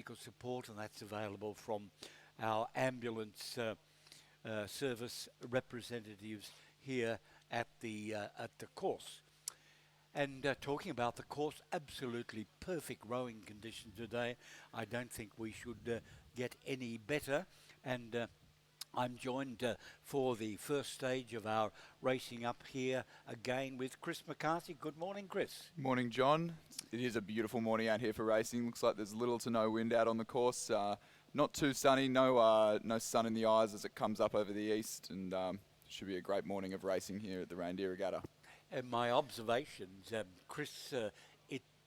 medical support, and that's available from our ambulance service representatives here at the course. And talking about the course, absolutely perfect rowing conditions today. I don't think we should get any better. And I'm joined for the first stage of our racing up here again with Chris McCarthy. Good morning, Chris. Morning, John. It is a beautiful morning out here for racing. Looks like there's little to no wind out on the course. Not too sunny, no sun in the eyes as it comes up over the east, and should be a great morning of racing here at the Reindeer Regatta. And my observations, Chris,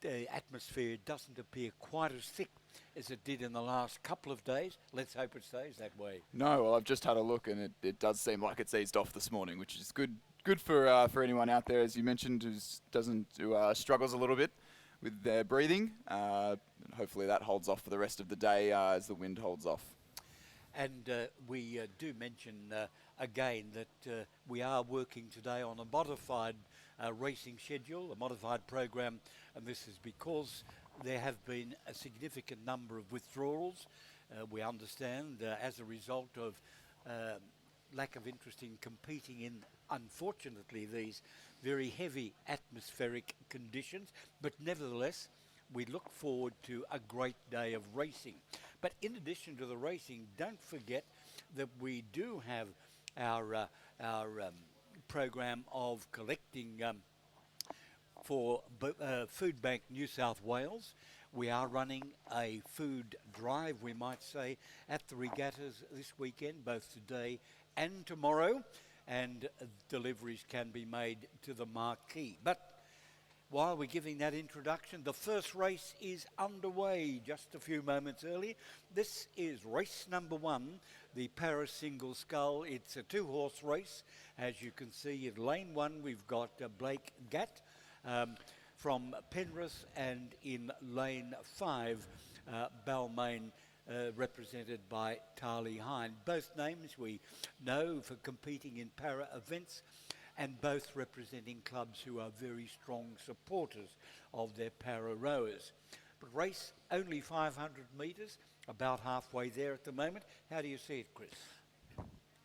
the atmosphere doesn't appear quite as thick as it did in the last couple of days. Let's hope it stays that way. No, well, I've just had a look, and it does seem like it's eased off this morning, which is good for anyone out there, as you mentioned, who struggles a little bit with their breathing. Hopefully that holds off for the rest of the day as the wind holds off. And we do mention again that we are working today on a modified racing schedule, a modified program, and this is because there have been a significant number of withdrawals. We understand as a result of lack of interest in competing in, unfortunately, these very heavy atmospheric conditions, but nevertheless we look forward to a great day of racing. But in addition to the racing, don't forget that we do have our program of collecting for Food Bank New South Wales. We are running a food drive, we might say, at the regattas this weekend, both today and tomorrow, and deliveries can be made to the marquee. But while we're giving that introduction, the first race is underway just a few moments early. This is race number 1, the Para Single Scull. It's a 2-horse race. As you can see, in lane 1, we've got Blake Gatt from Penrith, and in lane 5, Balmain, represented by Tarly Hind. Both names we know for competing in para events, and both representing clubs who are very strong supporters of their para rowers. But race only 500 metres, about halfway there at the moment. How do you see it, Chris?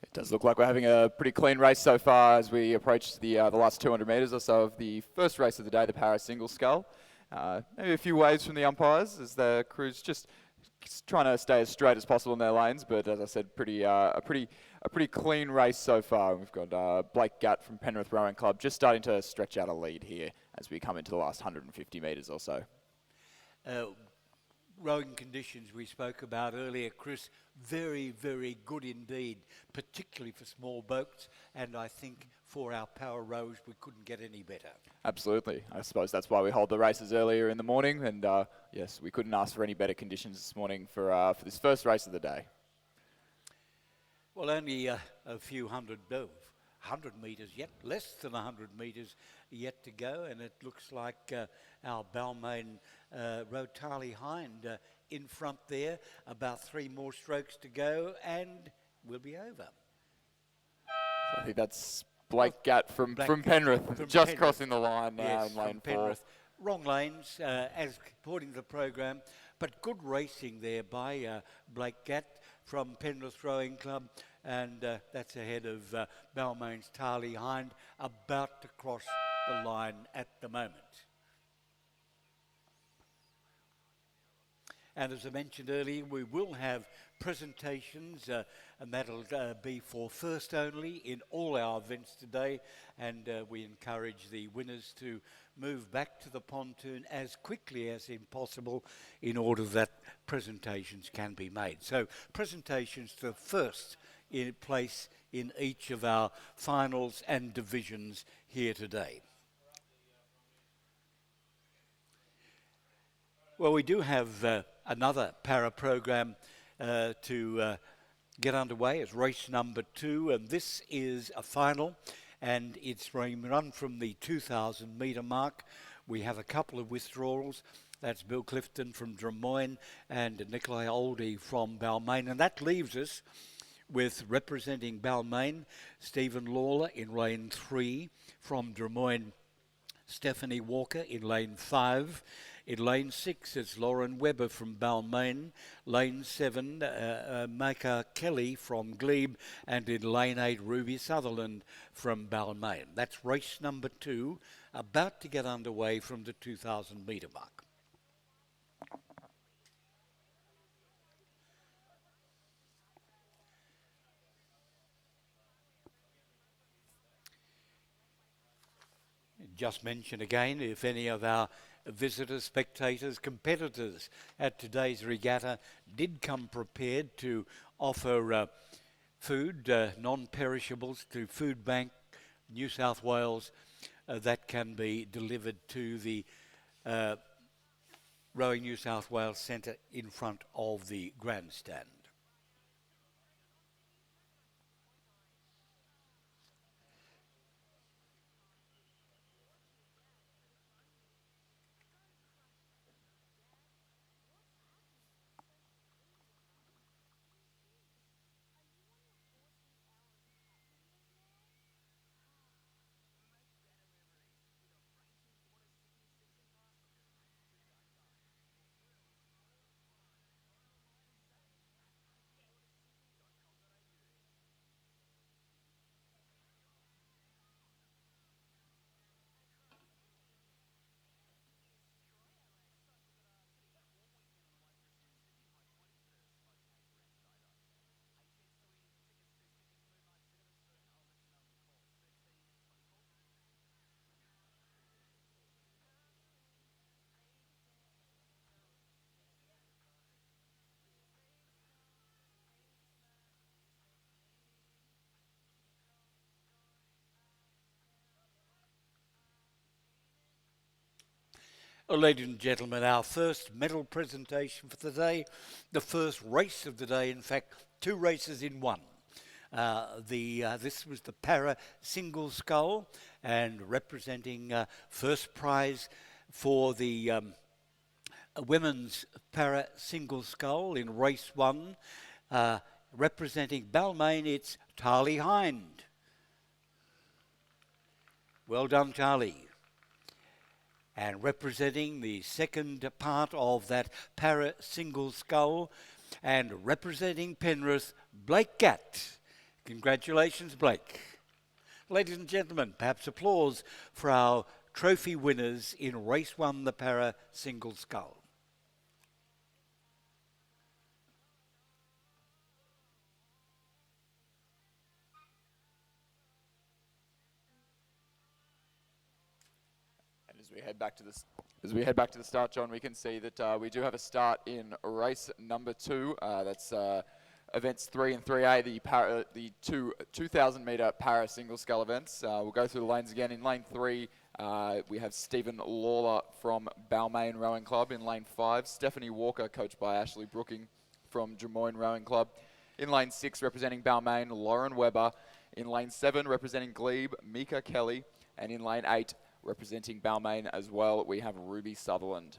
It does look like we're having a pretty clean race so far as we approach the last 200 metres or so of the first race of the day, the Para Single Scull. Maybe a few waves from the umpires as the crew's just trying to stay as straight as possible in their lanes, but as I said, a pretty clean race so far. We've got Blake Gatt from Penrith Rowing Club just starting to stretch out a lead here as we come into the last 150 metres or so. Rowing conditions we spoke about earlier, Chris, very, very good indeed, particularly for small boats, and I think for our power rowers we couldn't get any better. Absolutely. I suppose that's why we hold the races earlier in the morning, and yes, we couldn't ask for any better conditions this morning for this first race of the day. Well, only a few hundred metres yet, less than 100 metres yet to go, and it looks like our Balmain Tarly Hind in front there. About 3 more strokes to go, and we'll be over. So I think that's Blake Gatt from Penrith, just crossing the line now in lane 4. Wrong lanes, as according to the program, but good racing there by Blake Gatt from Penrith Rowing Club, and that's ahead of Balmain's Tarly Hind, about to cross the line at the moment. And as I mentioned earlier, we will have presentations, and that'll be for first only in all our events today, and we encourage the winners to move back to the pontoon as quickly as possible in order that presentations can be made. So presentations to first in place in each of our finals and divisions here today. Well, we do have another para program to get underway. It's race number 2, and this is a final, and it's run from the 2,000 metre mark. We have a couple of withdrawals. That's Bill Clifton from Drummoyne and Nikolai Oldie from Balmain, and that leaves us with representing Balmain, Stephen Lawler in lane 3, from Drummoyne, Stephanie Walker in lane 5. In lane 6, it's Lauren Webber from Balmain. Lane 7, Micah Kelly from Glebe. And in lane 8, Ruby Sutherland from Balmain. That's race number 2, about to get underway from the 2,000 metre mark. Just mention again, if any of our visitors, spectators, competitors at today's regatta did come prepared to offer food, non-perishables to Food Bank New South Wales, that can be delivered to the Rowing New South Wales Centre in front of the grandstand. Well, ladies and gentlemen, our first medal presentation for today, the first race of the day, in fact, 2 races in one. This was the para single scull, and representing first prize for the women's para single scull in race 1, representing Balmain, it's Tarly Hind. Well done, Charlie. And representing the second part of that para single scull, and representing Penrith, Blake Gatt. Congratulations, Blake. Ladies and gentlemen, perhaps applause for our trophy winners in race 1, the para single scull. As we head back to the start, John, we can see that we do have a start in race number 2. That's events 3 and 3A, the 2,000 metre para single scull events. We'll go through the lanes again. In lane 3, we have Stephen Lawler from Balmain Rowing Club. In lane 5, Stephanie Walker, coached by Ashley Brooking from Drummoyne Rowing Club. In lane 6, representing Balmain, Lauren Webber. In lane 7, representing Glebe, Micah Kelly. And in lane 8, representing Balmain as well, we have Ruby Sutherland.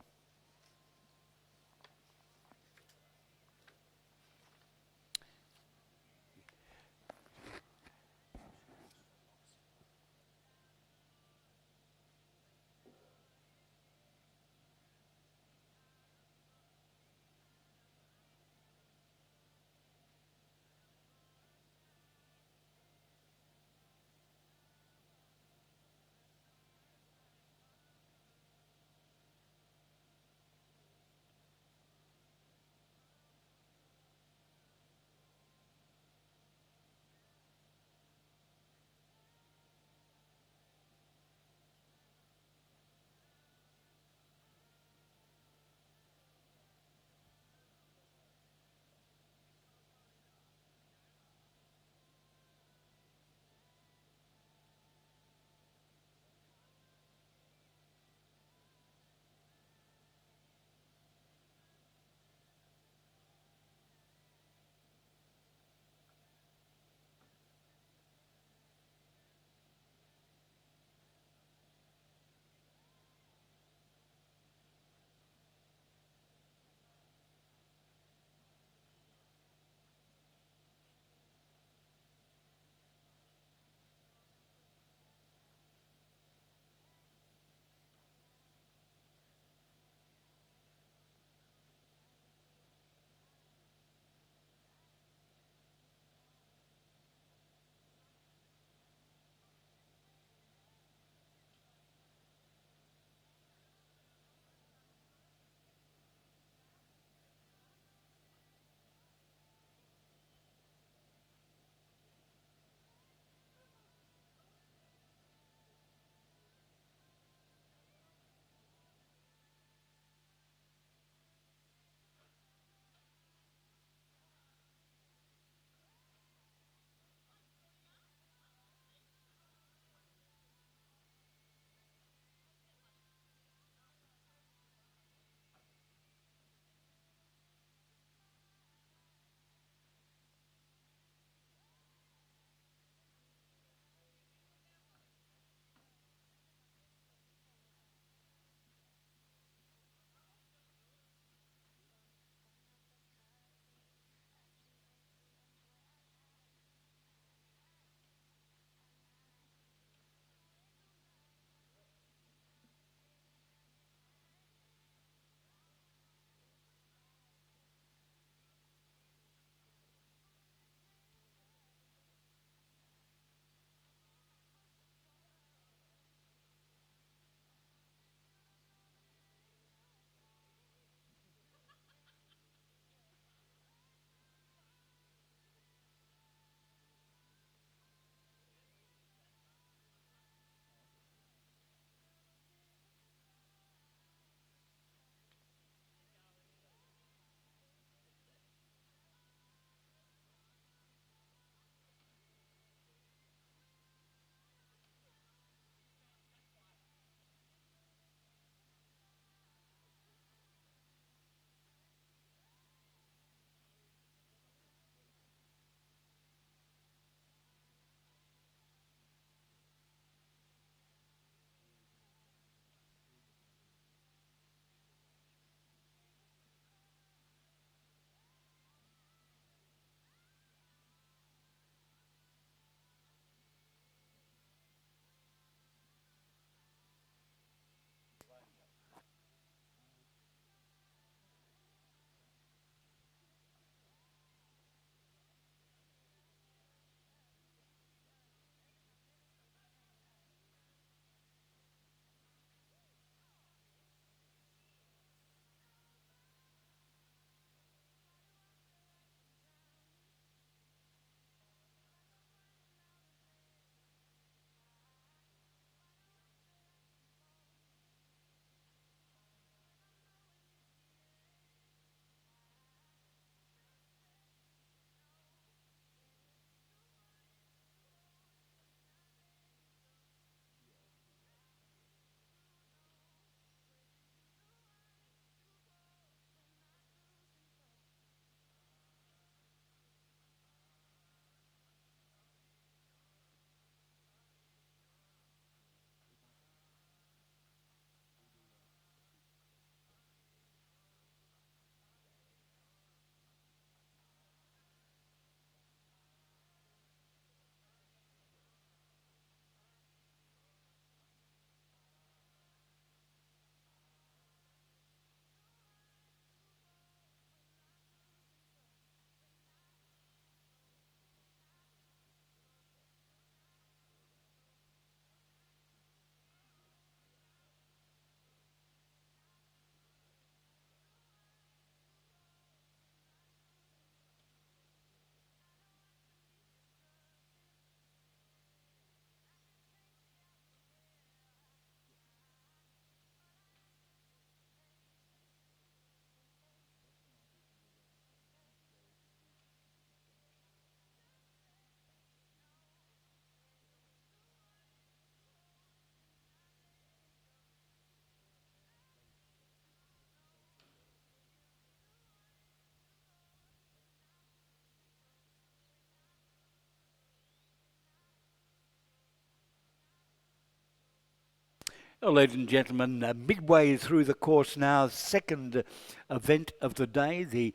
Well, ladies and gentlemen, midway through the course now, second event of the day, the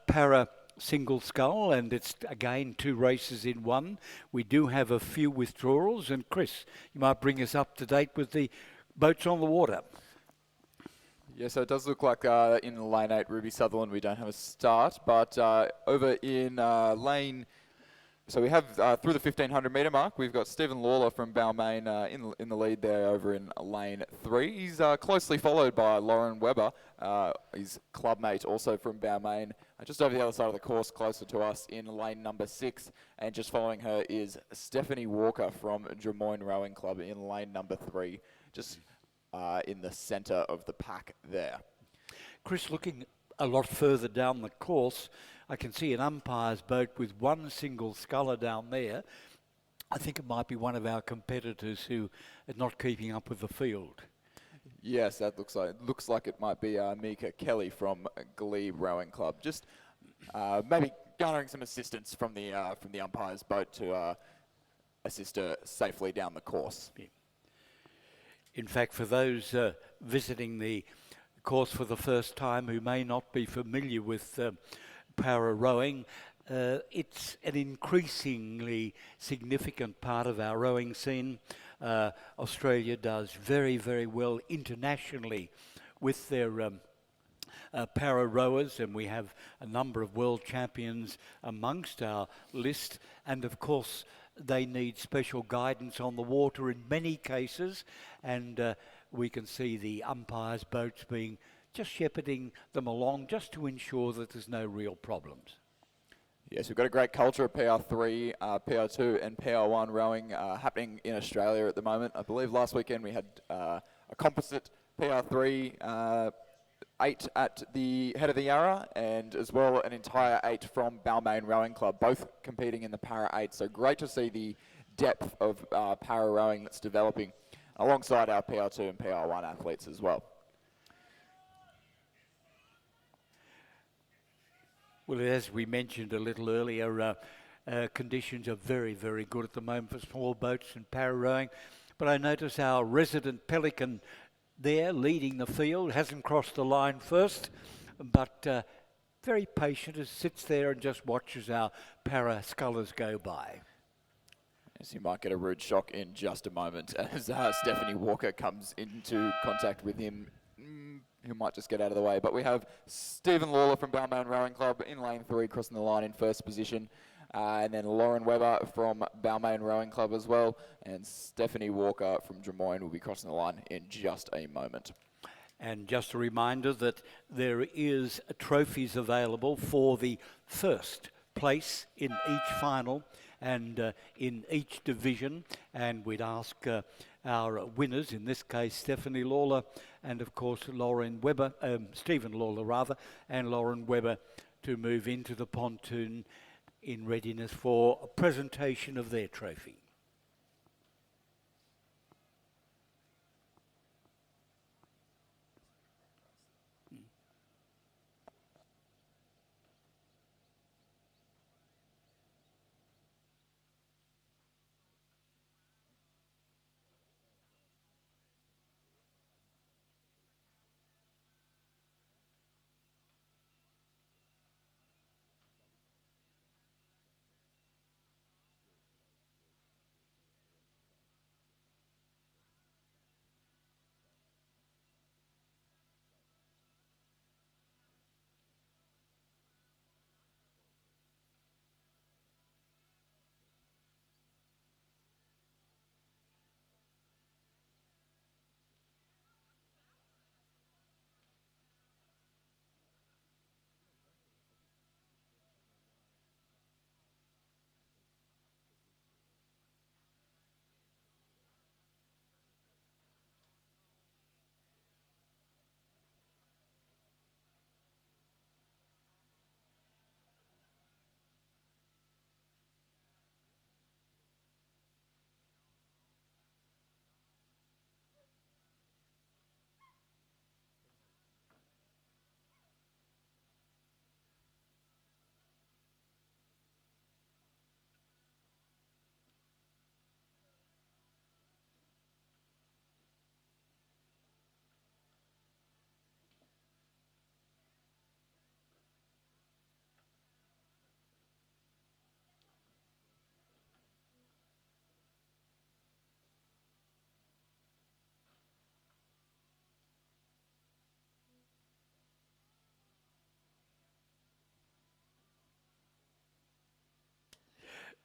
para single scull, and it's again 2 races in one. We do have a few withdrawals, and Chris, you might bring us up to date with the boats on the water. Yeah, so it does look like in lane 8, Ruby Sutherland, we don't have a start, but over in lane... So we have, through the 1,500 metre mark, we've got Stephen Lawler from Balmain in the lead there over in lane 3. He's closely followed by Lauren Webber, his clubmate also from Balmain, just over the other side of the course, closer to us in lane number 6. And just following her is Stephanie Walker from Drummoyne Rowing Club in lane number 3, just in the centre of the pack there. Chris, looking a lot further down the course, I can see an umpire's boat with one single sculler down there. I think it might be one of our competitors who is not keeping up with the field. Yes, that looks like it might be Mika Kelly from Glebe Rowing Club. Just maybe garnering some assistance from the umpire's boat to assist her safely down the course. Yeah. In fact, for those visiting the course for the first time who may not be familiar with para rowing, it's an increasingly significant part of our rowing scene. Australia does very, very well internationally with their para rowers, and we have a number of world champions amongst our list, and of course they need special guidance on the water in many cases, and we can see the umpires' boats being just shepherding them along just to ensure that there's no real problems. Yes, we've got a great culture of PR3, PR2 and PR1 rowing happening in Australia at the moment. I believe last weekend we had a composite PR3 8 at the head of the Yarra, and as well an entire 8 from Balmain Rowing Club, both competing in the Para 8. So great to see the depth of para rowing that's developing alongside our PR2 and PR1 athletes as well. Well, as we mentioned a little earlier, conditions are very, very good at the moment for small boats and para rowing. But I notice our resident pelican there leading the field hasn't crossed the line first, but very patient, as sits there and just watches our para scullers go by. Yes, you might get a rude shock in just a moment as Stephanie Walker comes into contact with him, who might just get out of the way. But we have Stephen Lawler from Balmain Rowing Club in lane 3, crossing the line in first position. And then Lauren Webber from Balmain Rowing Club as well. And Stephanie Walker from Drummoyne will be crossing the line in just a moment. And just a reminder that there is trophies available for the first place in each final and in each division. And we'd ask our winners, in this case Stephanie Lawler and of course Stephen Lawler rather, and Lauren Webber, to move into the pontoon in readiness for a presentation of their trophy.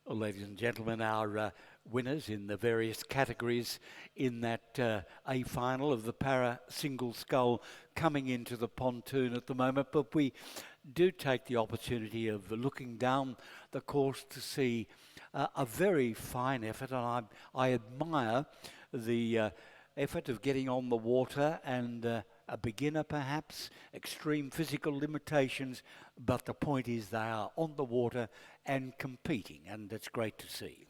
Well, ladies and gentlemen, our winners in the various categories in that A final of the para single scull coming into the pontoon at the moment. But we do take the opportunity of looking down the course to see a very fine effort, and I admire the effort of getting on the water and a beginner perhaps, extreme physical limitations, but the point is they are on the water and competing, and it's great to see.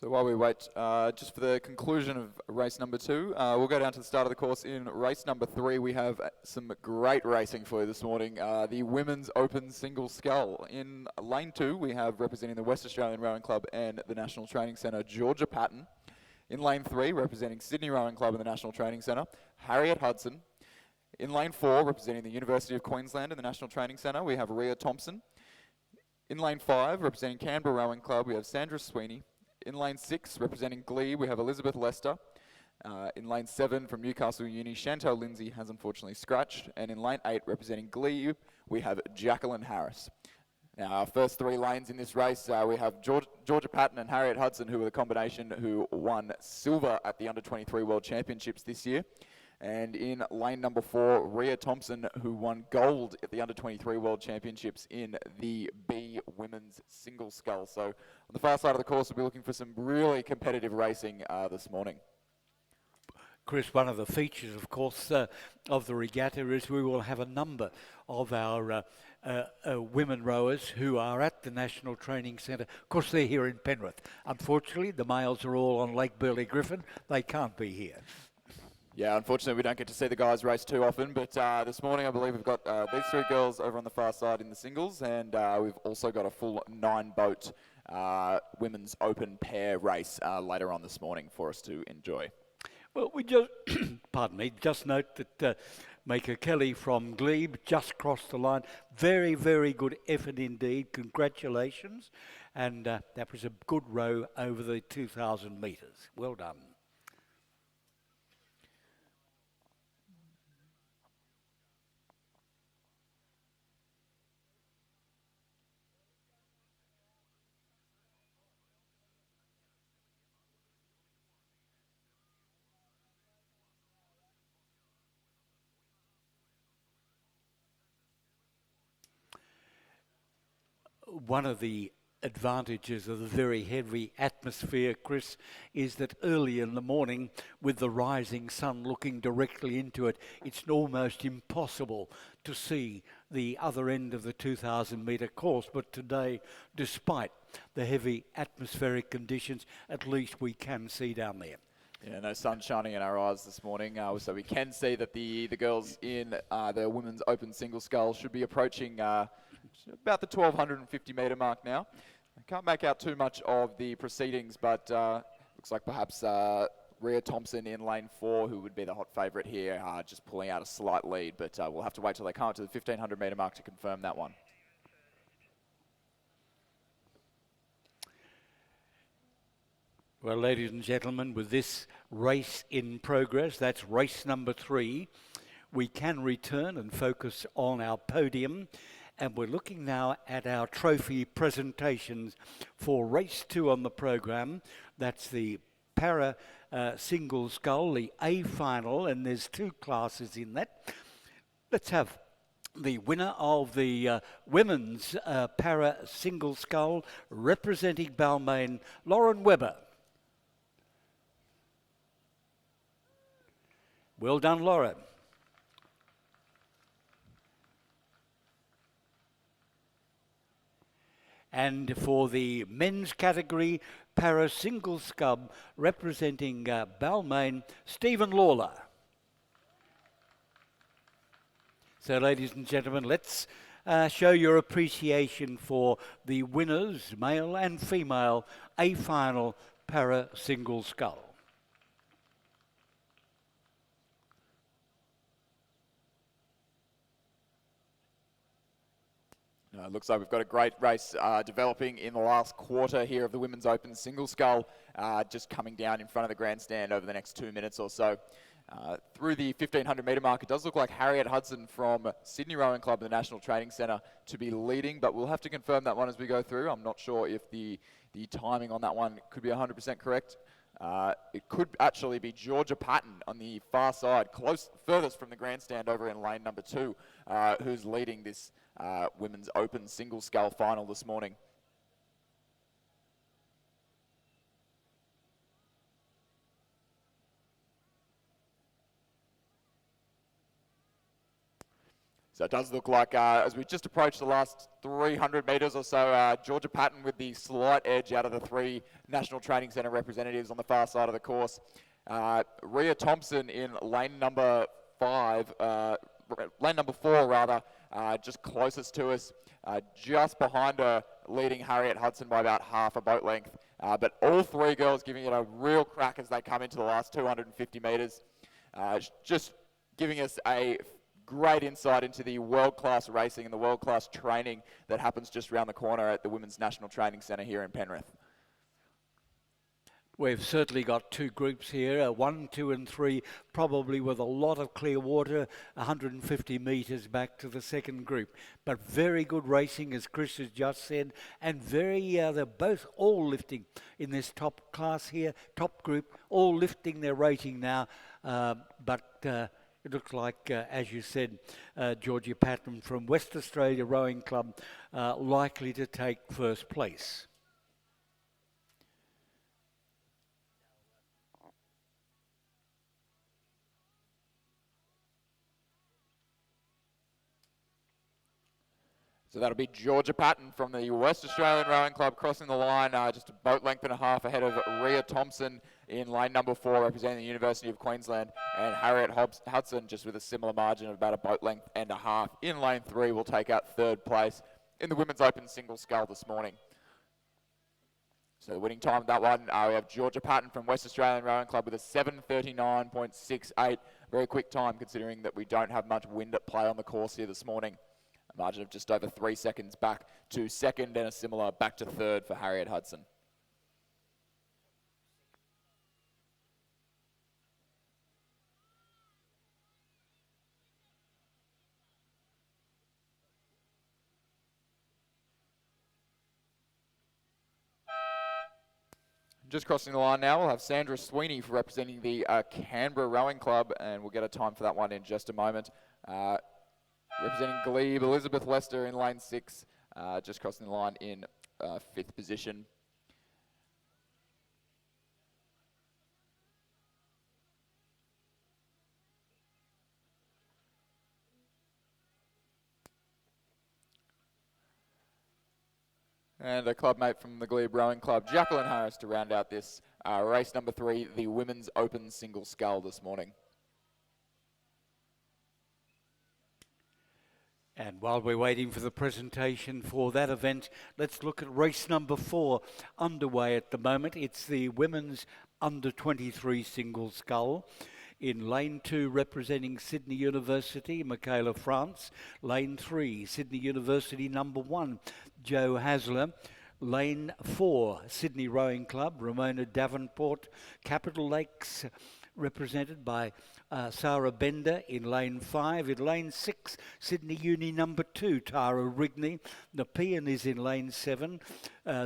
So while we wait just for the conclusion of race number 2, we'll go down to the start of the course. In race number 3, we have some great racing for you this morning. The Women's Open Single Scull. In lane 2, we have representing the West Australian Rowing Club and the National Training Centre, Georgia Patton. In lane 3, representing Sydney Rowing Club and the National Training Centre, Harriet Hudson. In lane 4, representing the University of Queensland and the National Training Centre, we have Rhea Thompson. In lane 5, representing Canberra Rowing Club, we have Sandra Sweeney. In lane 6, representing Glebe, we have Elizabeth Lester. In lane 7, from Newcastle Uni, Chantal Lindsay has unfortunately scratched. And in lane 8, representing Glebe, we have Jacqueline Harris. Now, our first 3 lanes in this race, we have Georgia Patton and Harriet Hudson, who are the combination who won silver at the Under-23 World Championships this year. And in lane number 4, Rhea Thompson, who won gold at the Under-23 World Championships in the B Women's Single Scull. So on the far side of the course, we'll be looking for some really competitive racing this morning. Chris, one of the features, of course, of the regatta is we will have a number of our women rowers who are at the National Training Centre. Of course, they're here in Penrith. Unfortunately, the males are all on Lake Burley Griffin. They can't be here. Yeah, unfortunately, we don't get to see the guys race too often, but this morning I believe we've got these 3 girls over on the far side in the singles, and we've also got a full 9-boat women's open pair race later on this morning for us to enjoy. Well, we just, pardon me, just note that Maker Kelly from Glebe just crossed the line. Very, very good effort indeed. Congratulations. And that was a good row over the 2,000 metres. Well done. One of the advantages of the very heavy atmosphere, Chris, is that early in the morning, with the rising sun looking directly into it, it's almost impossible to see the other end of the 2,000 metre course. But today, despite the heavy atmospheric conditions, at least we can see down there. Yeah, no sun shining in our eyes this morning, so we can see that the girls in the women's open single scull should be approaching about the 1,250 metre mark now. I can't make out too much of the proceedings, but looks like perhaps Rhea Thompson in lane 4, who would be the hot favourite here, just pulling out a slight lead, but we'll have to wait till they come up to the 1,500 metre mark to confirm that one. Well, ladies and gentlemen, with this race in progress, that's race number 3, we can return and focus on our podium. And we're looking now at our trophy presentations for race 2 on the program. That's the para single scull, the A final, and there's 2 classes in that. Let's have the winner of the women's para single scull, representing Balmain, Lauren Webber. Well done, Lauren. And for the men's category, para single scull, representing Balmain, Stephen Lawler. So, ladies and gentlemen, let's show your appreciation for the winners, male and female, A final para single scull. Looks like we've got a great race developing in the last quarter here of the Women's Open Single Scull, just coming down in front of the grandstand over the next 2 minutes or so. Through the 1500 metre mark, it does look like Harriet Hudson from Sydney Rowing Club and the National Training Centre to be leading, but we'll have to confirm that one as we go through. I'm not sure if the timing on that one could be 100% correct. It could actually be Georgia Patton on the far side, furthest from the grandstand over in lane number 2, who's leading this Women's Open Single Scull final this morning. So it does look like, as we just approach the last 300 metres or so, Georgia Patton with the slight edge out of the 3 National Training Centre representatives on the far side of the course. Rhea Thompson in lane number 4 rather, just closest to us, just behind her, leading Harriet Hudson by about half a boat length. But all 3 girls giving it a real crack as they come into the last 250 metres. Just giving us a great insight into the world-class racing and the world-class training that happens just around the corner at the Women's National Training Centre here in Penrith. We've certainly got 2 groups here, 1, 2 and 3, probably with a lot of clear water, 150 metres back to the second group. But very good racing, as Chris has just said, and they're both all lifting in this top class here, top group, all lifting their rating now, it looks like, as you said, Georgia Patton from West Australia Rowing Club likely to take first place. So that'll be Georgia Patton from the West Australian Rowing Club crossing the line, just a boat length and a half ahead of Rhea Thompson in lane number 4, representing the University of Queensland, and Harriet Hudson just with a similar margin of about a boat length and a half. In lane 3 will take out 3rd place in the Women's Open Single Scull this morning. So the winning time of that one, we have Georgia Patton from West Australian Rowing Club with a 7:39.68. Very quick time considering that we don't have much wind at play on the course here this morning. A margin of just over 3 seconds back to second and a similar back to 3rd for Harriet Hudson. Just crossing the line now, we'll have Sandra Sweeney for representing the Canberra Rowing Club, and we'll get a time for that one in just a moment. Representing Glebe, Elizabeth Lester in lane 6, just crossing the line in 5th position. And a club mate from the Glebe Rowing Club, Jacqueline Harris, to round out this race number 3, the Women's Open Single Scull this morning. And while we're waiting for the presentation for that event, let's look at race number 4 underway at the moment. It's the Women's Under-23 Single Scull. In lane 2, representing Sydney University, Michaela France. Lane 3, Sydney University number 1, Joe Hasler. Lane 4, Sydney Rowing Club, Ramona Davenport. Capital Lakes, represented by Sarah Bender in lane 5. In lane 6, Sydney Uni number 2, Tara Rigney. Nepean is in lane 7,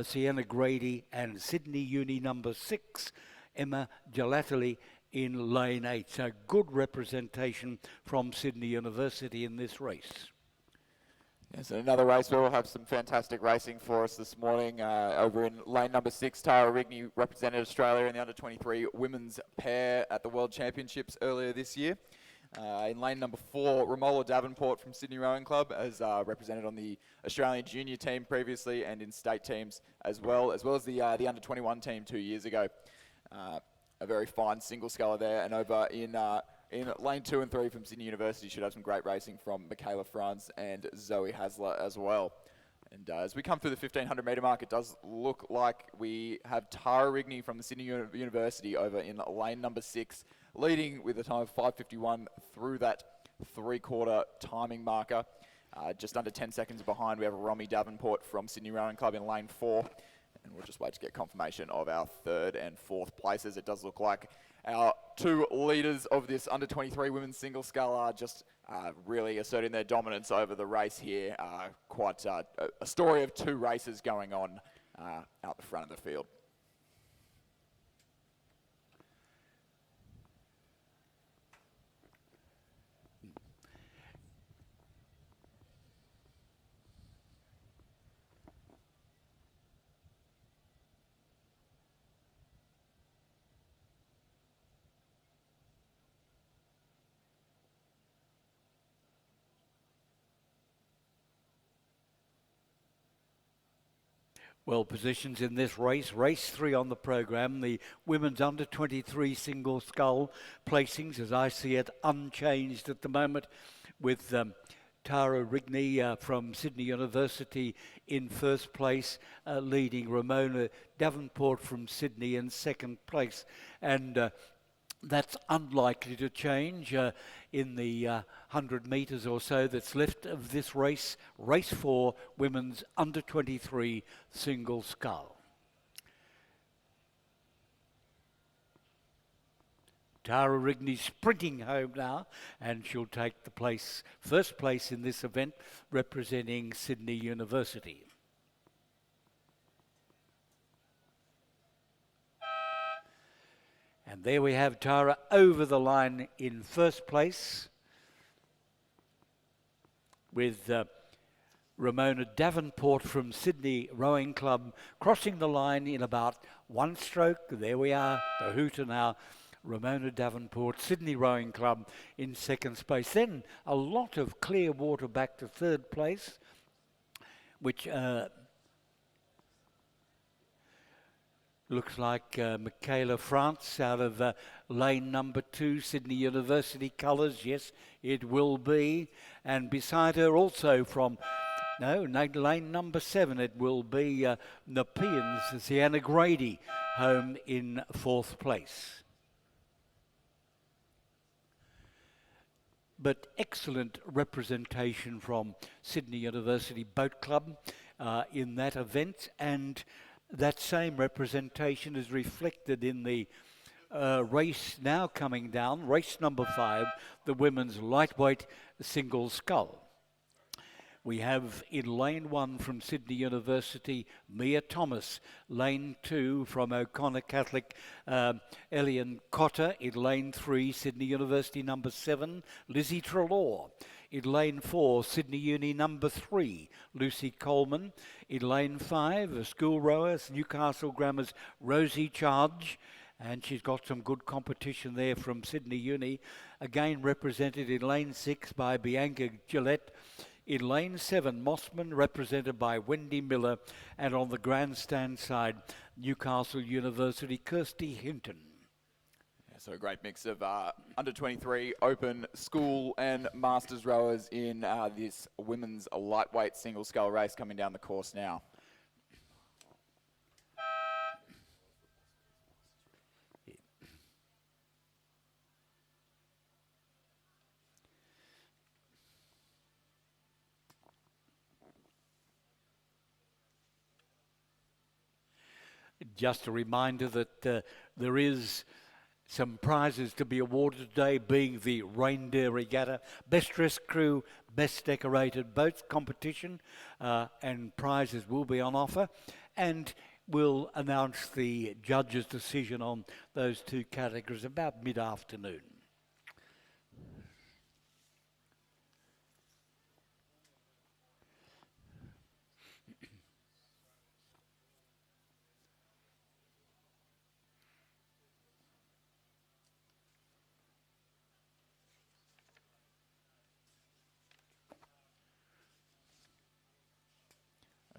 Sienna Grady, and Sydney Uni number 6, Emma Gelately in lane 8. So good representation from Sydney University in this race. Yes, another race where we'll have some fantastic racing for us this morning. Over in lane number 6, Tara Rigney represented Australia in the under-23 women's pair at the World Championships earlier this year. In lane number 4, Romola Davenport from Sydney Rowing Club, as represented on the Australian junior team previously and in state teams as well as the under-21 team 2 years ago. A very fine single sculler there, and over in lane 2 and 3 from Sydney University should have some great racing from Michaela Franz and Zoe Hasler as well. And as we come through the 1500 metre mark, it does look like we have Tara Rigney from the Sydney University over in lane number 6, leading with a time of 5:51 through that 3/4 timing marker. Just under 10 seconds behind, we have Romy Davenport from Sydney Rowing Club in lane 4. And we'll just wait to get confirmation of our 3rd and 4th places. It does look like our 2 leaders of this under-23 women's single scull are just really asserting their dominance over the race here. Quite a story of 2 races going on out the front of the field. Well, positions in this race. Race 3 on the program. The women's under-23 single scull placings, as I see it, unchanged at the moment, with Tara Rigney from Sydney University in first place, leading Ramona Davenport from Sydney in second place. And that's unlikely to change in the 100 metres or so that's left of this race. Race 4, women's under-23 single scull. Tara Rigney sprinting home now, and she'll take the first place in this event, representing Sydney University. And there we have Tara over the line in first place, with Ramona Davenport from Sydney Rowing Club crossing the line in about 1 stroke. There we are, the hooter now. Ramona Davenport, Sydney Rowing Club in second place. Then a lot of clear water back to third place, which looks like Michaela France out of lane number 2, Sydney University colours. Yes, it will be. And beside her also from lane number 7, it will be Nepean's Sienna Grady home in 4th place. But excellent representation from Sydney University Boat Club in that event, and that same representation is reflected in the race now coming down, race number 5, the women's lightweight single scull. We have in lane 1 from Sydney University, Mia Thomas. Lane 2 from O'Connor Catholic, Elian Cotter. In lane 3, Sydney University number 7, Lizzie Trelaw. In lane 4, Sydney Uni number 3, Lucy Coleman. In lane 5, a school rower, Newcastle Grammar's Rosie Charge. And she's got some good competition there from Sydney Uni. Again represented in lane 6 by Bianca Gillette. In lane 7, Mossman, represented by Wendy Miller. And on the grandstand side, Newcastle University, Kirsty Hinton. So a great mix of under-23 open school and masters rowers in this women's lightweight single scull race coming down the course now. Just a reminder that there is some prizes to be awarded today, being the Reindeer Regatta Best Dressed Crew, Best Decorated Boats competition, and prizes will be on offer. And we'll announce the judge's decision on those 2 categories about mid-afternoon.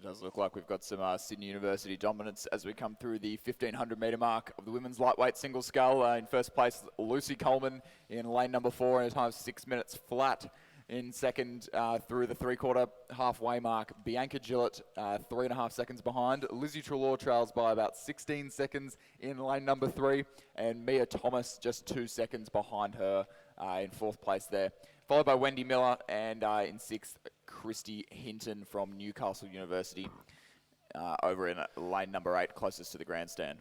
Does look like we've got some Sydney University dominance as we come through the 1500 metre mark of the women's lightweight single scull. In first place, Lucy Coleman in lane number 4 in a time of 6 minutes flat. In second, through the three-quarter halfway mark, Bianca Gillett, 3.5 seconds behind. Lizzie Trelaw trails by about 16 seconds in lane number 3, and Mia Thomas just 2 seconds behind her in 4th place there. Followed by Wendy Miller, and in 6th, Christy Hinton from Newcastle University over in lane number 8, closest to the grandstand.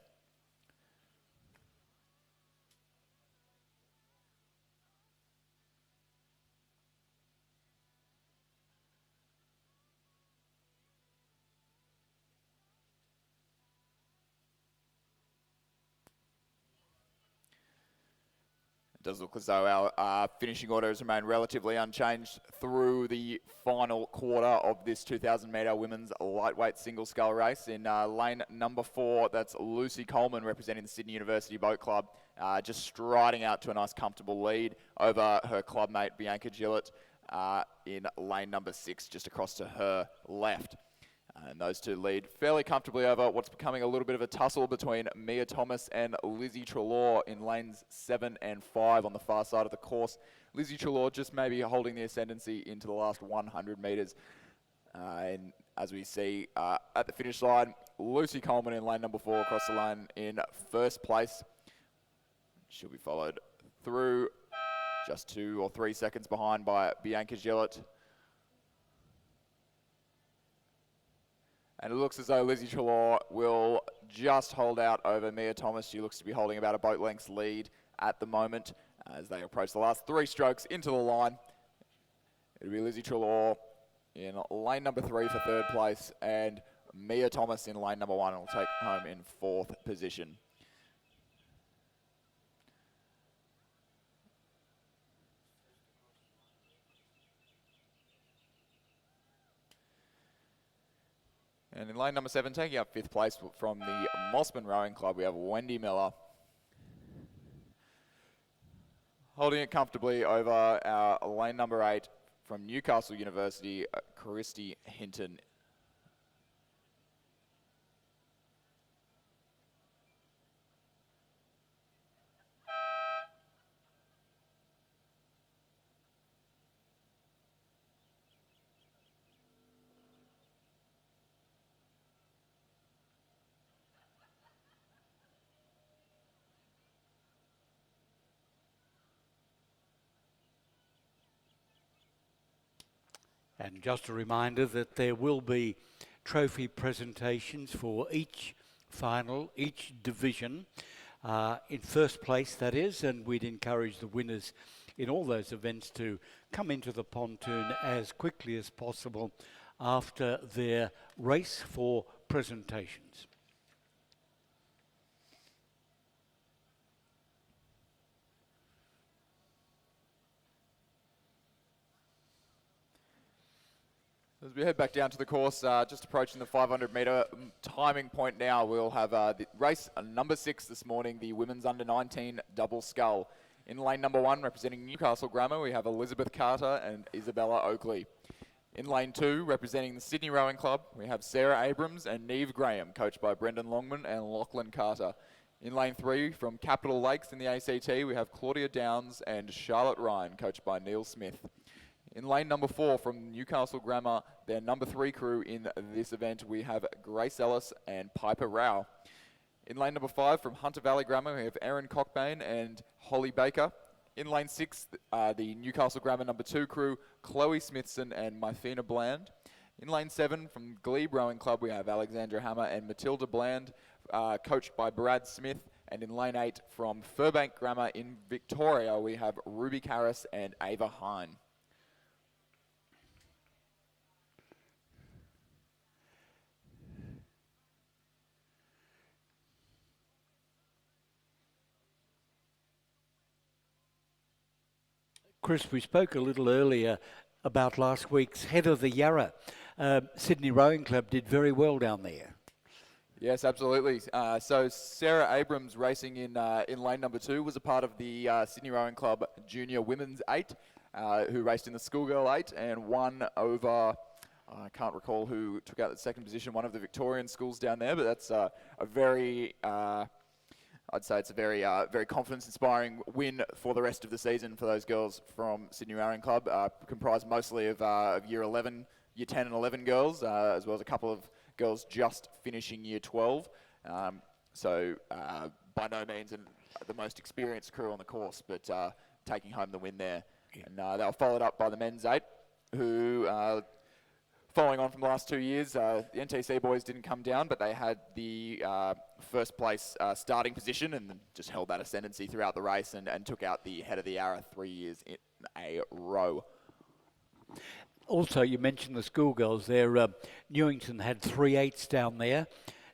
It does look as though our finishing order has remained relatively unchanged through the final quarter of this 2,000 metre women's lightweight single scull race. In lane number 4, that's Lucy Coleman representing the Sydney University Boat Club, just striding out to a nice comfortable lead over her clubmate Bianca Gillett in lane number 6, just across to her left. And those two lead fairly comfortably over what's becoming a little bit of a tussle between Mia Thomas and Lizzie Trelaw in lanes 7 and 5 on the far side of the course. Lizzie Trelaw just maybe holding the ascendancy into the last 100 metres. And as we see at the finish line, Lucy Coleman in lane number 4 across the line in first place. She'll be followed through just 2 or 3 seconds behind by Bianca Gillett. And it looks as though Lizzie Trelaw will just hold out over Mia Thomas. She looks to be holding about a boat length's lead at the moment as they approach the last 3 strokes into the line. It'll be Lizzie Trelaw in lane number 3 for 3rd place, and Mia Thomas in lane number 1 will take home in 4th position. And in lane number 7, taking up 5th place from the Mossman Rowing Club, we have Wendy Miller. Holding it comfortably over our lane number 8 from Newcastle University, Christy Hinton. And just a reminder that there will be trophy presentations for each final, each division, in first place that is, and we'd encourage the winners in all those events to come into the pontoon as quickly as possible after their race for presentations. As we head back down to the course, just approaching the 500 metre timing point now, we'll have the race number 6 this morning, the women's under-19 double scull. In lane number 1, representing Newcastle Grammar, we have Elizabeth Carter and Isabella Oakley. In lane 2, representing the Sydney Rowing Club, we have Sarah Abrams and Neve Graham, coached by Brendan Longman and Lachlan Carter. In lane 3, from Capital Lakes in the ACT, we have Claudia Downs and Charlotte Ryan, coached by Neil Smith. In lane number 4 from Newcastle Grammar, their number 3 crew in this event, we have Grace Ellis and Piper Rao. In lane number 5 from Hunter Valley Grammar, we have Erin Cockbain and Holly Baker. In lane 6, the Newcastle Grammar number 2 crew, Chloe Smithson and Myfina Bland. In lane 7 from Glebe Rowing Club, we have Alexandra Hammer and Matilda Bland, coached by Brad Smith. And in lane 8 from Furbank Grammar in Victoria, we have Ruby Karras and Ava Hine. Chris, we spoke a little earlier about last week's Head of the Yarra. Sydney Rowing Club did very well down there. Yes, absolutely. So Sarah Abrams racing in lane number 2 was a part of the Sydney Rowing Club Junior Women's 8, who raced in the Schoolgirl 8 and won over I can't recall who took out the second position, one of the Victorian schools down there, but that's a very, I'd say it's a very, very confidence-inspiring win for the rest of the season for those girls from Sydney Rowing Club, comprised mostly of year 11, year 10 and 11 girls, as well as a couple of girls just finishing year 12. So by no means the most experienced crew on the course, but taking home the win there. Yeah. And they were followed up by the men's 8, who, following on from the last 2 years, the NTC boys didn't come down, but they had the first place starting position and just held that ascendancy throughout the race and took out the head of the Yarra 3 years in a row. Also, you mentioned the schoolgirls there. Newington had 3 8s down there.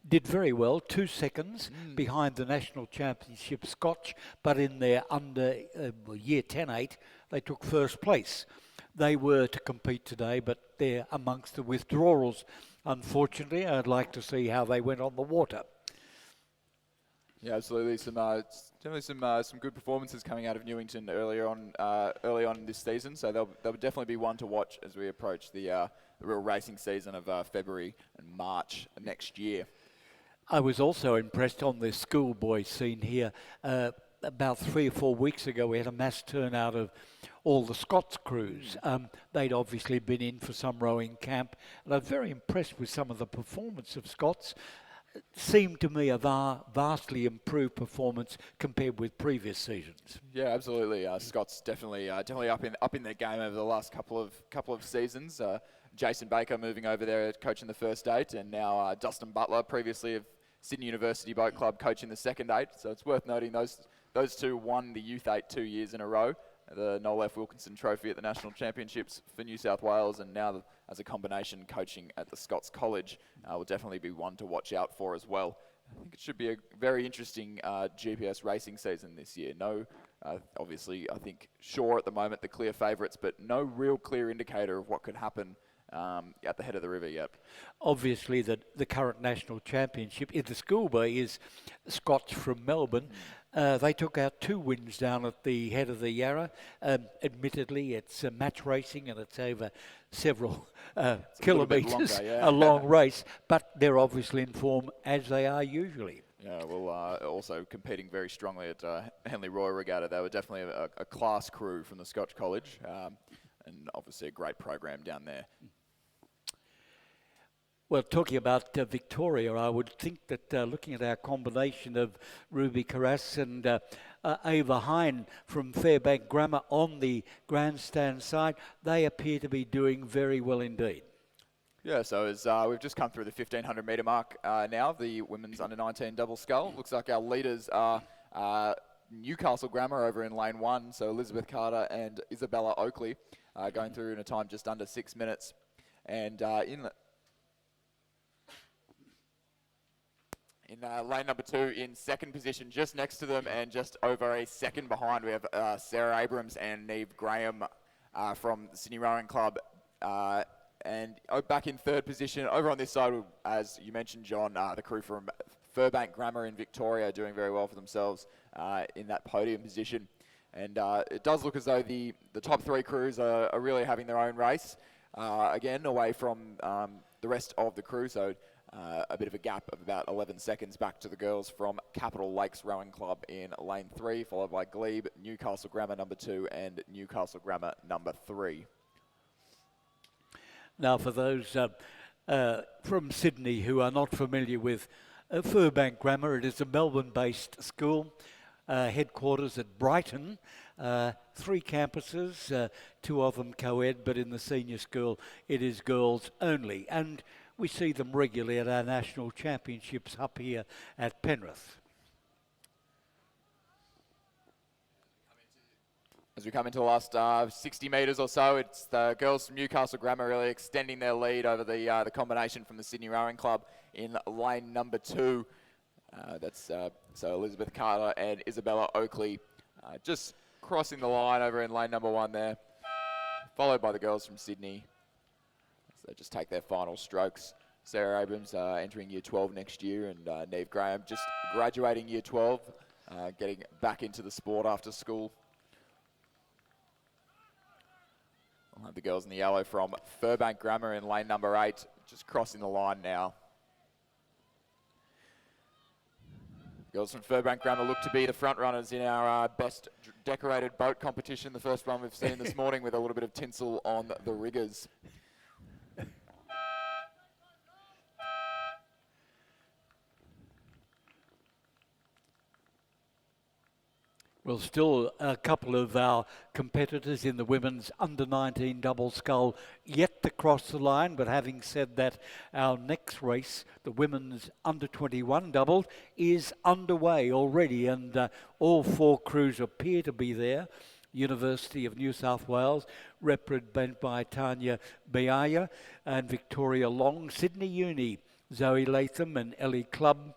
Did very well, 2 seconds behind the National Championship Scotch, but in their under year 10-8, they took first place. They were to compete today, but they're amongst the withdrawals. Unfortunately, I'd like to see how they went on the water. Yeah, absolutely. Definitely some good performances coming out of Newington early on this season. So they'll definitely be one to watch as we approach the real racing season of February and March next year. I was also impressed on the schoolboy scene here. About 3 or 4 weeks ago, we had a mass turnout of all the Scots crews. They'd obviously been in for some rowing camp, and I was very impressed with some of the performance of Scots. It seemed to me a vastly improved performance compared with previous seasons. Yeah, absolutely. Scots definitely up in their game over the last couple of seasons. Jason Baker moving over there coaching the first 8, and now Dustin Butler, previously of Sydney University Boat Club, coaching the second 8. So it's worth noting those two won the Youth 8 2 years in a row, the Noel F. Wilkinson Trophy at the National Championships for New South Wales, and now as a combination coaching at the Scots College will definitely be one to watch out for as well. I think it should be a very interesting GPS racing season this year. No, obviously, I think Shaw at the moment the clear favourites, but no real clear indicator of what could happen at the head of the river yet. Obviously, the current national championship in the schoolboy is Scots from Melbourne. They took out 2 wins down at the head of the Yarra. Admittedly, it's match racing and it's over several kilometres, a long race, but they're obviously in form as they are usually. Yeah, well, also competing very strongly at Henley Royal Regatta. They were definitely a class crew from the Scotch College, and obviously a great program down there. Well, talking about Victoria, I would think that looking at our combination of Ruby Carras and Ava Hine from Fairbank Grammar on the grandstand side, they appear to be doing very well indeed. Yeah, so as we've just come through the 1,500 metre mark now, the women's under-19 double scull. Looks like our leaders are Newcastle Grammar over in lane 1, so Elizabeth Carter and Isabella Oakley going through in a time just under 6 minutes. And in lane number 2, in second position, just next to them and just over a second behind, we have Sarah Abrams and Neve Graham from the Sydney Rowing Club. And back in third position, over on this side, as you mentioned, John, the crew from Fairbank Grammar in Victoria doing very well for themselves in that podium position. And it does look as though the top 3 crews are really having their own race, again, away from the rest of the crew. So a bit of a gap of about 11 seconds back to the girls from Capital Lakes Rowing Club in lane 3, followed by Glebe, Newcastle Grammar number 2 and Newcastle Grammar number 3. Now, for those from Sydney who are not familiar with Fairbank Grammar, it is a Melbourne-based school, headquarters at Brighton, 3 campuses, 2 of them co-ed, but in the senior school it is girls only. And we see them regularly at our national championships up here at Penrith. As we come into the last 60 metres or so, it's the girls from Newcastle Grammar really extending their lead over the combination from the Sydney Rowing Club in lane number 2. That's so Elizabeth Carter and Isabella Oakley just crossing the line over in lane number 1 there, followed by the girls from Sydney. So they just take their final strokes. Sarah Abrams entering year 12 next year, and Neve Graham just graduating year 12, getting back into the sport after school. We'll have the girls in the yellow from Furbank Grammar in lane number 8, just crossing the line now. Girls from Furbank Grammar look to be the front runners in our best decorated boat competition, the first one we've seen this morning with a little bit of tinsel on the riggers. Well, still a couple of our competitors in the women's under-19 double scull yet to cross the line, but having said that, our next race, the women's under-21 double, is underway already, and all 4 crews appear to be there. University of New South Wales, represented by Tanya Biaya and Victoria Long. Sydney Uni, Zoe Latham and Ellie Clubb.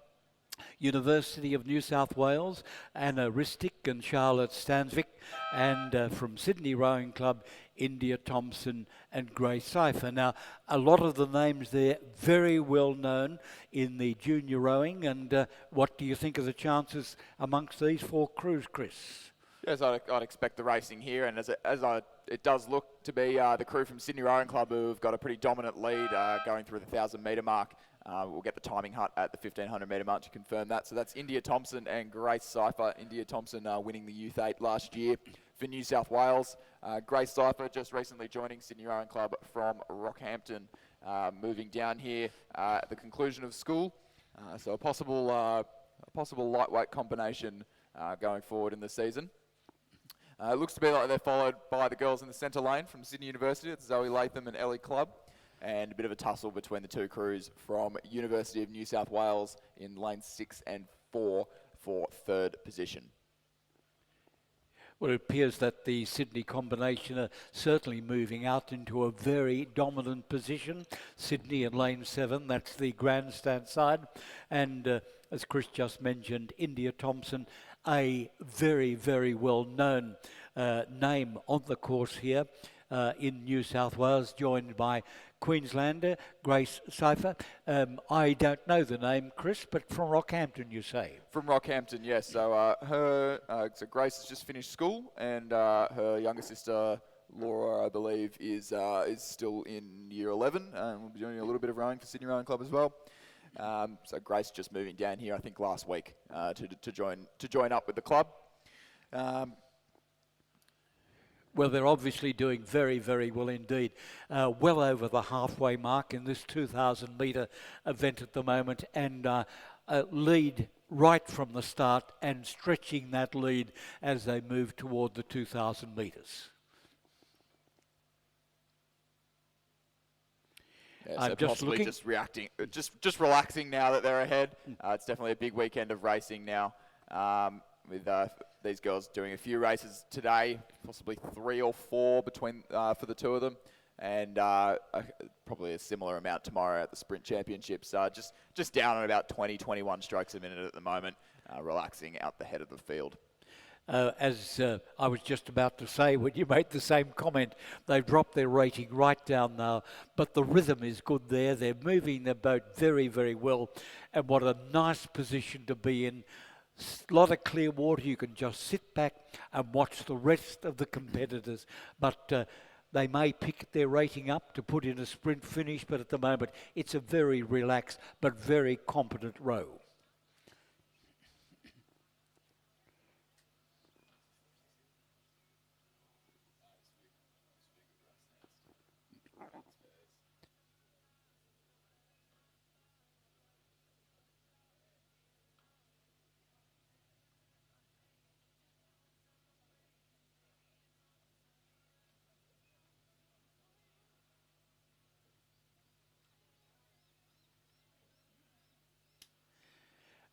University of New South Wales, Anna Ristic and Charlotte Stansvik, and from Sydney Rowing Club, India Thompson and Grace Cipher. Now, a lot of the names there very well known in the junior rowing, and what do you think of the chances amongst these 4 crews, Chris? Yes, I'd expect the racing here, and it does look to be the crew from Sydney Rowing Club who've got a pretty dominant lead going through the 1,000 metre mark. We'll get the timing hut at the 1,500 metre mark to confirm that. So that's India Thompson and Grace Cipher. India Thompson winning the Youth 8 last year for New South Wales. Grace Cipher just recently joining Sydney Rowing Club from Rockhampton, moving down here at the conclusion of school. So a possible lightweight combination going forward in the season. It looks to be like they're followed by the girls in the centre lane from Sydney University. It's Zoe Latham and Ellie Clubb. And a bit of a tussle between the 2 crews from University of New South Wales in lanes 6 and 4 for 3rd position. Well, it appears that the Sydney combination are certainly moving out into a very dominant position. Sydney in lane 7, that's the grandstand side. And as Chris just mentioned, India Thompson, a very, very well-known name on the course here in New South Wales, joined by Queenslander Grace Cipher. I don't know the name, Chris, but from Rockhampton, you say? From Rockhampton, yes. So so Grace has just finished school, and her younger sister Laura, I believe, is still in year 11, and will be doing a little bit of rowing for Sydney Rowing Club as well. So Grace just moving down here, I think, last week to join up with the club. Well, they're obviously doing very, very well indeed. Well over the halfway mark in this 2,000 metre event at the moment, and lead right from the start and stretching that lead as they move toward the 2,000 metres. Yeah, I'm just looking, just relaxing now that they're ahead. It's definitely a big weekend of racing now. With these girls doing a few races today, possibly 3 or 4 between for the 2 of them, and probably a similar amount tomorrow at the Sprint Championships. Just down on about 20, 21 strokes a minute at the moment, relaxing out the head of the field. As I was just about to say when you made the same comment, they've dropped their rating right down now, but the rhythm is good there. They're moving their boat very, very well, and what a nice position to be in. A lot of clear water. You can just sit back and watch the rest of the competitors, but they may pick their rating up to put in a sprint finish, but at the moment it's a very relaxed but very competent row.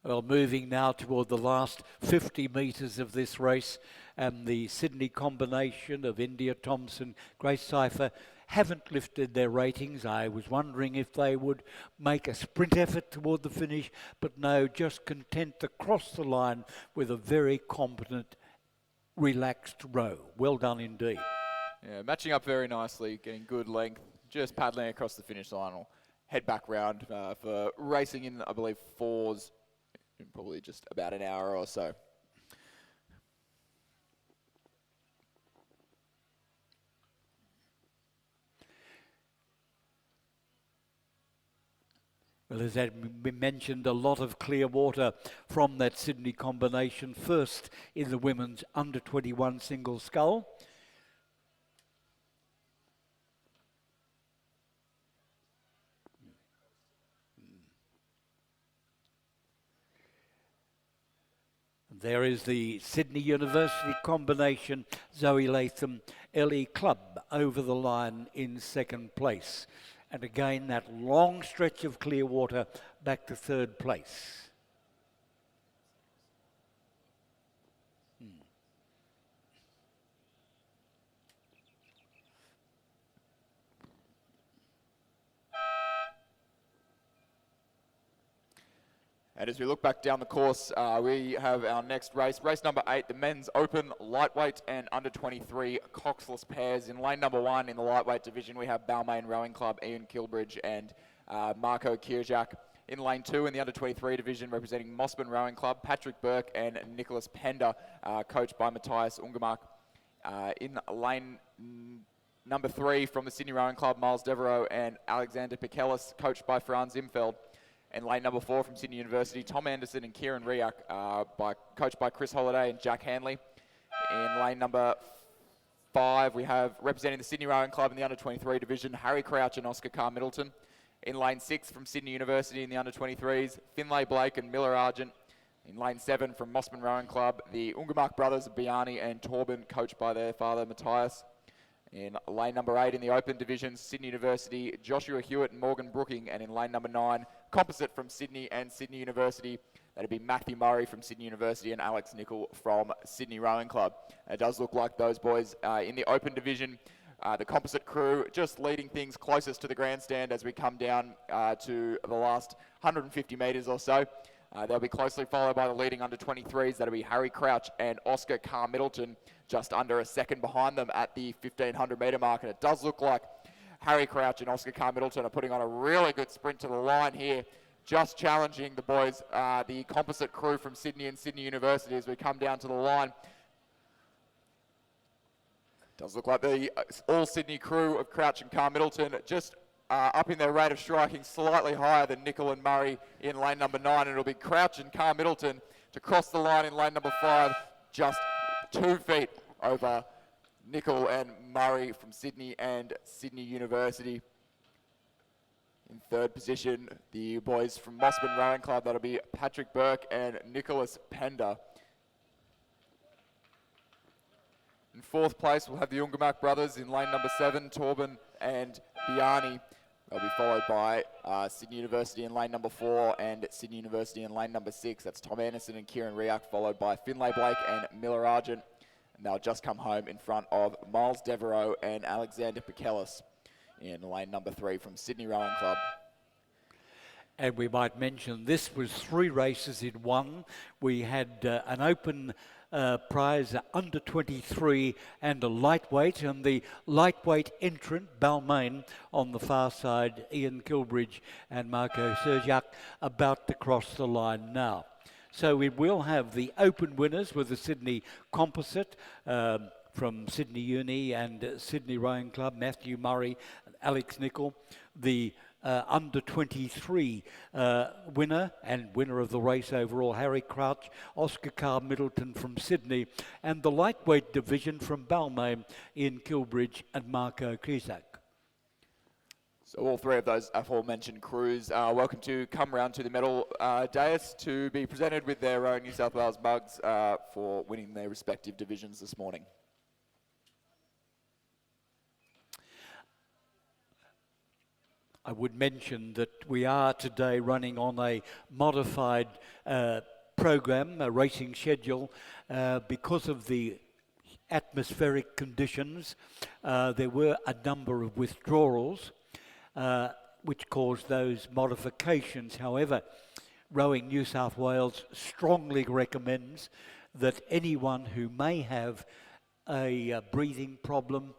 Well, moving now toward the last 50 metres of this race, and the Sydney combination of India Thompson, Grace Cipher haven't lifted their ratings. I was wondering if they would make a sprint effort toward the finish, but no, just content to cross the line with a very competent, relaxed row. Well done indeed. Yeah, matching up very nicely, getting good length, just paddling across the finish line. We'll head back round for racing in, I believe, 4s. In probably just about an hour or so. Well, as had been mentioned, a lot of clear water from that Sydney combination. First in the women's under 21 single scull. There is the Sydney University combination, Zoe Latham, Ellie Clubb over the line in second place. And again, that long stretch of clear water back to third place. And as we look back down the course, we have our next race, race number 8, the men's open lightweight and under 23 coxless pairs. In lane number 1 in the lightweight division, we have Balmain Rowing Club, Ian Kilbridge and Marco Kirjak. In lane 2 in the under 23 division, representing Mossman Rowing Club, Patrick Burke and Nicholas Pender, coached by Matthias Ungemark. In lane number 3 from the Sydney Rowing Club, Miles Devereaux and Alexander Pikelis, coached by Franz Imfeld. And lane number 4 from Sydney University, Tom Anderson and Kieran Riak, coached by Chris Holliday and Jack Hanley. In lane number 5, we have representing the Sydney Rowing Club in the under 23 division, Harry Crouch and Oscar Carr Middleton. In lane 6 from Sydney University in the under 23s, Finlay Blake and Miller Argent. In lane 7 from Mossman Rowing Club, the Ungemark brothers, Biani and Torben, coached by their father, Matthias. In lane number 8 in the open division, Sydney University, Joshua Hewitt and Morgan Brooking. And in lane number 9, composite from Sydney and Sydney University, that'd be Matthew Murray from Sydney University and Alex Nicol from Sydney Rowing Club. It does look like those boys in the open division, the composite crew just leading things closest to the grandstand as we come down to the last 150 metres or so. They'll be closely followed by the leading under 23s. That'll be Harry Crouch and Oscar Carr Middleton, just under a second behind them at the 1500 metre mark. And it does look like Harry Crouch and Oscar Carr Middleton are putting on a really good sprint to the line here, just challenging the boys, the composite crew from Sydney and Sydney University as we come down to the line. Does look like the all Sydney crew of Crouch and Carr Middleton just upping their rate of striking slightly higher than Nicol and Murray in lane number 9. And it'll be Crouch and Carr Middleton to cross the line in lane number 5, just 2 feet over Nicol and Murray from Sydney and Sydney University. In third position, the boys from Mossman Rowing Club, that'll be Patrick Burke and Nicholas Pender. In fourth place, we'll have the Ungemark brothers in lane number 7, Torben and Biani. They'll be followed by Sydney University in lane number 4 and Sydney University in lane number 6. That's Tom Anderson and Kieran Riak, followed by Finlay Blake and Miller Argent. And they'll just come home in front of Miles Devereaux and Alexander Pikelis in lane number 3 from Sydney Rowing Club. And we might mention this was 3 races in one. We had an open prize under 23 and a lightweight, and the lightweight entrant Balmain on the far side, Ian Kilbridge and Marco Serjak about to cross the line now. So we will have the open winners with the Sydney Composite from Sydney Uni and Sydney Rowing Club, Matthew Murray and Alex Nicol. The under 23 winner and winner of the race overall, Harry Crouch, Oscar Carr Middleton from Sydney, and the lightweight division from Balmain, Ian Kilbridge and Marco Cusack. So all 3 of those aforementioned crews are welcome to come round to the medal dais to be presented with their own New South Wales mugs for winning their respective divisions this morning. I would mention that we are today running on a modified program, a racing schedule, because of the atmospheric conditions. There were a number of withdrawals which caused those modifications. However, Rowing New South Wales strongly recommends that anyone who may have a breathing problem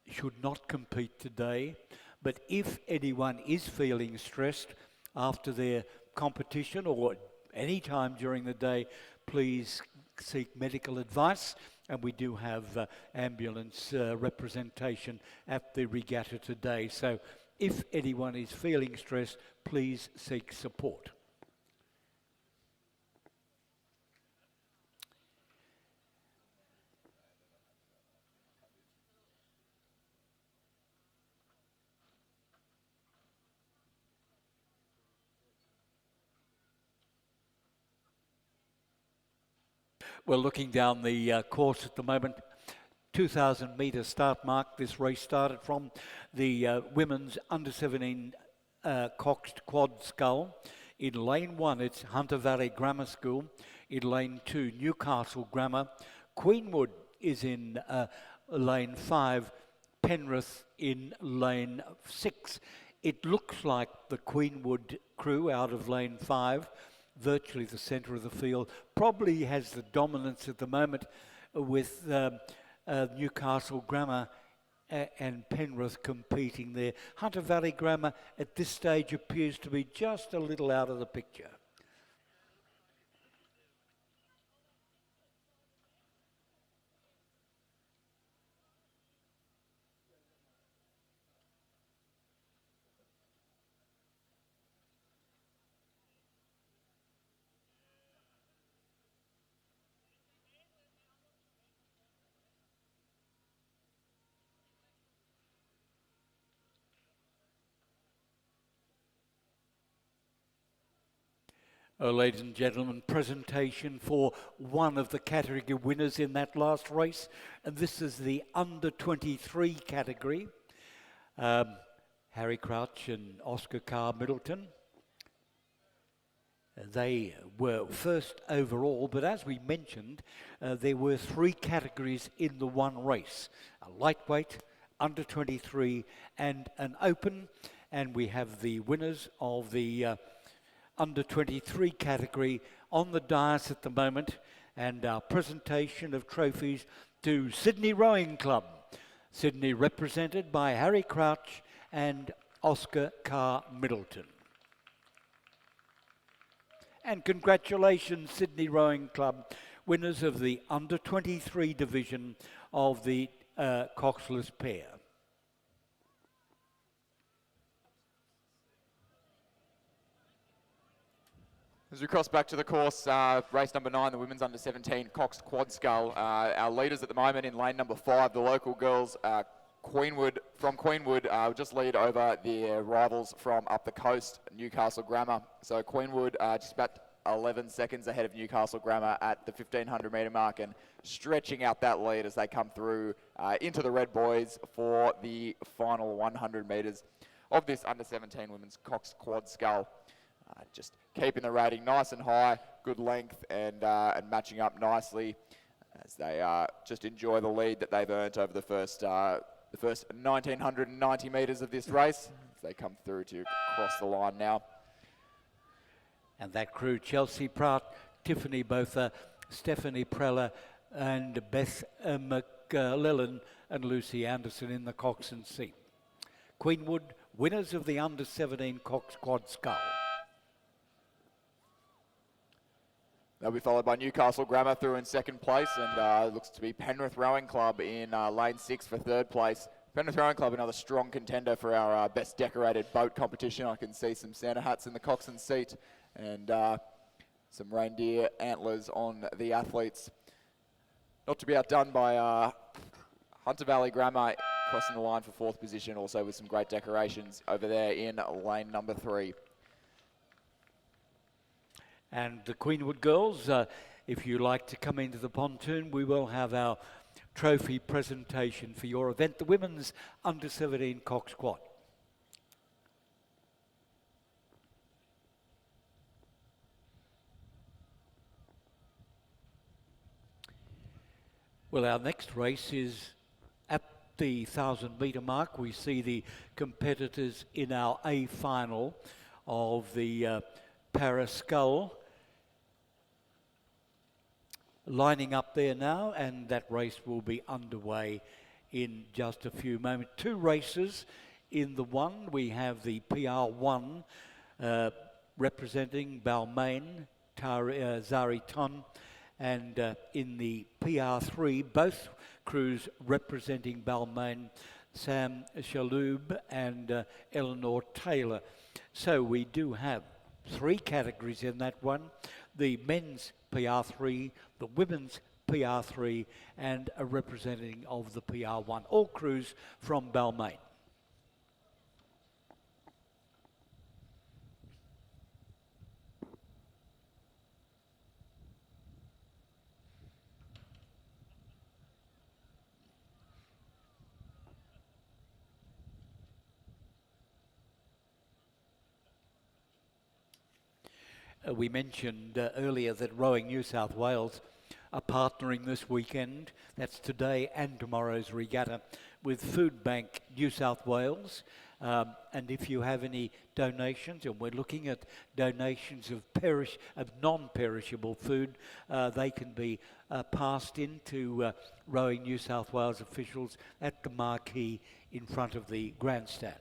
should not compete today. But if anyone is feeling stressed after their competition or any time during the day, please seek medical advice. And we do have ambulance representation at the regatta today. So if anyone is feeling stressed, please seek support. We're looking down the course at the moment. 2,000 metre start mark. This race started from the women's under 17 coxed quad scull. In lane 1, it's Hunter Valley Grammar School. In lane 2, Newcastle Grammar. Queenwood is in lane 5. Penrith in lane 6. It looks like the Queenwood crew out of lane 5, virtually the centre of the field, probably has the dominance at the moment with Newcastle Grammar and Penrith competing there. Hunter Valley Grammar at this stage appears to be just a little out of the picture. Ladies and gentlemen, presentation for one of the category winners in that last race, and this is the under 23 category. Harry Crouch and Oscar Carr Middleton. They were first overall, but as we mentioned, there were 3 categories in the one race: a lightweight, under 23, and an open. And we have the winners of the under 23 category on the dais at the moment, and our presentation of trophies to Sydney Rowing Club. Sydney represented by Harry Crouch and Oscar Carr Middleton. And congratulations, Sydney Rowing Club, winners of the under 23 division of the coxless pair. As we cross back to the course, race number 9, the women's under 17 coxed quad scull. Our leaders at the moment in lane number 5, the local girls, Queenwood just lead over their rivals from up the coast, Newcastle Grammar. So Queenwood just about 11 seconds ahead of Newcastle Grammar at the 1,500 metre mark, and stretching out that lead as they come through into the red boys for the final 100 metres of this under 17 women's coxed quad scull. Just keeping the rating nice and high, good length, and matching up nicely as they just enjoy the lead that they've earned over the first 1,990 metres of this race as they come through to cross the line now. And that crew: Chelsea Pratt, Tiffany Botha, Stephanie Preller, and Beth McLellan and Lucy Anderson in the coxswain seat. Queenwood, winners of the under 17 cox quad scull. They'll be followed by Newcastle Grammar through in second place, and looks to be Penrith Rowing Club in lane 6 for third place. Penrith Rowing Club, another strong contender for our best decorated boat competition. I can see some Santa hats in the coxswain seat and some reindeer antlers on the athletes. Not to be outdone by Hunter Valley Grammar crossing the line for 4th position, also with some great decorations over there in lane number 3. And the Queenwood girls, if you like to come into the pontoon, we will have our trophy presentation for your event, the women's under 17 cox quad. Well, our next race is at the 1,000 metre mark. We see the competitors in our A final of the para scull lining up there now, and that race will be underway in just a few moments. 2 races in the one. We have the PR1 representing Balmain, Zari Ton, and in the PR3, both crews representing Balmain, Sam Shaloub and Eleanor Taylor. So we do have 3 categories in that one: the men's PR3, the women's PR3, and a representative of the PR1. All crews from Balmain. We mentioned earlier that Rowing New South Wales are partnering this weekend, that's today and tomorrow's regatta, with Food Bank New South Wales. And if you have any donations, and we're looking at donations of non-perishable food, they can be passed into Rowing New South Wales officials at the marquee in front of the grandstand.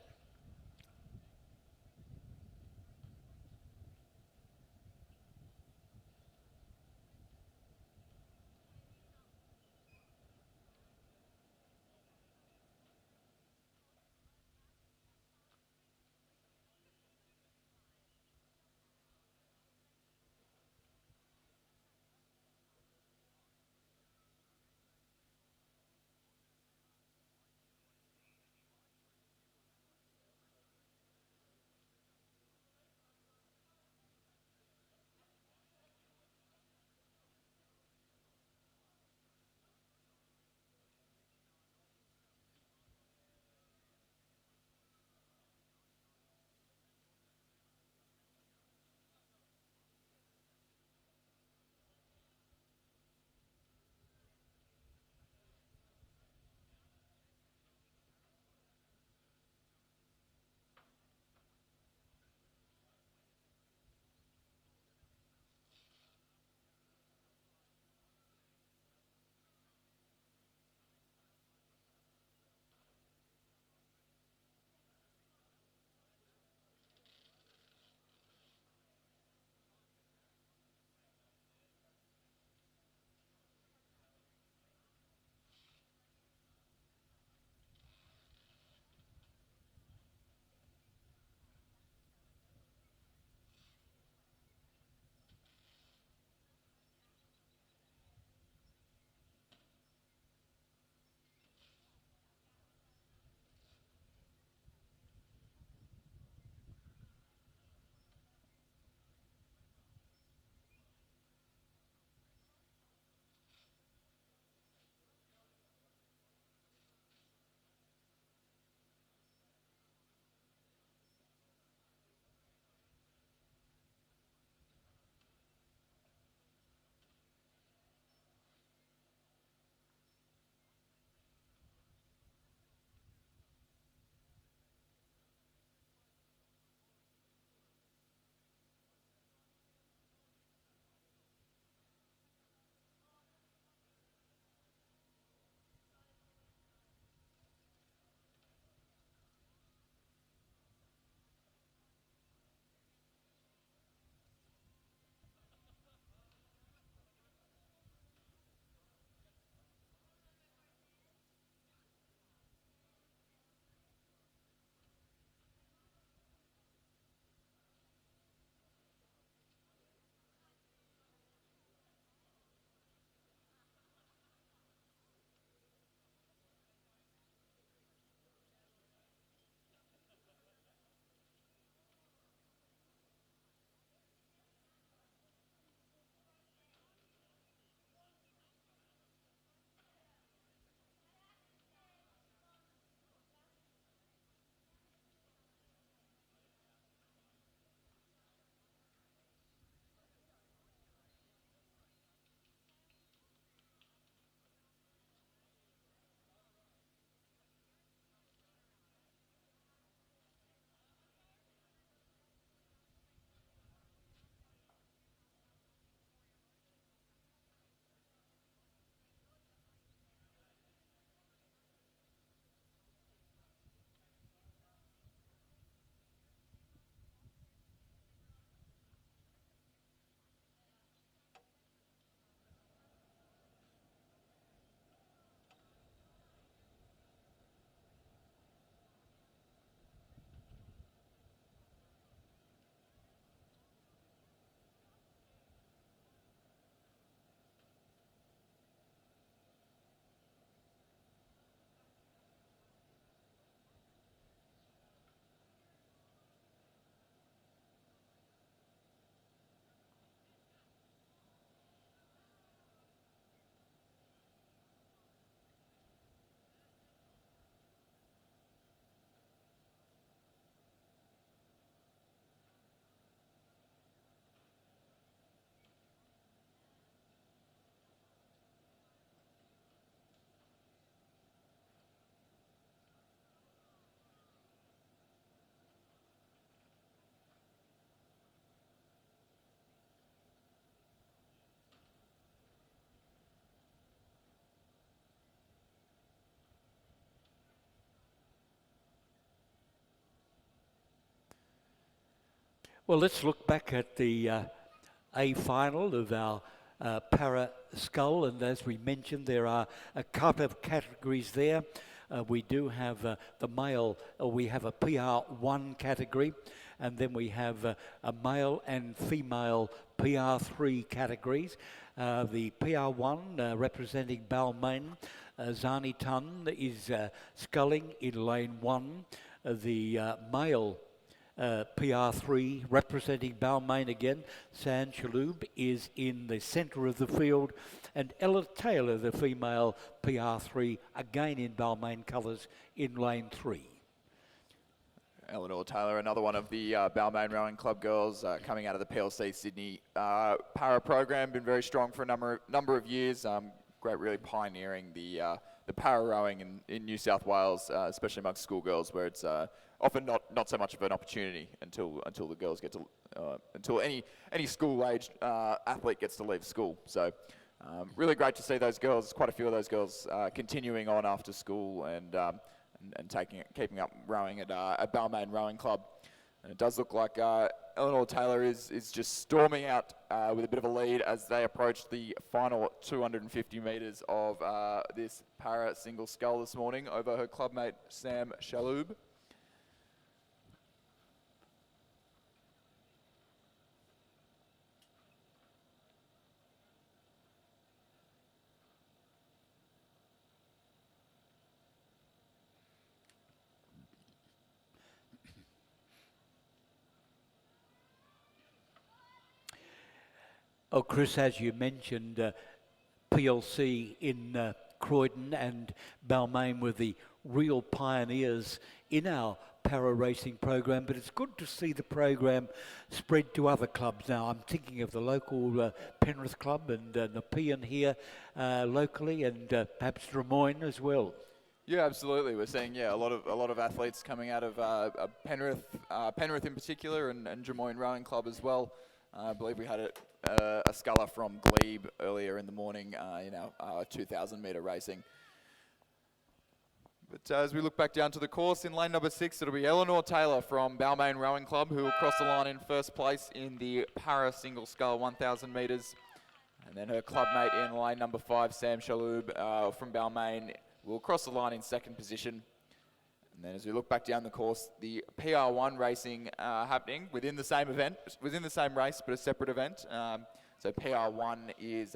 Well, let's look back at the A final of our para scull, and as we mentioned, there are a couple of categories there. We do have the male, we have a PR1 category, and then we have a male and female PR3 categories. The PR1 representing Balmain, Zani Tun is sculling in lane 1. The male PR3 representing Balmain again, San Shaloub, is in the centre of the field, and Ella Taylor, the female PR3, again in Balmain colours in lane 3. Eleanor Taylor, another one of the Balmain Rowing Club girls coming out of the PLC Sydney para program, been very strong for a number of years. Great, really pioneering the para rowing in New South Wales, especially amongst schoolgirls, where it's often not so much of an opportunity until the girls get to until any school-aged athlete gets to leave school. So really great to see those girls, quite a few of those girls, continuing on after school and keeping up rowing at Balmain Rowing Club. And it does look like Eleanor Taylor is just storming out with a bit of a lead as they approach the final 250 metres of this para single scull this morning over her clubmate Sam Shaloub. Oh, Chris, as you mentioned, PLC in Croydon and Balmain were the real pioneers in our para racing program, but it's good to see the program spread to other clubs now. I'm thinking of the local Penrith club and Nepean here locally, and perhaps Drummoyne as well. Yeah, absolutely. We're seeing a lot of athletes coming out of Penrith in particular, and Drummoyne Rowing Club as well. I believe we had a sculler from Glebe earlier in the morning in our 2,000 metre racing. But as we look back down to the course, in lane number 6, it'll be Eleanor Taylor from Balmain Rowing Club, who will cross the line in first place in the para single scull 1,000 metres. And then her clubmate in lane number 5, Sam Shaloub from Balmain, will cross the line in second position. And then as we look back down the course, the PR1 racing happening within the same event, within the same race, but a separate event. So PR1 is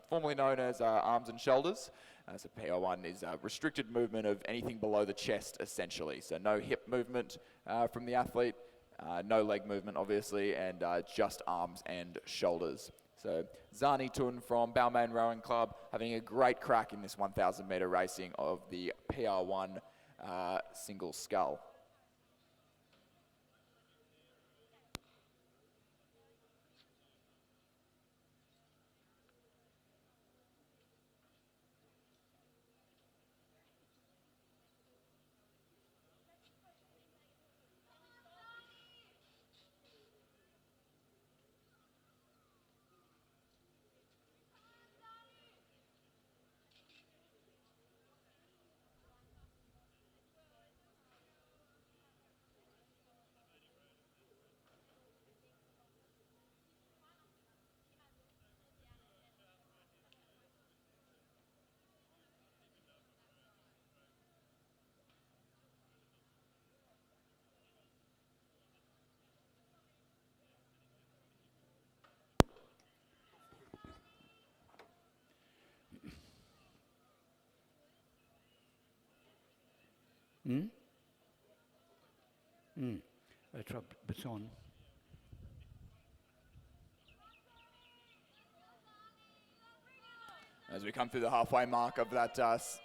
formerly known as arms and shoulders. So PR1 is a restricted movement of anything below the chest, essentially. So no hip movement from the athlete, no leg movement, obviously, and just arms and shoulders. So Zani Tun from Balmain Rowing Club having a great crack in this 1,000 metre racing of the PR1 single scull. It's on. As we come through the halfway mark of that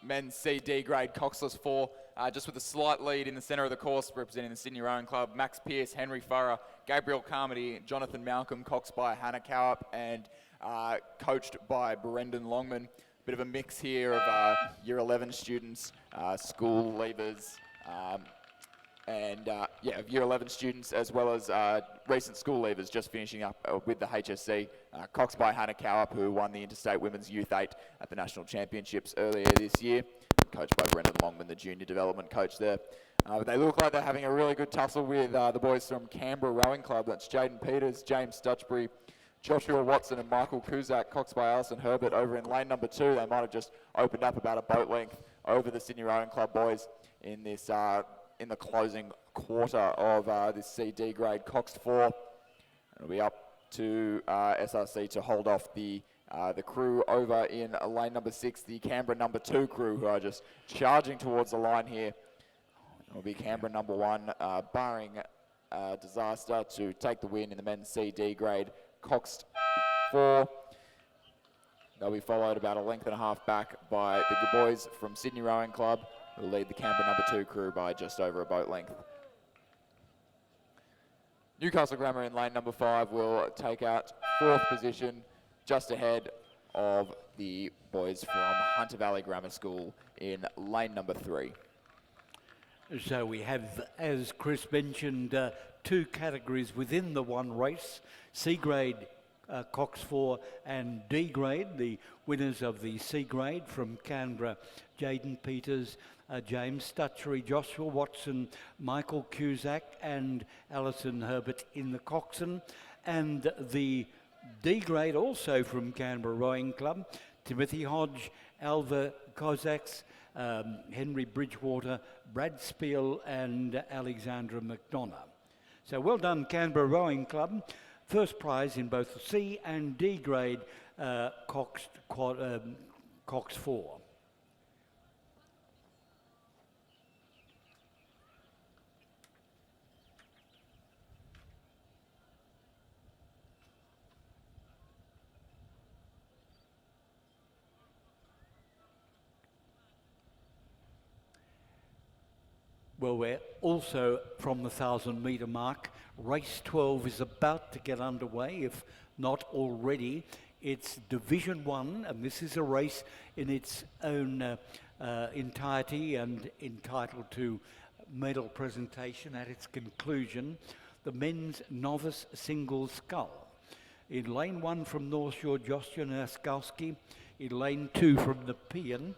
men's CD grade coxless 4, just with a slight lead in the centre of the course, representing the Sydney Rowing Club, Max Pearce, Henry Farrer, Gabriel Carmody, Jonathan Malcolm, coxed by Hannah Cowup, and coached by Brendan Longman. Bit of a mix here of Year 11 students, school leavers, of Year 11 students, as well as recent school leavers just finishing up with the HSC. Coxed by Hannah Cowup, who won the Interstate Women's Youth 8 at the National Championships earlier this year. Coached by Brendan Longman, the junior development coach there. They look like they're having a really good tussle with the boys from Canberra Rowing Club. That's Jaden Peters, James Stutchbury, Joshua Watson and Michael Kuzak, coxed by Alison Herbert over in lane number 2. They might have just opened up about a boat length over the Sydney Rowing Club boys in this in the closing quarter of this CD grade coxed 4. It'll be up to SRC to hold off the crew over in lane number 6, the Canberra number 2 crew, who are just charging towards the line here. It'll be Canberra number 1, barring disaster, to take the win in the men's CD grade coxed 4. They'll be followed about a length and a half back by the good boys from Sydney Rowing Club, who will lead the Canberra number 2 crew by just over a boat length. Newcastle Grammar in lane number 5 will take out 4th position, just ahead of the boys from Hunter Valley Grammar School in lane number 3. So we have, as Chris mentioned, 2 categories within the one race, C grade Cox 4 and D grade. The winners of the C grade from Canberra, Jaden Peters, James Stutchery, Joshua Watson, Michael Cusack and Alison Herbert in the coxswain. And the D grade also from Canberra Rowing Club, Timothy Hodge, Alva Kozaks, Henry Bridgewater, Brad Spiel and Alexandra McDonough. So well done Canberra Rowing Club. First prize in both the C and D grade Cox 4. Well, we're also from the 1,000-metre mark. Race 12 is about to get underway, if not already. It's Division 1, and this is a race in its own entirety and entitled to medal presentation at its conclusion. The men's novice single scull. In lane 1 from North Shore, Joshua Naskowski. In lane 2 from Nepean,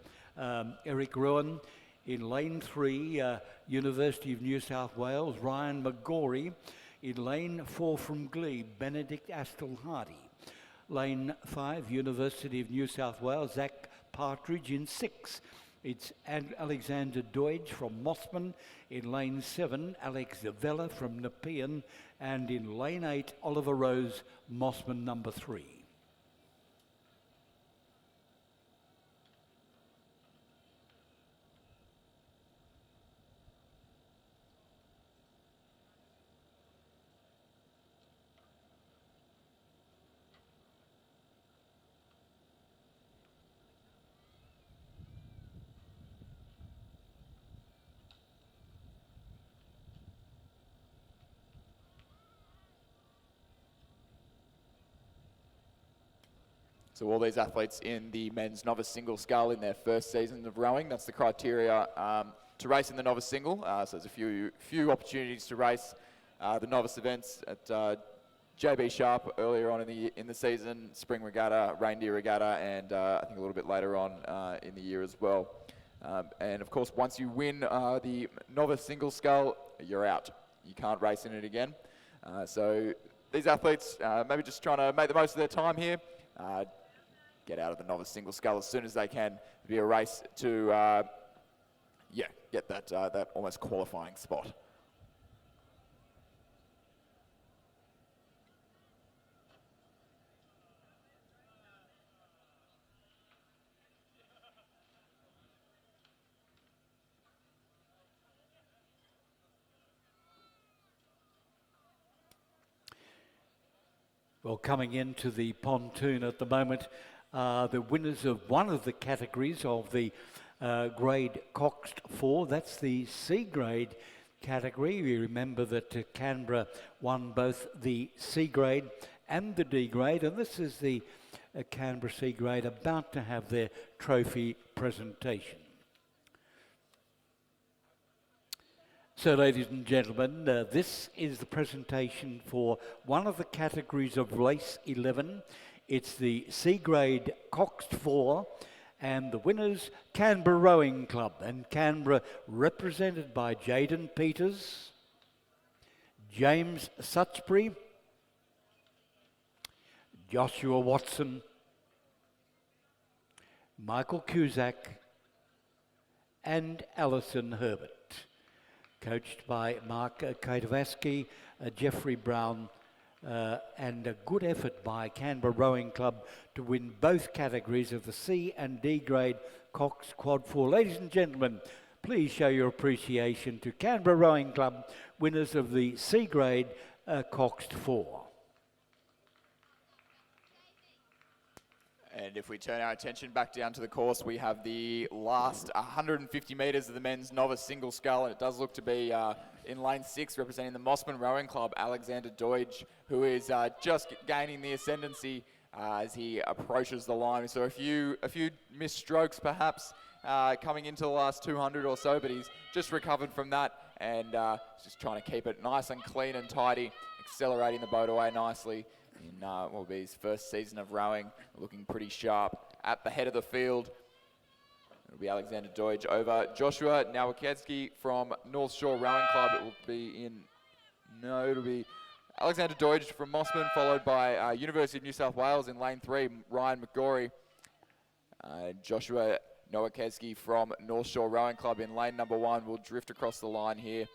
Eric Rowan. In lane 3, University of New South Wales, Ryan McGorry. In lane 4 from Glebe, Benedict Astle-Hardy. Lane 5, University of New South Wales, Zach Partridge. In 6, it's Alexander Deutsch from Mossman. In lane 7, Alex Vella from Nepean. And in lane 8, Oliver Rose, Mossman number 3. So all these athletes in the men's novice single scull in their first season of rowing. That's the criteria to race in the novice single. So there's a few opportunities to race the novice events at JB Sharp earlier on in the season, Spring Regatta, Reindeer Regatta, and I think a little bit later on in the year as well. And of course, once you win the novice single scull, you're out. You can't race in it again. So these athletes maybe just trying to make the most of their time here. Get out of the novice single scull as soon as they can. It'll be a race to, get that almost qualifying spot. Well, coming into the pontoon at the moment, the winners of one of the categories of the grade Coxed 4, that's the C grade category. We remember that Canberra won both the C grade and the D grade, and this is the Canberra C grade about to have their trophy presentation. So, ladies and gentlemen, this is the presentation for one of the categories of race 11. It's the C grade Coxed 4, And the winners, Canberra Rowing Club, and Canberra represented by Jaden Peters, James Suchbury, Joshua Watson, Michael Cusack, and Alison Herbert. Coached by Mark Katovaski, Jeffrey Brown, and a good effort by Canberra Rowing Club to win both categories of the C and D grade Cox Quad 4. Ladies and gentlemen, please show your appreciation to Canberra Rowing Club, winners of the C grade Cox 4. And if we turn our attention back down to the course, we have the last 150 metres of the men's novice single scull, and it does look to be in lane 6, representing the Mossman Rowing Club, Alexander Deutsch, who is just gaining the ascendancy as he approaches the line. So a few missed strokes perhaps coming into the last 200 or so, but he's just recovered from that and just trying to keep it nice and clean and tidy, accelerating the boat away nicely in what will be his first season of rowing, looking pretty sharp at the head of the field. It'll be Alexander Deutsch over Joshua Nowaketsky from North Shore Rowing Club. It will be it'll be Alexander Deutsch from Mossman, followed by University of New South Wales in lane 3, Ryan McGorry. Joshua Nowaketsky from North Shore Rowing Club in lane number 1 will drift across the line here.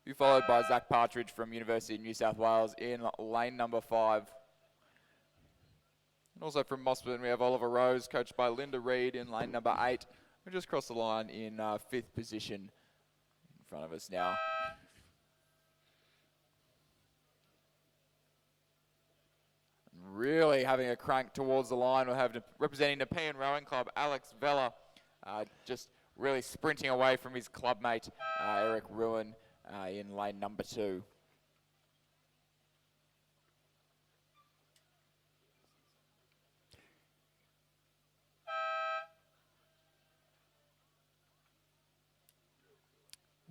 Be followed by Zach Partridge from University of New South Wales in lane number 5. And also from Mossman, we have Oliver Rose, coached by Linda Reid in lane number 8. We just crossed the line in 5th position in front of us now. Really having a crank towards the line. We'll have representing the Nepean Rowing Club, Alex Vella, just really sprinting away from his clubmate, Eric Ruin, in lane number 2.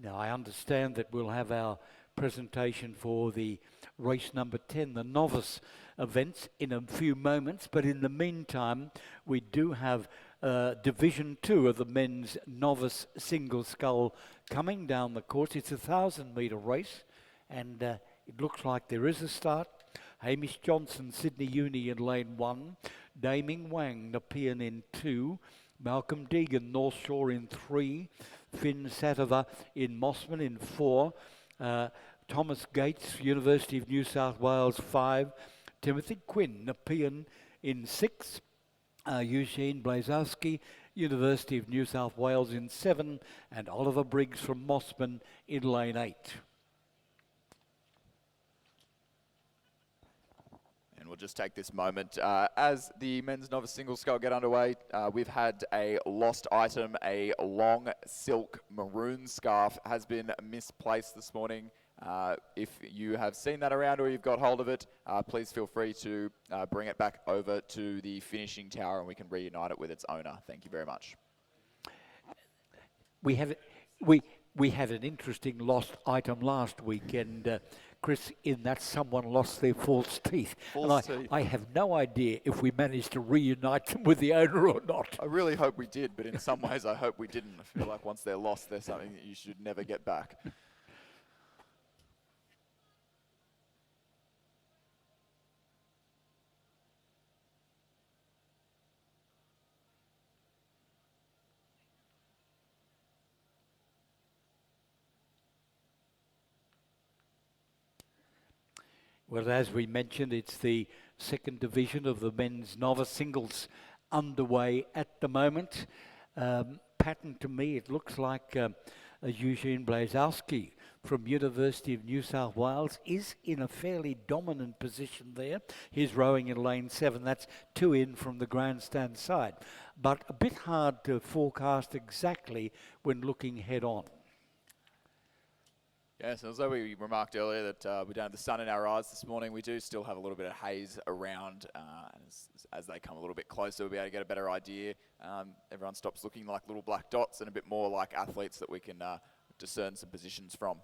Now I understand that we'll have our presentation for the race number 10, the novice events, in a few moments, but in the meantime we do have Division 2 of the men's novice single scull coming down the course. It's a 1,000-metre race, and it looks like there is a start. Hamish Johnson, Sydney Uni in lane 1, Daming Wang, Nepean in 2, Malcolm Deegan, North Shore in 3, Finn Satova in Mossman in 4, Thomas Gates, University of New South Wales 5, Timothy Quinn, Nepean in 6, Eugene Blazowski, University of New South Wales in 7, and Oliver Briggs from Mossman in lane 8. And we'll just take this moment. As the men's novice single scull get underway, we've had a lost item. A long silk maroon scarf has been misplaced this morning. If you have seen that around or you've got hold of it, please feel free to bring it back over to the finishing tower and we can reunite it with its owner. Thank you very much. We had an interesting lost item last weekend, Chris, in that someone lost their false teeth. I have no idea if we managed to reunite them with the owner or not. I really hope we did, but in some ways I hope we didn't. I feel like once they're lost, they're something that you should never get back. Well, as we mentioned, it's the second division of the men's novice singles underway at the moment. Pattern to me, it looks like Eugene Blazowski from University of New South Wales is in a fairly dominant position there. He's rowing in lane 7. That's 2 in from the grandstand side. But a bit hard to forecast exactly when looking head on. Yes, although we remarked earlier that we don't have the sun in our eyes this morning, we do still have a little bit of haze around. As they come a little bit closer, we'll be able to get a better idea. Everyone stops looking like little black dots and a bit more like athletes that we can discern some positions from.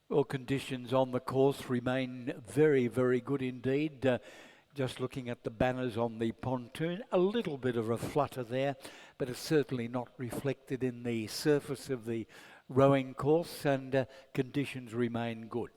Well, conditions on the course remain very, very good indeed. Just looking at the banners on the pontoon, a little bit of a flutter there, but it's certainly not reflected in the surface of the rowing course, and conditions remain good.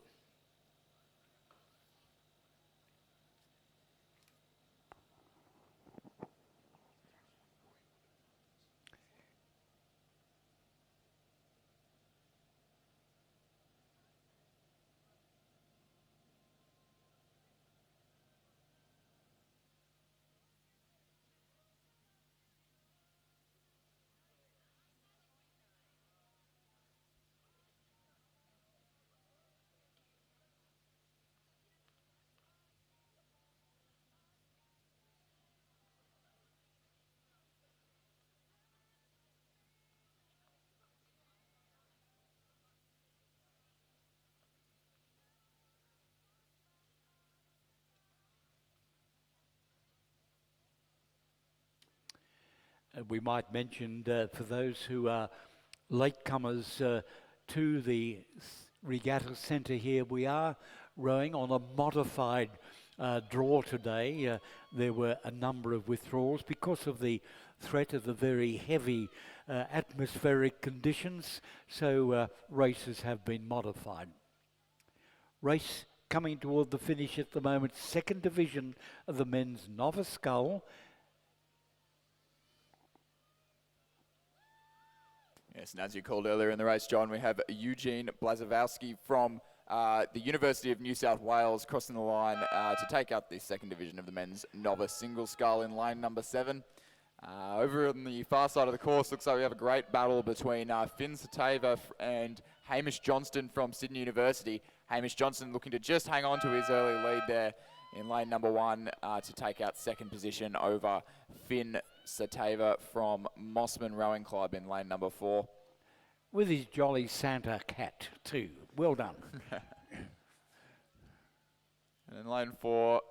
We might mention for those who are latecomers to the regatta centre here, we are rowing on a modified draw today. There were a number of withdrawals because of the threat of the very heavy atmospheric conditions, so races have been modified. Race coming toward the finish at the moment, second division of the men's novice scull. Yes, and as you called earlier in the race, John, we have Eugene Blazowski from the University of New South Wales crossing the line to take out the second division of the men's novice single scull in lane number 7. Over on the far side of the course, looks like we have a great battle between Finn Satava and Hamish Johnston from Sydney University. Hamish Johnston looking to just hang on to his early lead there in lane number 1 to take out second position over Finn Satava from Mossman Rowing Club in lane number 4. With his jolly Santa cat too. Well done. And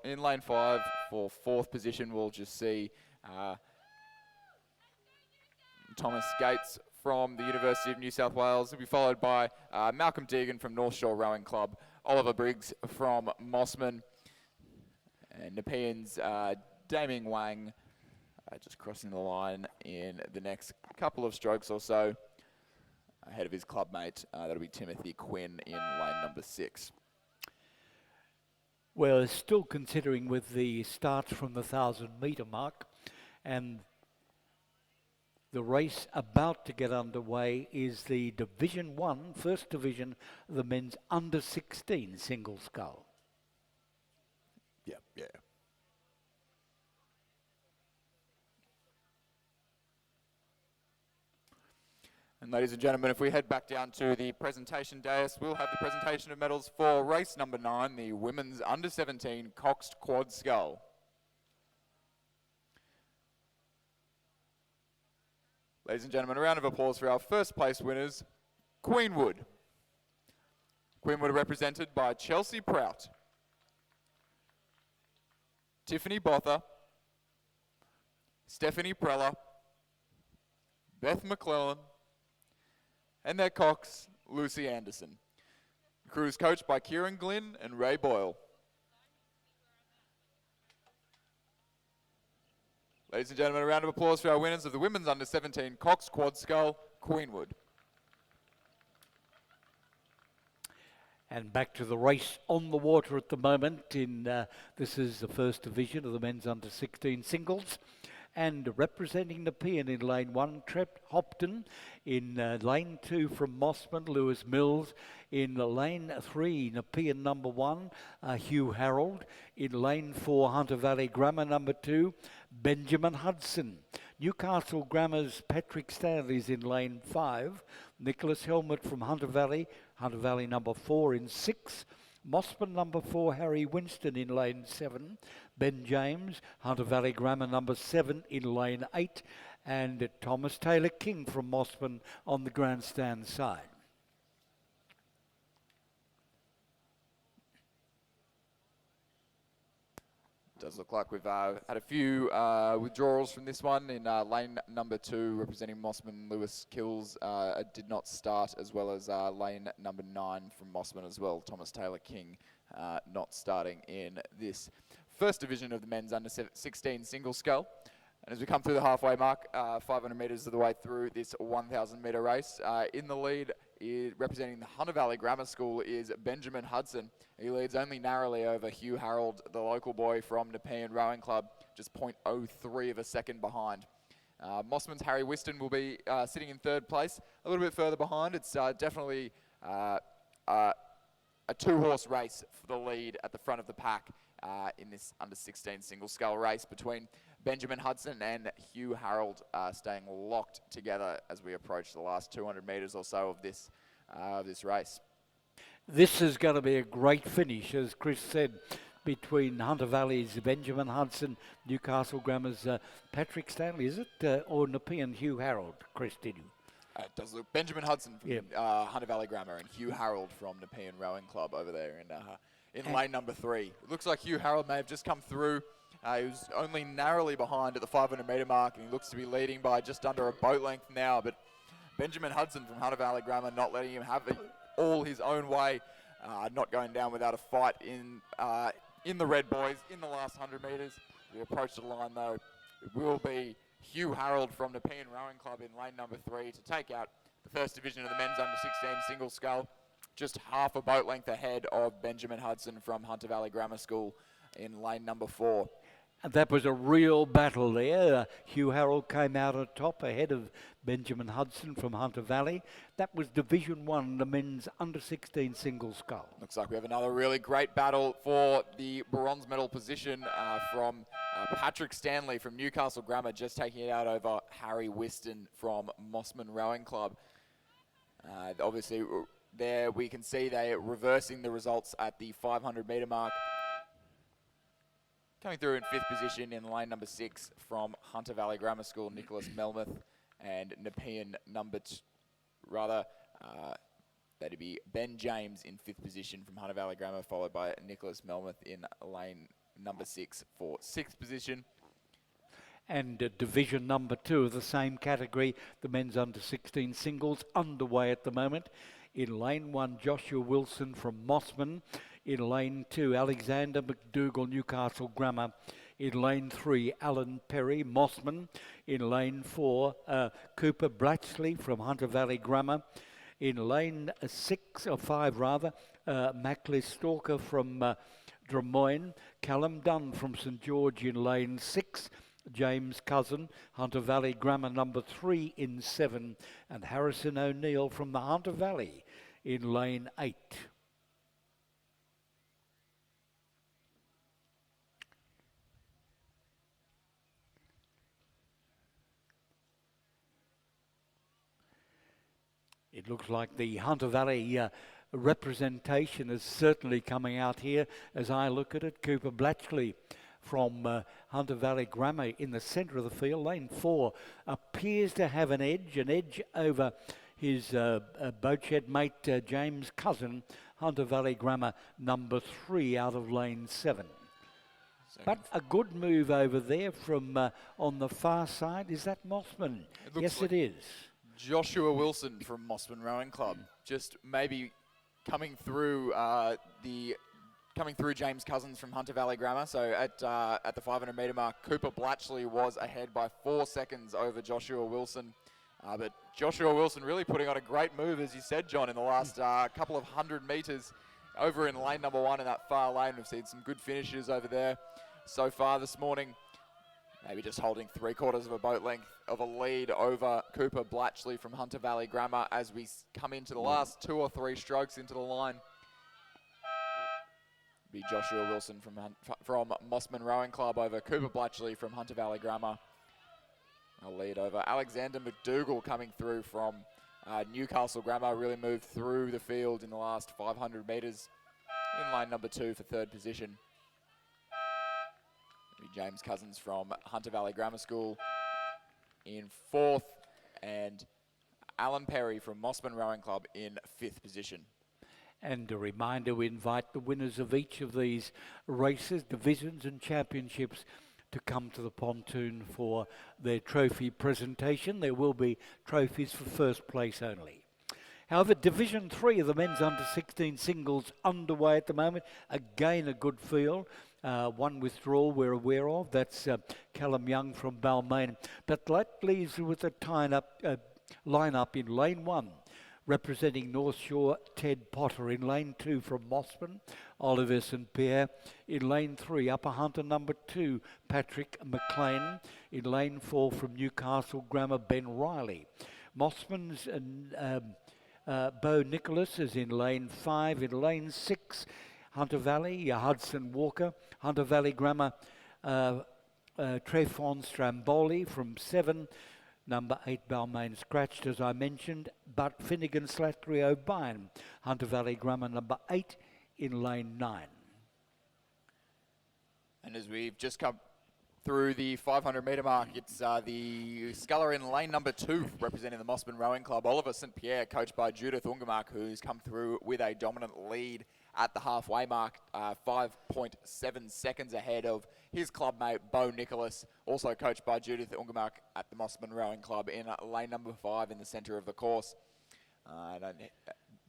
in lane 5 for fourth position, we'll just see Thomas Gates from the University of New South Wales. Will be followed by Malcolm Deegan from North Shore Rowing Club, Oliver Briggs from Mossman, and Nepean's Damien Wang just crossing the line in the next couple of strokes or so, ahead of his clubmate. That'll be Timothy Quinn in lane number 6. Well, still considering with the starts from the 1,000-metre mark, and the race about to get underway is the Division 1, first division of the men's under 16 single scull. Yeah. And ladies and gentlemen, if we head back down to the presentation dais, we'll have the presentation of medals for race number 9, the women's under 17 coxed quad scull. Ladies and gentlemen, a round of applause for our first place winners, Queenwood. Queenwood are represented by Chelsea Prout, Tiffany Botha, Stephanie Preller, Beth McClellan, and their cox, Lucy Anderson. The crew is coached by Kieran Glynn and Ray Boyle. Ladies and gentlemen, a round of applause for our winners of the women's under 17 cox quad scull, Queenwood. And back to the race on the water at the moment. This is the first division of the men's under 16 singles. And representing Nepean in lane 1, Trep Hopton. In lane 2 from Mossman, Lewis Mills. In lane 3, Nepean number 1, Hugh Harold. In lane 4, Hunter Valley Grammar number 2, Benjamin Hudson. Newcastle Grammar's Patrick Stanley's in lane 5. Nicholas Helmut from Hunter Valley number 4 in 6. Mossman number 4, Harry Winston in lane 7. Ben James, Hunter Valley Grammar number 7 in lane 8. And Thomas Taylor King from Mossman on the grandstand side. Does look like we've had a few withdrawals from this one. In lane number 2, representing Mossman, Lewis Kills did not start, as well as lane number 9 from Mossman as well, Thomas Taylor King, not starting in this first division of the men's under 16 single scull. And as we come through the halfway mark, 500 metres of the way through this 1,000 metre race, in the lead, representing the Hunter Valley Grammar School, is Benjamin Hudson. He leads only narrowly over Hugh Harold, the local boy from Nepean Rowing Club, just 0.03 of a second behind. Mossman's Harry Whiston will be sitting in third place, a little bit further behind. It's definitely a 2-horse race for the lead at the front of the pack in this under 16 single scull race between Benjamin Hudson and Hugh Harold, staying locked together as we approach the last 200 metres or so of this race. This is going to be a great finish, as Chris said, between Hunter Valley's Benjamin Hudson, Newcastle Grammar's Patrick Stanley, is it? Or Nepean Hugh Harold, Chris, did you? It does look Benjamin Hudson from Hunter Valley Grammar and Hugh Harold from Nepean Rowing Club over there in lane number 3. It looks like Hugh Harold may have just come through. He was only narrowly behind at the 500 metre mark, and he looks to be leading by just under a boat length now. But Benjamin Hudson from Hunter Valley Grammar not letting him have it all his own way, not going down without a fight in the red boys in the last 100 metres. We approach the line though. It will be Hugh Harold from Nepean Rowing Club in lane number 3 to take out the first division of the men's under 16 single scull. Just half a boat length ahead of Benjamin Hudson from Hunter Valley Grammar School in lane number 4. And that was a real battle there. Hugh Harold came out on top ahead of Benjamin Hudson from Hunter Valley. That was Division 1, the men's under 16 single scull. Looks like we have another really great battle for the bronze medal position from Patrick Stanley from Newcastle Grammar, just taking it out over Harry Whiston from Mossman Rowing Club. Obviously, there we can see they're reversing the results at the 500 metre mark. Coming through in 5th position in lane number 6 from Hunter Valley Grammar School, Nicholas Melmoth, and Nepean that'd be Ben James in 5th position from Hunter Valley Grammar, followed by Nicholas Melmoth in lane number 6 for 6th position. And division number 2 of the same category, the men's under 16 singles, underway at the moment. In lane 1, Joshua Wilson from Mossman. In lane 2, Alexander McDougall, Newcastle Grammar. In lane 3, Alan Perry, Mossman. In lane 4, Cooper Blatchley from Hunter Valley Grammar. In lane 5, Mackley Stalker from Drummoyne. Callum Dunn from St George in lane 6. James Cousin, Hunter Valley Grammar number 3 in 7. And Harrison O'Neill from the Hunter Valley in lane 8. It looks like the Hunter Valley representation is certainly coming out here as I look at it. Cooper Blatchley from Hunter Valley Grammar in the centre of the field. Lane 4 appears to have an edge over his boat shed mate James Cousin, Hunter Valley Grammar number 3 out of lane 7. But a good move over there from on the far side. Is that Mossman? Yes, it is. Joshua Wilson from Mossman Rowing Club, just maybe coming through James Cousins from Hunter Valley Grammar. So at the 500 metre mark, Cooper Blatchley was ahead by 4 seconds over Joshua Wilson. But Joshua Wilson really putting on a great move, as you said, John, in the last couple of 100 metres over in lane number 1 in that far lane. We've seen some good finishes over there so far this morning. Maybe just holding 3/4 of a boat length of a lead over Cooper Blatchley from Hunter Valley Grammar as we come into the last 2 or 3 strokes into the line. Be Joshua Wilson from Mossman Rowing Club over Cooper Blatchley from Hunter Valley Grammar. A lead over Alexander McDougall coming through from Newcastle Grammar. Really moved through the field in the last 500 metres in line number 2 for 3rd position. James Cousins from Hunter Valley Grammar School in 4th, and Alan Perry from Mossman Rowing Club in 5th position. And a reminder, we invite the winners of each of these races, divisions and championships to come to the pontoon for their trophy presentation. There will be trophies for first place only. However, Division 3 of the men's under-16 singles underway at the moment. Again, a good field. One withdrawal we're aware of. That's Callum Young from Balmain. But that leaves with a line-up in lane 1. Representing North Shore, Ted Potter. In lane 2 from Mossman, Oliver St. Pierre. In lane 3, Upper Hunter number 2, Patrick McLean. In lane 4 from Newcastle Grammar, Ben Riley. Mossman's Bo Nicholas is in lane 5. In lane 6, Hunter Valley, Hudson Walker. Hunter Valley Grammar, Trefon Stramboli from 7. Number 8, Balmain scratched, as I mentioned, but Finnegan Slattery O'Brien. Hunter Valley Grammar, number 8, in lane 9. And as we've just come through the 500 metre mark, it's the sculler in lane number 2, representing the Mossman Rowing Club, Oliver St. Pierre, coached by Judith Ungamark, who's come through with a dominant lead at the halfway mark, 5.7 seconds ahead of his clubmate Bo Nicholas, also coached by Judith Ungamark at the Mossman Rowing Club in lane number 5 in the centre of the course.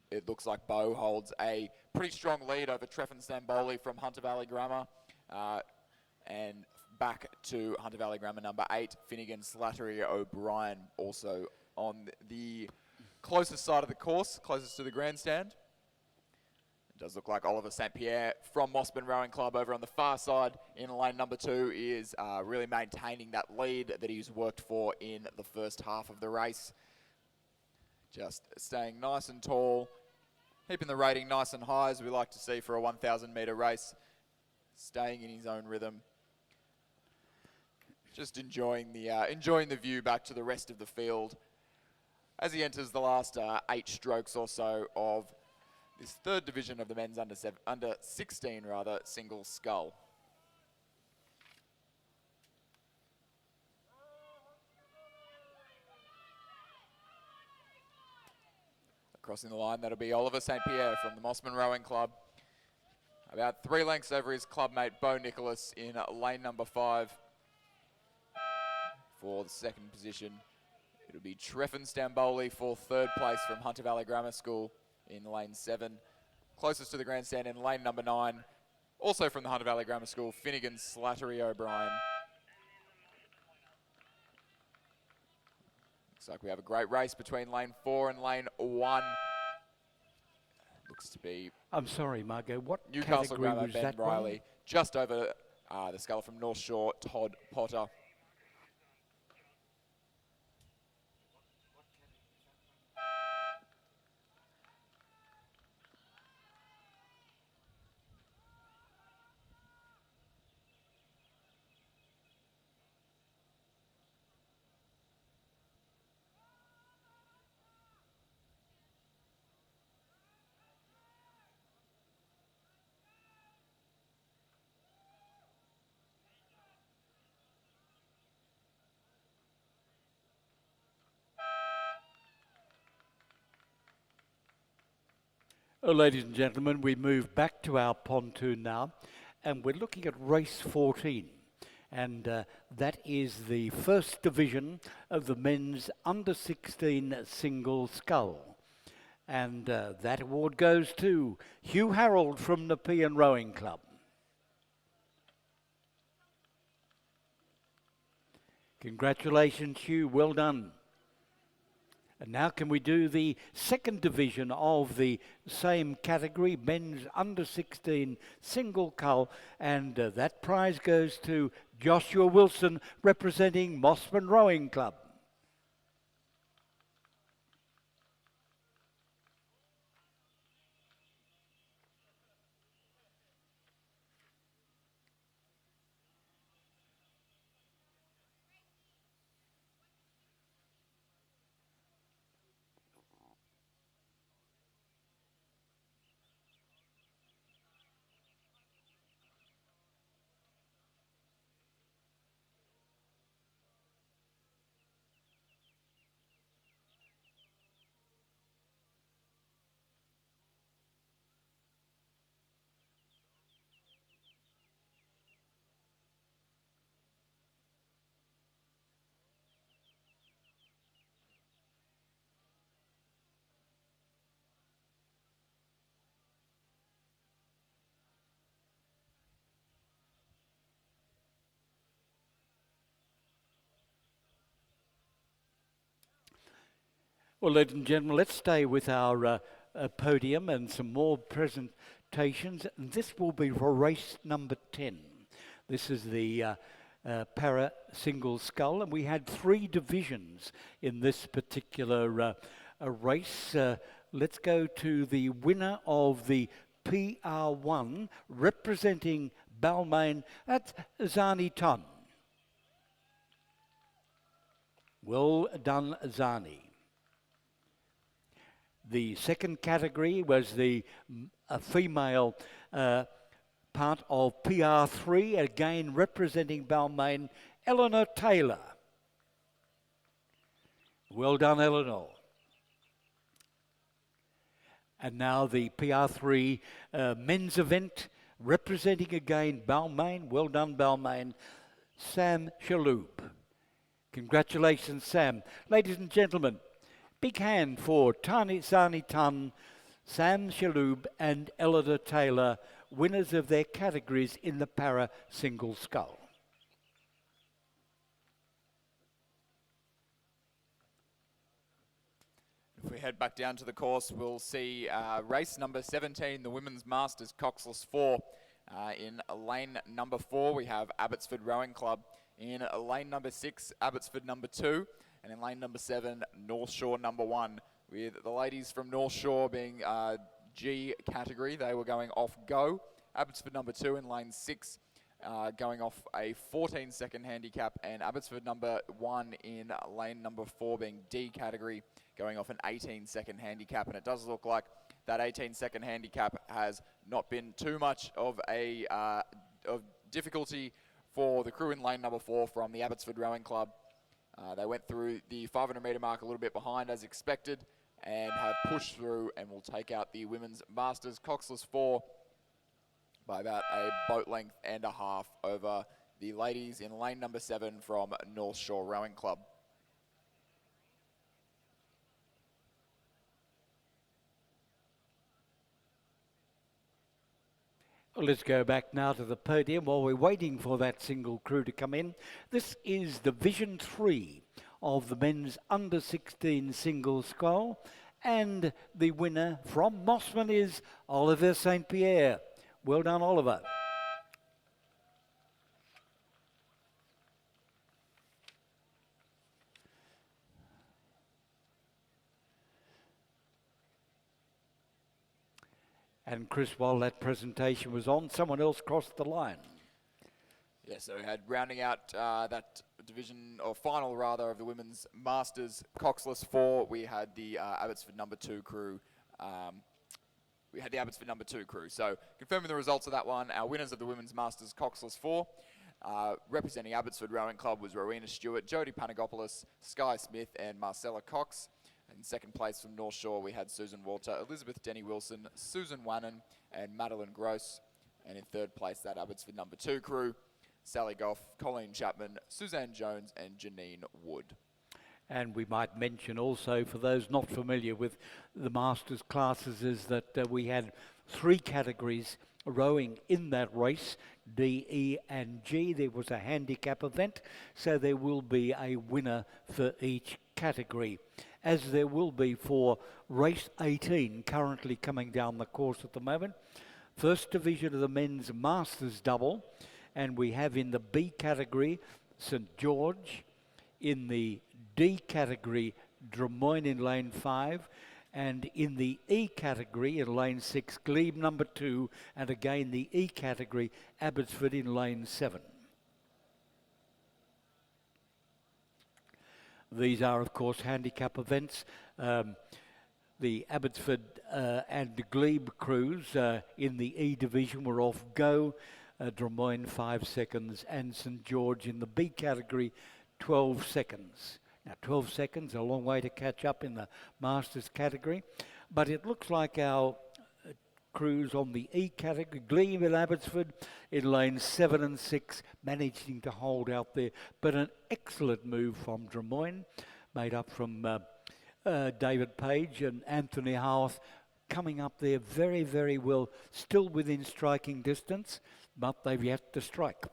It looks like Bo holds a pretty strong lead over Trefon Stamboli from Hunter Valley Grammar, and back to Hunter Valley Grammar number 8, Finnegan Slattery O'Brien, also on the closest side of the course, closest to the grandstand. It does look like Oliver St. Pierre from Mossman Rowing Club over on the far side in lane number 2 is really maintaining that lead that he's worked for in the first half of the race. Just staying nice and tall, keeping the rating nice and high, as we like to see for a 1,000 metre race, staying in his own rhythm. Just enjoying the view back to the rest of the field as he enters the last 8 strokes or so of this third division of the men's under 16 single scull. Crossing the line, that'll be Oliver St. Pierre from the Mossman Rowing Club. About 3 lengths over his clubmate Bo Nicholas in lane number 5. For the second position, it'll be Trefon Stamboli for third place from Hunter Valley Grammar School in lane 7. Closest to the grandstand in lane number 9, also from the Hunter Valley Grammar School, Finnegan Slattery O'Brien. Looks like we have a great race between lane 4 and lane 1. Looks to be... I'm sorry, Margot, what Newcastle category Grammar, was Ben that Riley. one? Just over the sculler from North Shore, Todd Potter. Ladies and gentlemen, we move back to our pontoon now, and we're looking at race 14. And that is the first division of the men's under-16 single scull. And that award goes to Hugh Harold from Nepean Rowing Club. Congratulations, Hugh, well done. And now can we do the second division of the same category, men's under-16 single cull, and that prize goes to Joshua Wilson representing Mossman Rowing Club. Well, ladies and gentlemen, let's stay with our podium and some more presentations. And this will be for race number 10. This is the para single scull, and we had 3 divisions in this particular race. Let's go to the winner of the PR1 representing Balmain. That's Zani Ton. Well done, Zani. The second category was the female part of PR3, again representing Balmain, Eleanor Taylor. Well done, Eleanor. And now the PR3 men's event, representing again Balmain. Well done, Balmain, Sam Shaloub. Congratulations, Sam. Ladies and gentlemen, big hand for Zani Tun, Sam Shaloub and Eleanor Taylor, winners of their categories in the para single scull. If we head back down to the course, we'll see race number 17, the Women's Masters Coxless 4. In lane number 4, we have Abbotsford Rowing Club. In lane number 6, Abbotsford number 2. And in lane number 7, North Shore number 1, with the ladies from North Shore being G category. They were going off go. Abbotsford number 2 in lane 6, going off a 14-second handicap, and Abbotsford number 1 in lane number 4 being D category, going off an 18-second handicap. And it does look like that 18-second handicap has not been too much of a of difficulty for the crew in lane number 4 from the Abbotsford Rowing Club. They went through the 500-metre mark a little bit behind as expected and have pushed through and will take out the Women's Masters Coxless 4 by about a boat length and a half over the ladies in lane number 7 from North Shore Rowing Club. Well, let's go back now to the podium while we're waiting for that single crew to come in. This is Division 3 of the men's under 16 single scull, and the winner from Mossman is Oliver St. Pierre. Well done, Oliver. And Chris, while that presentation was on, someone else crossed the line. Yeah, so we had rounding out that division, or final rather, of the Women's Masters Coxless 4, we had the Abbotsford number 2 crew. So confirming the results of that one, our winners of the Women's Masters Coxless 4, representing Abbotsford Rowing Club was Rowena Stewart, Jodie Panagopoulos, Sky Smith and Marcella Cox. In second place from North Shore, we had Susan Walter, Elizabeth Denny Wilson, Susan Wannon, and Madeline Gross. And in third place, that Abbotsford number 2 crew, Sally Goff, Colleen Chapman, Suzanne Jones, and Janine Wood. And we might mention also, for those not familiar with the Masters classes, is that we had 3 categories rowing in that race, D, E and G. There was a handicap event, so there will be a winner for each category, as there will be for race 18 currently coming down the course at the moment. First division of the men's Masters double, and we have in the B category St George, in the D category Drummoyne in lane 5, and in the E category in lane 6 Glebe number 2, and again the E category Abbotsford in lane 7. These are, of course, handicap events. The Abbotsford and the Glebe crews in the E division were off go. Drummoyne 5 seconds, and St George in the B category 12 seconds. Now 12 seconds, a long way to catch up in the Masters category, but it looks like our crews on the E category, Glebe and Abbotsford in lanes 7 and 6, managing to hold out there, but an excellent move from Drummoyne, made up from David Page and Anthony Howarth, coming up there very, very well, still within striking distance, but they've yet to strike.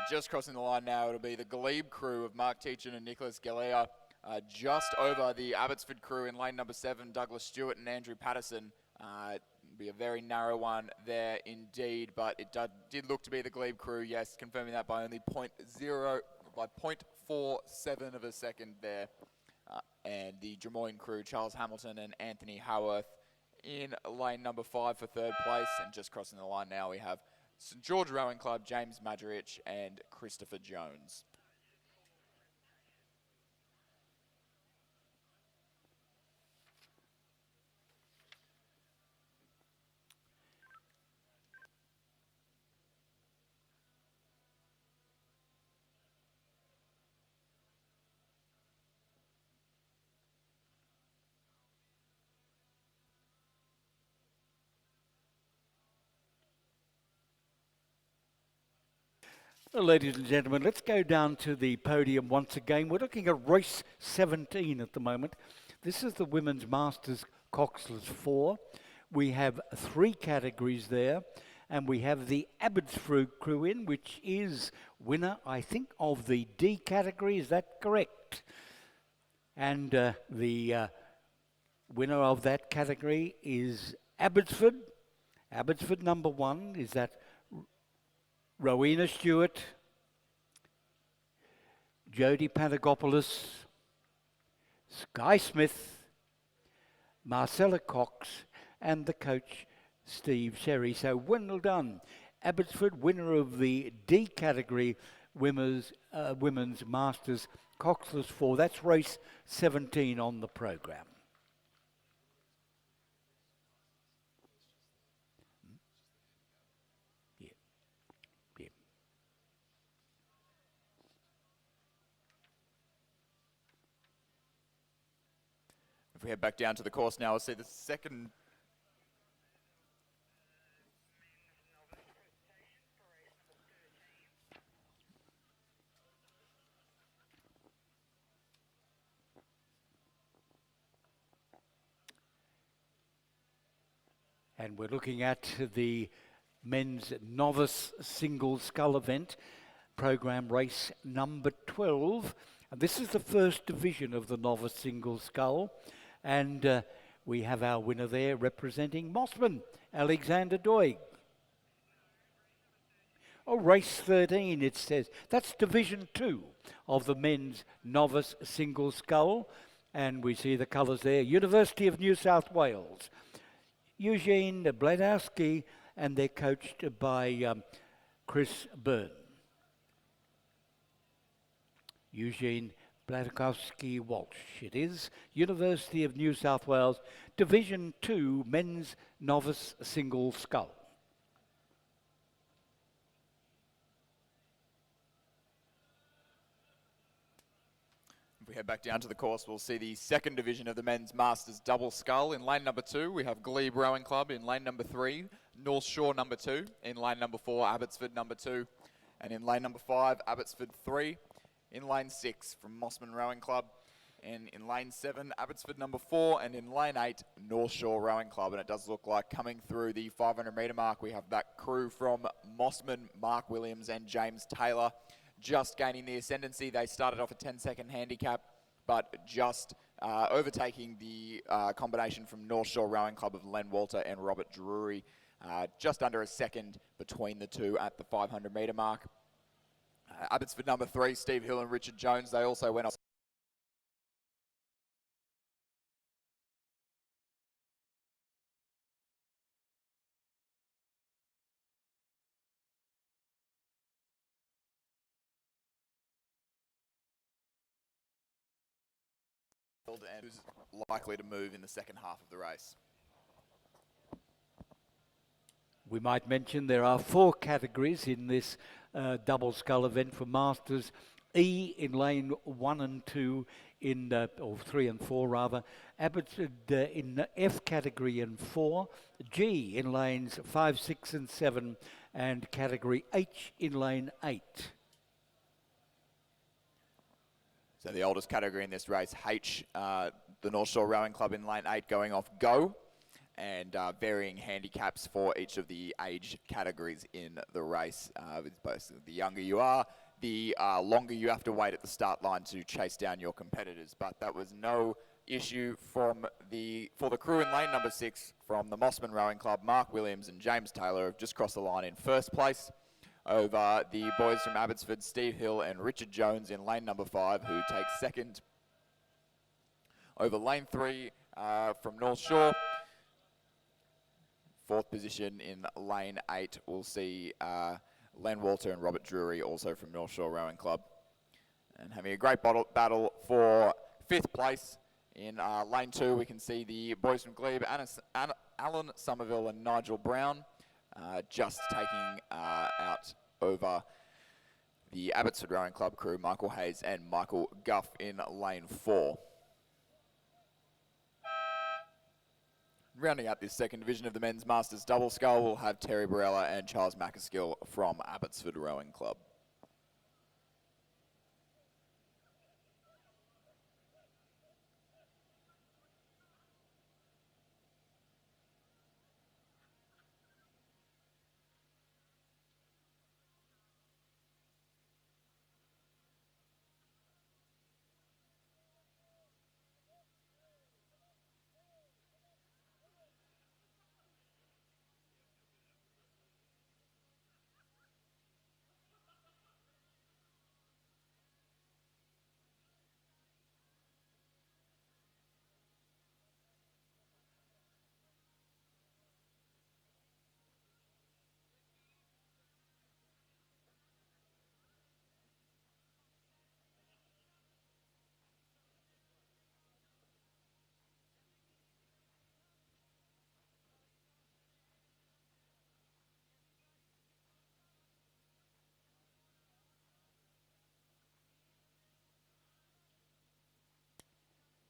Just crossing the line now, it'll be the Glebe crew of Mark Teachin and Nicholas Galea, just over the Abbotsford crew in lane number 7, Douglas Stewart and Andrew Patterson. Be a very narrow one there indeed, but it did look to be the Glebe crew, yes, confirming that by only 0.47 of a second there. And the Drummoyne crew, Charles Hamilton and Anthony Howarth, in lane number 5 for 3rd place. And just crossing the line now, we have St George Rowing Club, James Madgerich and Christopher Jones. Well, ladies and gentlemen, let's go down to the podium once again. We're looking at race 17 at the moment. This is the Women's Masters Coxless 4. We have 3 categories there, and we have the Abbotsford crew in, which is winner, I think, of the D category. Is that correct? And the winner of that category is Abbotsford. Abbotsford number 1 is that Rowena Stewart, Jodie Panagopoulos, Sky Smith, Marcella Cox, and the coach Steve Sherry. So well done. Abbotsford, winner of the D category Women's Masters Coxless 4. That's race 17 on the programme. If we head back down to the course now, we'll see the second. And we're looking at the men's novice single scull event, program race number 12. And this is the first division of the novice single scull. And we have our winner there representing Mossman, Alexander Doig. Oh, race 13, it says. That's Division 2 of the men's novice single scull. And we see the colours there. University of New South Wales. Eugene Bladowski, and they're coached by Chris Byrne. Eugene Bladkowski Walsh, it is. University of New South Wales, Division 2 Men's Novice Single Scull. If we head back down to the course, we'll see the second division of the men's Masters Double Scull. In lane number 2, we have Glebe Rowing Club. In lane number 3, North Shore number 2. In lane number 4, Abbotsford number 2. And in lane number 5, Abbotsford 3. In lane 6 from Mossman Rowing Club, and in lane 7, Abbotsford number 4, and in lane 8, North Shore Rowing Club. And it does look like coming through the 500 metre mark, we have that crew from Mossman, Mark Williams and James Taylor just gaining the ascendancy. They started off a 10-second handicap, but just overtaking the combination from North Shore Rowing Club of Len Walter and Robert Drury, just under a second between the two at the 500 metre mark. Abbotsford number 3, Steve Hill and Richard Jones, they also went off. And who's likely to move in the second half of the race. We might mention there are 4 categories in this double scull event for Masters. E in lane 1 and 2, or 3 and 4 rather. Abbotsford in the F category in 4. G in lanes 5, 6 and 7. And category H in lane 8. So the oldest category in this race, H, the North Shore Rowing Club in lane 8 going off go. and varying handicaps for each of the age categories in the race. With both the younger you are, the longer you have to wait at the start line to chase down your competitors. But that was no issue for the crew in lane number 6 from the Mossman Rowing Club. Mark Williams and James Taylor have just crossed the line in first place over the boys from Abbotsford, Steve Hill and Richard Jones in lane number 5, who takes second over lane 3 from North Shore. Fourth position in lane 8, we'll see Len Walter and Robert Drury, also from North Shore Rowing Club. And having a great battle for 5th place. In lane 2, we can see the boys from Glebe, Alan Somerville and Nigel Brown, just taking out over the Abbotsford Rowing Club crew, Michael Hayes and Michael Guff in lane 4. Rounding out this second division of the men's Masters double scull, we'll have Terry Barella and Charles Macaskill from Abbotsford Rowing Club.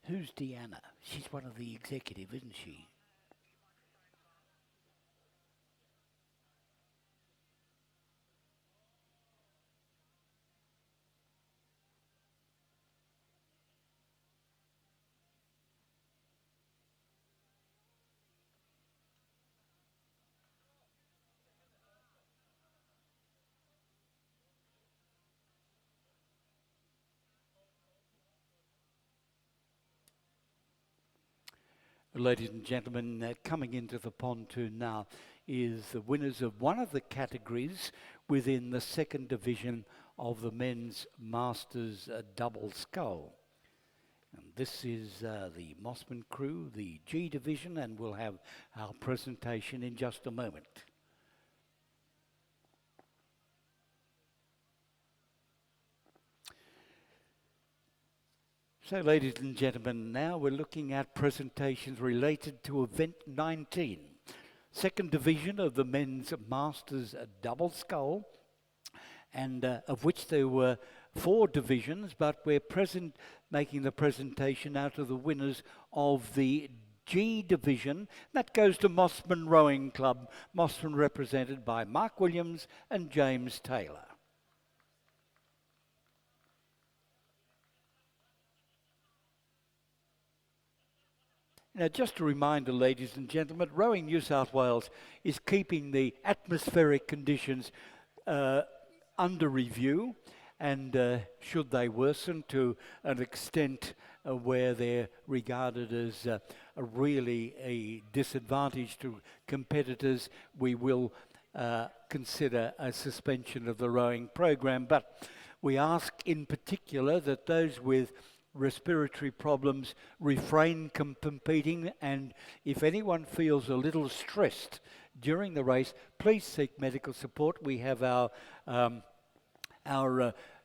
Who's Deanna? She's one of the executive, isn't she? Ladies and gentlemen, coming into the pontoon now is the winners of one of the categories within the second division of the men's Masters double scull. And this is the Mossman crew, the G division, and we'll have our presentation in just a moment. So, ladies and gentlemen, now we're looking at presentations related to event 19, second division of the men's Masters double scull, and of which there were 4 divisions, but we're making the presentation out of the winners of the G division. That goes to Mossman Rowing Club, Mossman represented by Mark Williams and James Taylor. Now, just a reminder, ladies and gentlemen, Rowing New South Wales is keeping the atmospheric conditions under review, and should they worsen to an extent where they're regarded as really a disadvantage to competitors, we will consider a suspension of the rowing program. But we ask in particular that those with respiratory problems refrain from competing, and if anyone feels a little stressed during the race, please seek medical support. We have our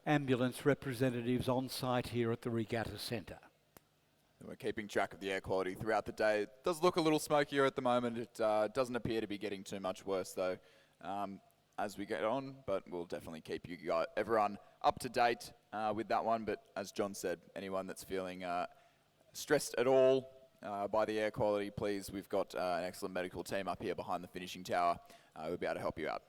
ambulance representatives on site here at the Regatta Centre. We're keeping track of the air quality throughout the day. It does look a little smokier at the moment. It doesn't appear to be getting too much worse though as we get on, but we'll definitely keep everyone up to date with that one. But as John said, anyone that's feeling stressed at all by the air quality, please, we've got an excellent medical team up here behind the finishing tower. We'll be able to help you out.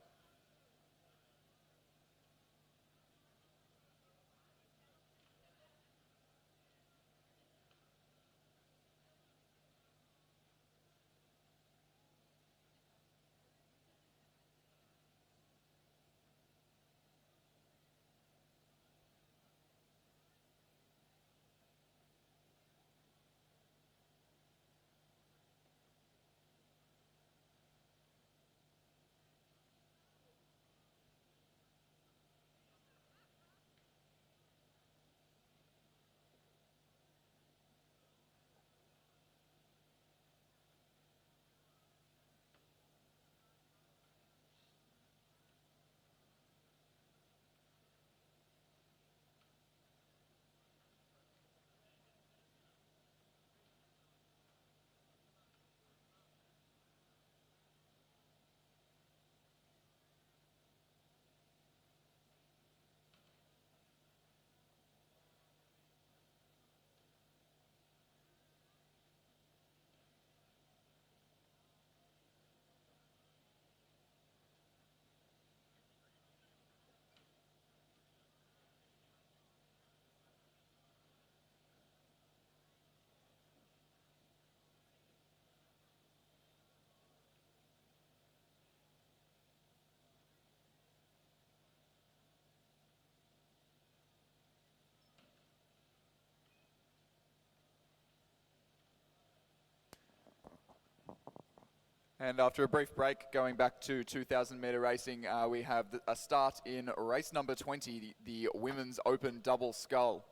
And after a brief break, going back to 2,000 metre racing, we have a start in race number 20, the Women's Open Double Scull.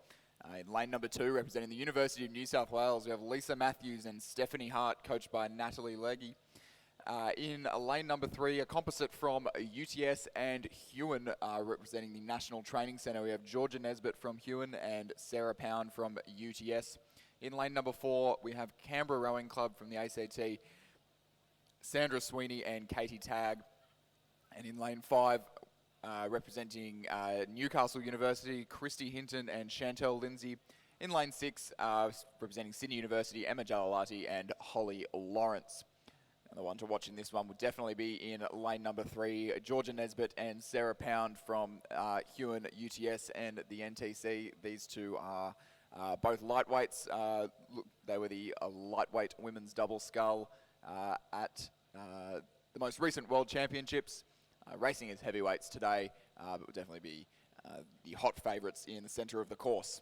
In lane number 2, representing the University of New South Wales, we have Lisa Matthews and Stephanie Hart, coached by Natalie Legge. In lane number 3, a composite from UTS and Huon, representing the National Training Centre. We have Georgia Nesbitt from Huon and Sarah Pound from UTS. In lane number 4, we have Canberra Rowing Club from the ACT, Sandra Sweeney and Katie Tagg. And in lane 5, representing Newcastle University, Christy Hinton and Chantel Lindsay. In lane 6, representing Sydney University, Emma Jalalati and Holly Lawrence. And the one to watch in this one would definitely be in lane number 3, Georgia Nesbitt and Sarah Pound from Huon, UTS and the NTC. These two are both lightweights. They were the lightweight women's double scull at the most recent World Championships. Racing as heavyweights today, but will definitely be the hot favourites in the centre of the course.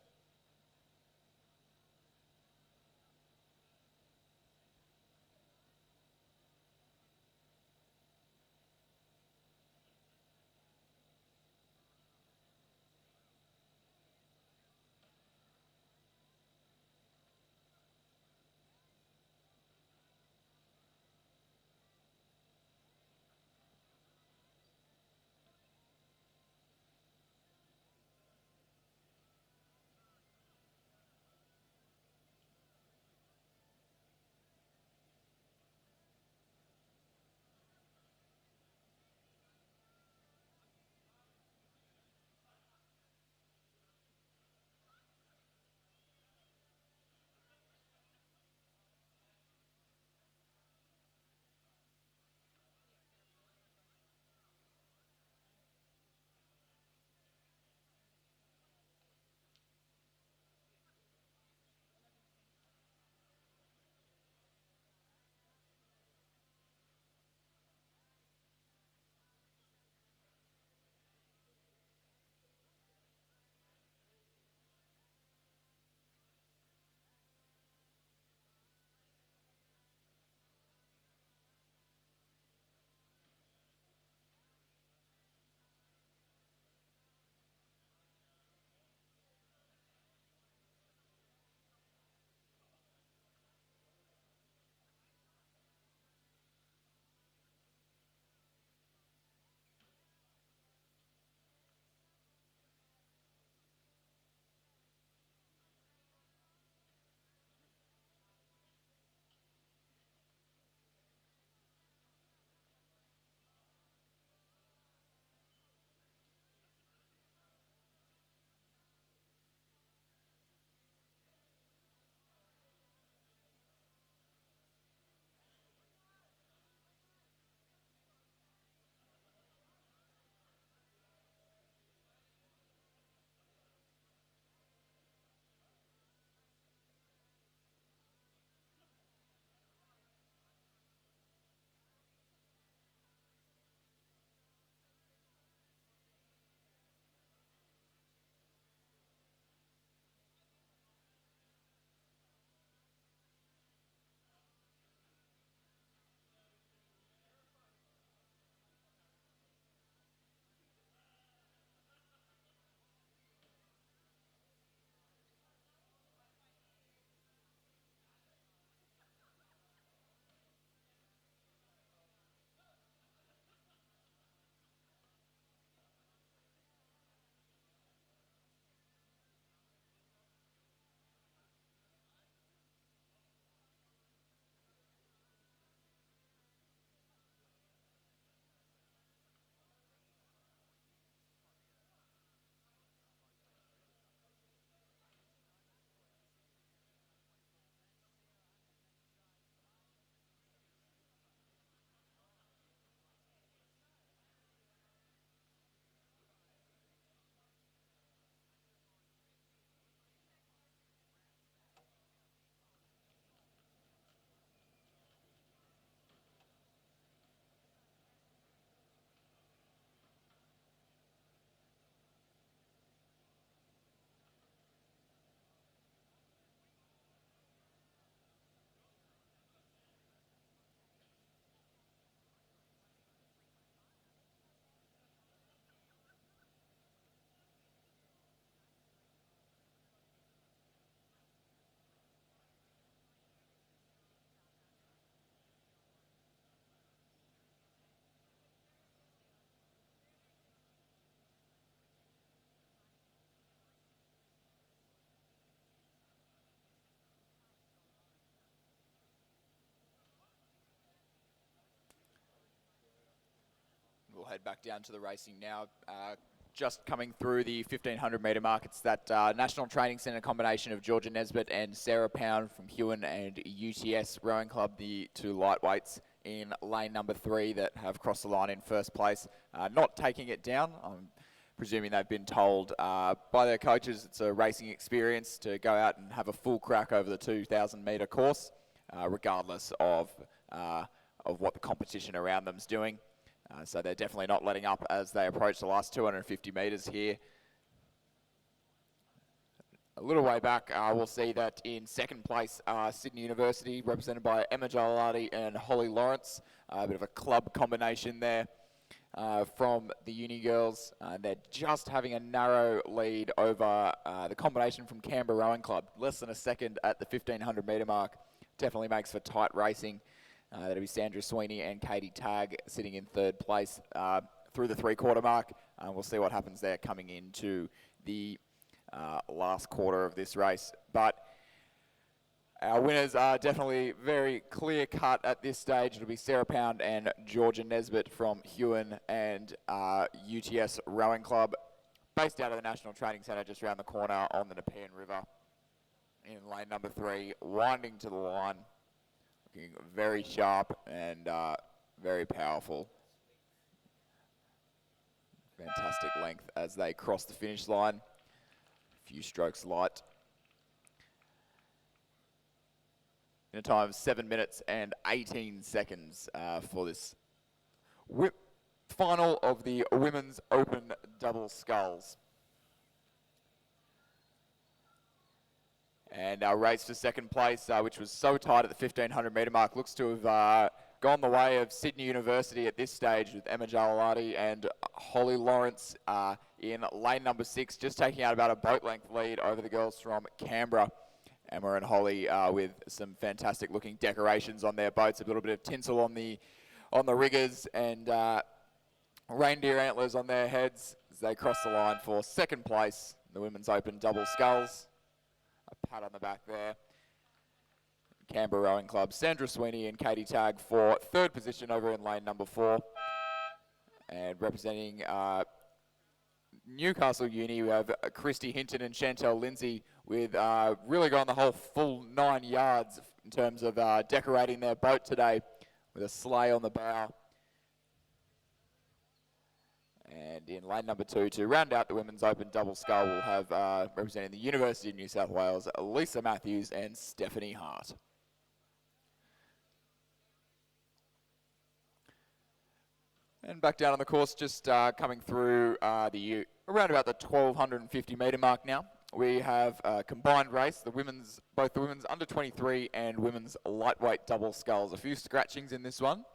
head back down to the racing now. Just coming through the 1500 metre mark, it's that National Training Centre combination of Georgia Nesbitt and Sarah Pound from Huon and UTS Rowing Club, the two lightweights in lane number 3 that have crossed the line in first place. Not taking it down. I'm presuming they've been told by their coaches it's a racing experience to go out and have a full crack over the 2,000 metre course, regardless of what the competition around them's doing. So they're definitely not letting up as they approach the last 250 metres here. A little way back, we'll see that in second place, Sydney University, represented by Emma Jalati and Holly Lawrence. A bit of a club combination there from the uni girls. They're just having a narrow lead over the combination from Canberra Rowing Club. Less than a second at the 1500 metre mark. Definitely makes for tight racing. That'll be Sandra Sweeney and Katie Tagg sitting in third place through the 3/4 mark. We'll see what happens there coming into the last quarter of this race. But our winners are definitely very clear cut at this stage. It'll be Sarah Pound and Georgia Nesbitt from Huon and UTS Rowing Club, based out of the National Training Centre just around the corner on the Nepean River in lane number 3, winding to the line. Looking very sharp and very powerful. Fantastic length as they cross the finish line. A few strokes light. In a time of 7 minutes and 18 seconds for this final of the Women's Open Double Sculls. And our race for second place, which was so tight at the 1500 metre mark, looks to have gone the way of Sydney University at this stage, with Emma Jalati and Holly Lawrence in lane number 6, just taking out about a boat length lead over the girls from Canberra. Emma and Holly with some fantastic looking decorations on their boats, a little bit of tinsel on the riggers, and reindeer antlers on their heads as they cross the line for second place, the Women's Open Double Sculls. A pat on the back there. Canberra Rowing Club, Sandra Sweeney and Katie Tagg for third position over in lane number 4. And representing Newcastle Uni, we have Christy Hinton and Chantel Lindsay with really going the whole full 9 yards in terms of decorating their boat today with a sleigh on the bow. And in lane number 2, to round out the Women's Open Double Scull, we'll have representing the University of New South Wales, Lisa Matthews and Stephanie Hart. And back down on the course, just coming through around about the 1250 metre mark now. We have a combined race, both the women's under 23 and women's lightweight double sculls. A few scratchings in this one.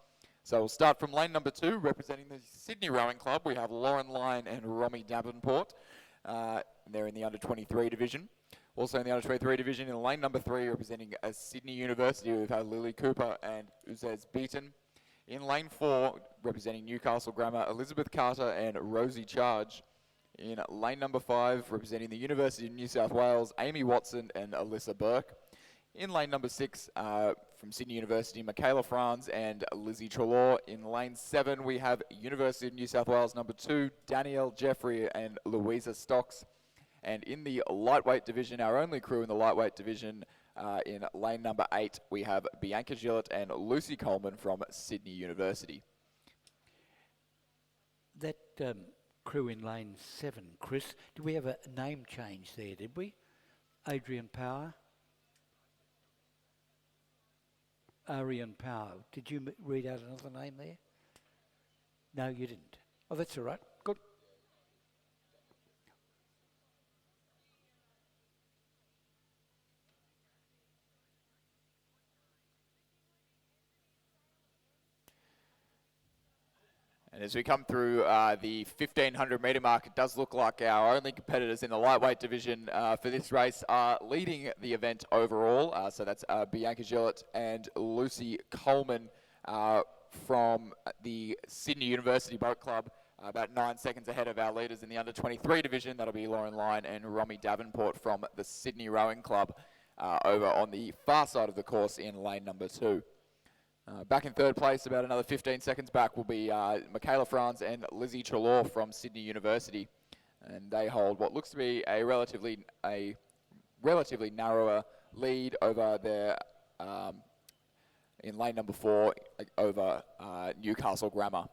So we'll start from lane number 2, representing the Sydney Rowing Club. We have Lauren Lyon and Romy Davenport. They're in the under 23 division. Also in the under 23 division, in lane number 3, representing Sydney University, we've had Lily Cooper and Uzez Beaton. In lane 4, representing Newcastle Grammar, Elizabeth Carter and Rosie Charge. In lane number 5, representing the University of New South Wales, Amy Watson and Alyssa Burke. In lane number 6, from Sydney University, Michaela Franz and Lizzie Trelaw. In lane 7, we have University of New South Wales number 2, Danielle Jeffrey and Louisa Stocks. And in the lightweight division, our only crew in the lightweight division, in lane number 8, we have Bianca Gillett and Lucy Coleman from Sydney University. That crew in lane 7, Chris, did we have a name change there, did we? Adrian Power? Arian Power. Did you read out another name there? No, you didn't. Oh, that's all right. Good. And as we come through the 1500 metre mark, it does look like our only competitors in the lightweight division for this race are leading the event overall. So that's Bianca Gillett and Lucy Coleman from the Sydney University Boat Club, about 9 seconds ahead of our leaders in the under 23 division. That'll be Lauren Lyon and Romy Davenport from the Sydney Rowing Club over on the far side of the course in lane number 2. Back in third place, about another 15 seconds back, will be Michaela Franz and Lizzie Trelaw from Sydney University. And they hold what looks to be a relatively narrower lead over their, in lane number 4, over Newcastle Grammar.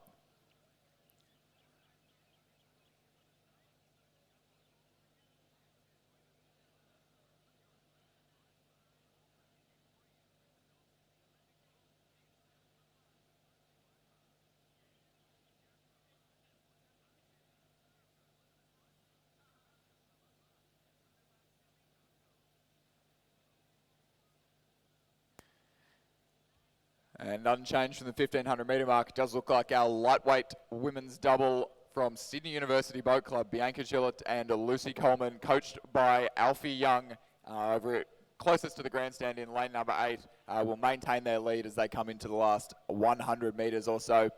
And unchanged from the 1500 metre mark, it does look like our lightweight women's double from Sydney University Boat Club, Bianca Gillett and Lucy Coleman, coached by Alfie Young, over closest to the grandstand in lane number 8, will maintain their lead as they come into the last 100 metres or so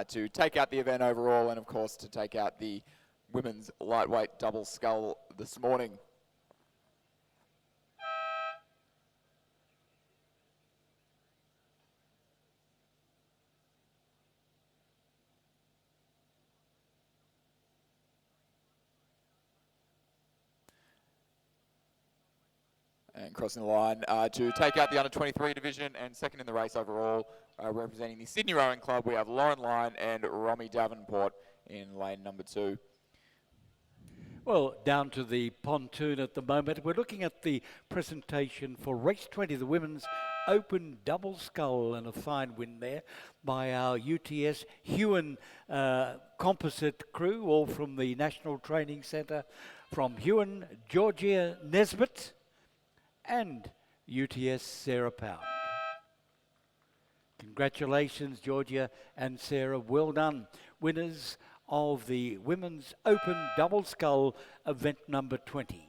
to take out the event overall, and of course to take out the women's lightweight double scull this morning. And crossing the line to take out the under-23 division, and second in the race overall, representing the Sydney Rowing Club, we have Lauren Lyon and Romy Davenport in lane number 2. Well, down to the pontoon at the moment. We're looking at the presentation for race 20, the women's open double scull, and a fine win there by our UTS Hewen composite crew, all from the National Training Centre, from Hewen, Georgia Nesbitt, and UTS Sarah Pound. Congratulations, Georgia and Sarah, well done. Winners of the Women's Open Double Scull event number 20.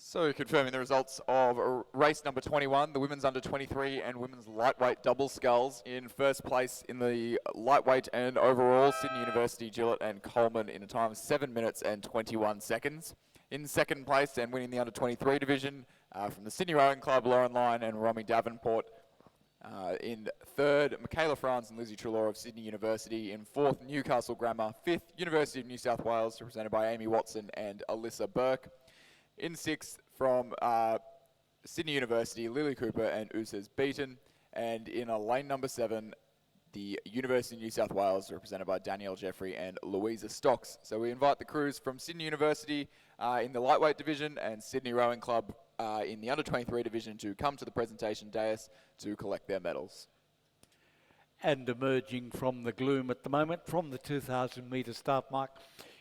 So confirming the results of race number 21, the women's under 23 and women's lightweight double sculls. In first place in the lightweight and overall, Sydney University, Gillett and Coleman in a time of 7 minutes and 21 seconds. In second place and winning the under 23 division from the Sydney Rowing Club, Lauren Lyon and Romy Davenport. In third, Michaela Franz and Lizzie Trelaw of Sydney University. In fourth, Newcastle Grammar. Fifth, University of New South Wales, represented by Amy Watson and Alyssa Burke. In sixth, from Sydney University, Lily Cooper and Usas Beaton. And in a lane number 7, the University of New South Wales, represented by Danielle Jeffrey and Louisa Stocks. So we invite the crews from Sydney University in the lightweight division and Sydney Rowing Club in the under 23 division to come to the presentation dais to collect their medals. And emerging from the gloom at the moment, from the 2,000 metre start mark,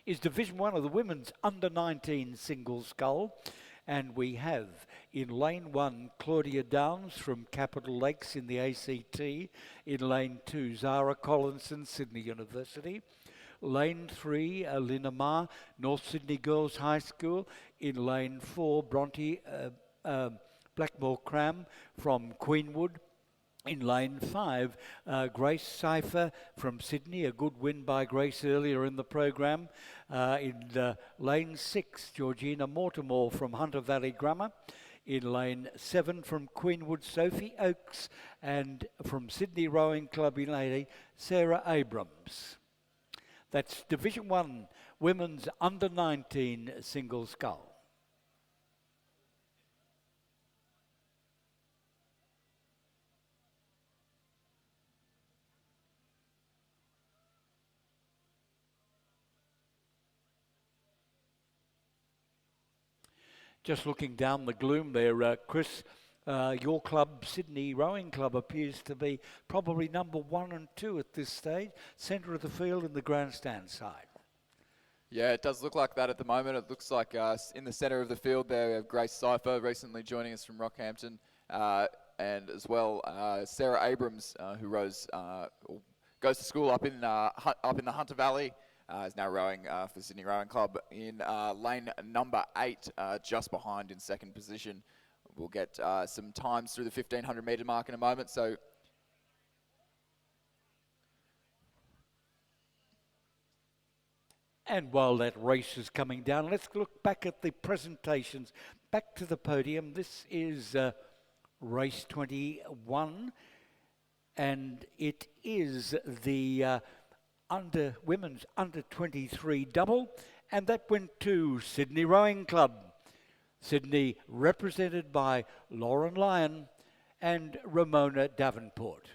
is Division 1 of the women's under-19 single scull. And we have in lane 1, Claudia Downs from Capital Lakes in the ACT. In lane 2, Zara Collinson, Sydney University. Lane 3, Lina Ma, North Sydney Girls High School. In lane 4, Bronte Blackmore Cram from Queenwood. In lane 5, Grace Cipher from Sydney, a good win by Grace earlier in the program. In lane 6, Georgina Mortimer from Hunter Valley Grammar. In lane 7 from Queenwood, Sophie Oakes. And from Sydney Rowing Club in lane 8, Sarah Abrams. That's Division 1, women's under-19 single scull. Just looking down the gloom there, Chris, your club, Sydney Rowing Club, appears to be probably number 1 and 2 at this stage, centre of the field and the grandstand side. Yeah, it does look like that at the moment. It looks like in the centre of the field there we have Grace Cipher, recently joining us from Rockhampton. and as well Sarah Abrams, who goes to school up in the Hunter Valley, is now rowing for the Sydney Rowing Club in lane number 8, just behind in second position. We'll get some times through the 1500 metre mark in a moment. So and while that race is coming down, let's look back at the presentations. Back to the podium. This is race 21, and it is the women's under 23 double, and that went to Sydney Rowing Club. Sydney represented by Lauren Lyon and Ramona Davenport.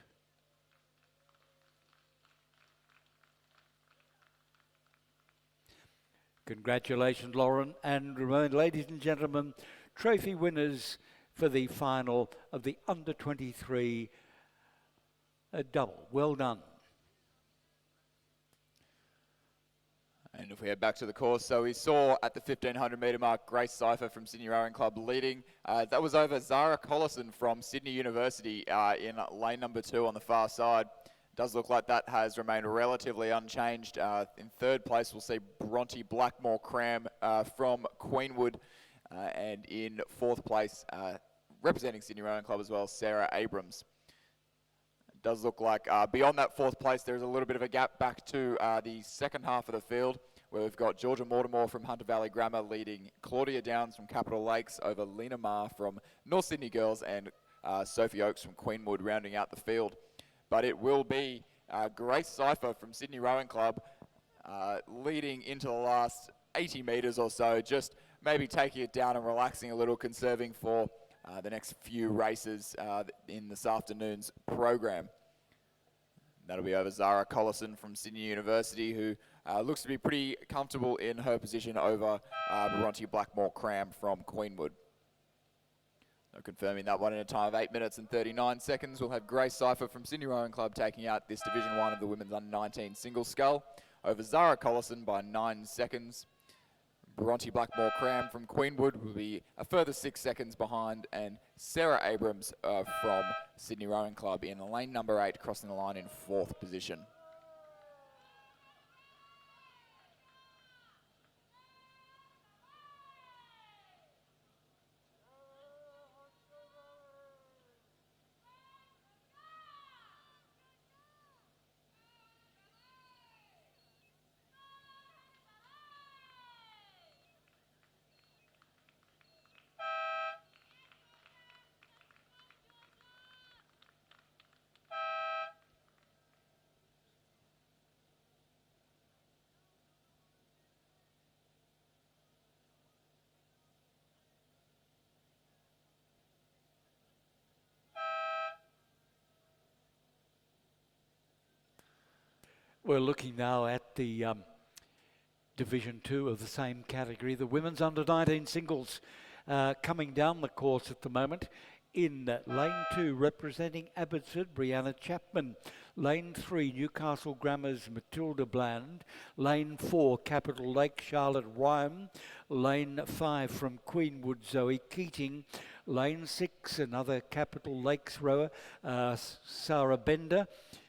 Congratulations, Lauren and Ramona. Ladies and gentlemen, trophy winners for the final of the under 23 double. Well done. And if we head back to the course, so we saw at the 1500 metre mark, Grace Cipher from Sydney Rowing Club leading. That was over Zara Collison from Sydney University in lane number 2 on the far side. Does look like that has remained relatively unchanged. In third place, we'll see Bronte Blackmore Cram from Queenwood. And in fourth place, representing Sydney Rowing Club as well, Sarah Abrams. It does look like beyond that fourth place, there's a little bit of a gap back to the second half of the field, where we've got Georgia Mortimer from Hunter Valley Grammar leading Claudia Downs from Capital Lakes over Lena Marr from North Sydney Girls and Sophie Oakes from Queenwood rounding out the field. But it will be Grace Cipher from Sydney Rowing Club leading into the last 80 metres or so, just maybe taking it down and relaxing a little, conserving for the next few races in this afternoon's program. That'll be over Zara Collison from Sydney University, who looks to be pretty comfortable in her position over Bronte Blackmore Cram from Queenwood. So confirming that one in a time of 8 minutes and 39 seconds. We'll have Grace Cipher from Sydney Rowing Club taking out this Division 1 of the women's under-19 single scull over Zara Collison by 9 seconds. Bronte Blackmore Cram from Queenwood will be a further 6 seconds behind, and Sarah Abrams from Sydney Rowing Club in lane number 8, crossing the line in 4th position. We're looking now at the Division 2 of the same category, the women's under-19 singles, coming down the course at the moment. In lane 2, representing Abbotsford, Brianna Chapman. Lane 3, Newcastle Grammar's Matilda Bland. Lane 4, Capital Lake, Charlotte Ryan. Lane 5, from Queenwood, Zoe Keating. Lane 6, another Capital Lakes rower, Sarah Bender.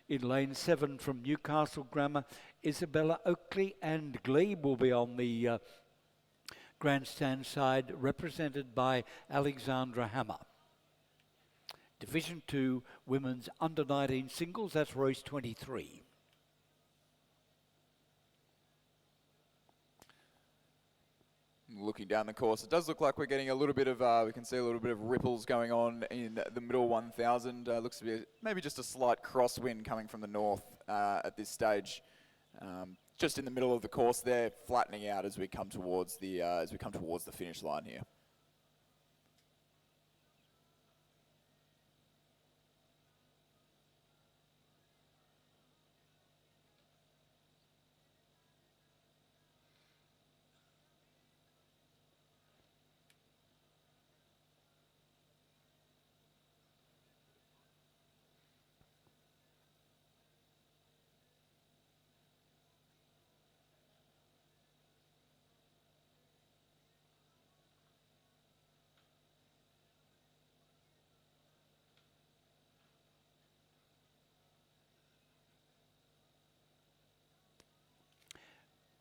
In lane 7 from Newcastle Grammar, Isabella Oakley, and Glebe will be on the grandstand side, represented by Alexandra Hammer. Division 2 women's under-19 singles, that's race 23. Looking down the course, it does look like we're getting a little bit of, we can see a little bit of ripples going on in the middle 1000. Looks to be maybe just a slight crosswind coming from the north at this stage. Just in the middle of the course there, flattening out as we come towards the finish line here.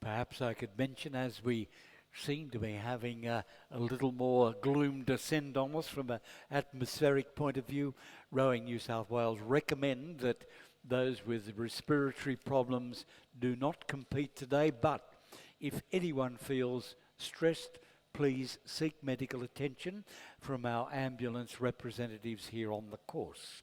Perhaps I could mention, as we seem to be having a little more gloom descend on us from an atmospheric point of view, Rowing New South Wales recommend that those with respiratory problems do not compete today, but if anyone feels stressed, please seek medical attention from our ambulance representatives here on the course.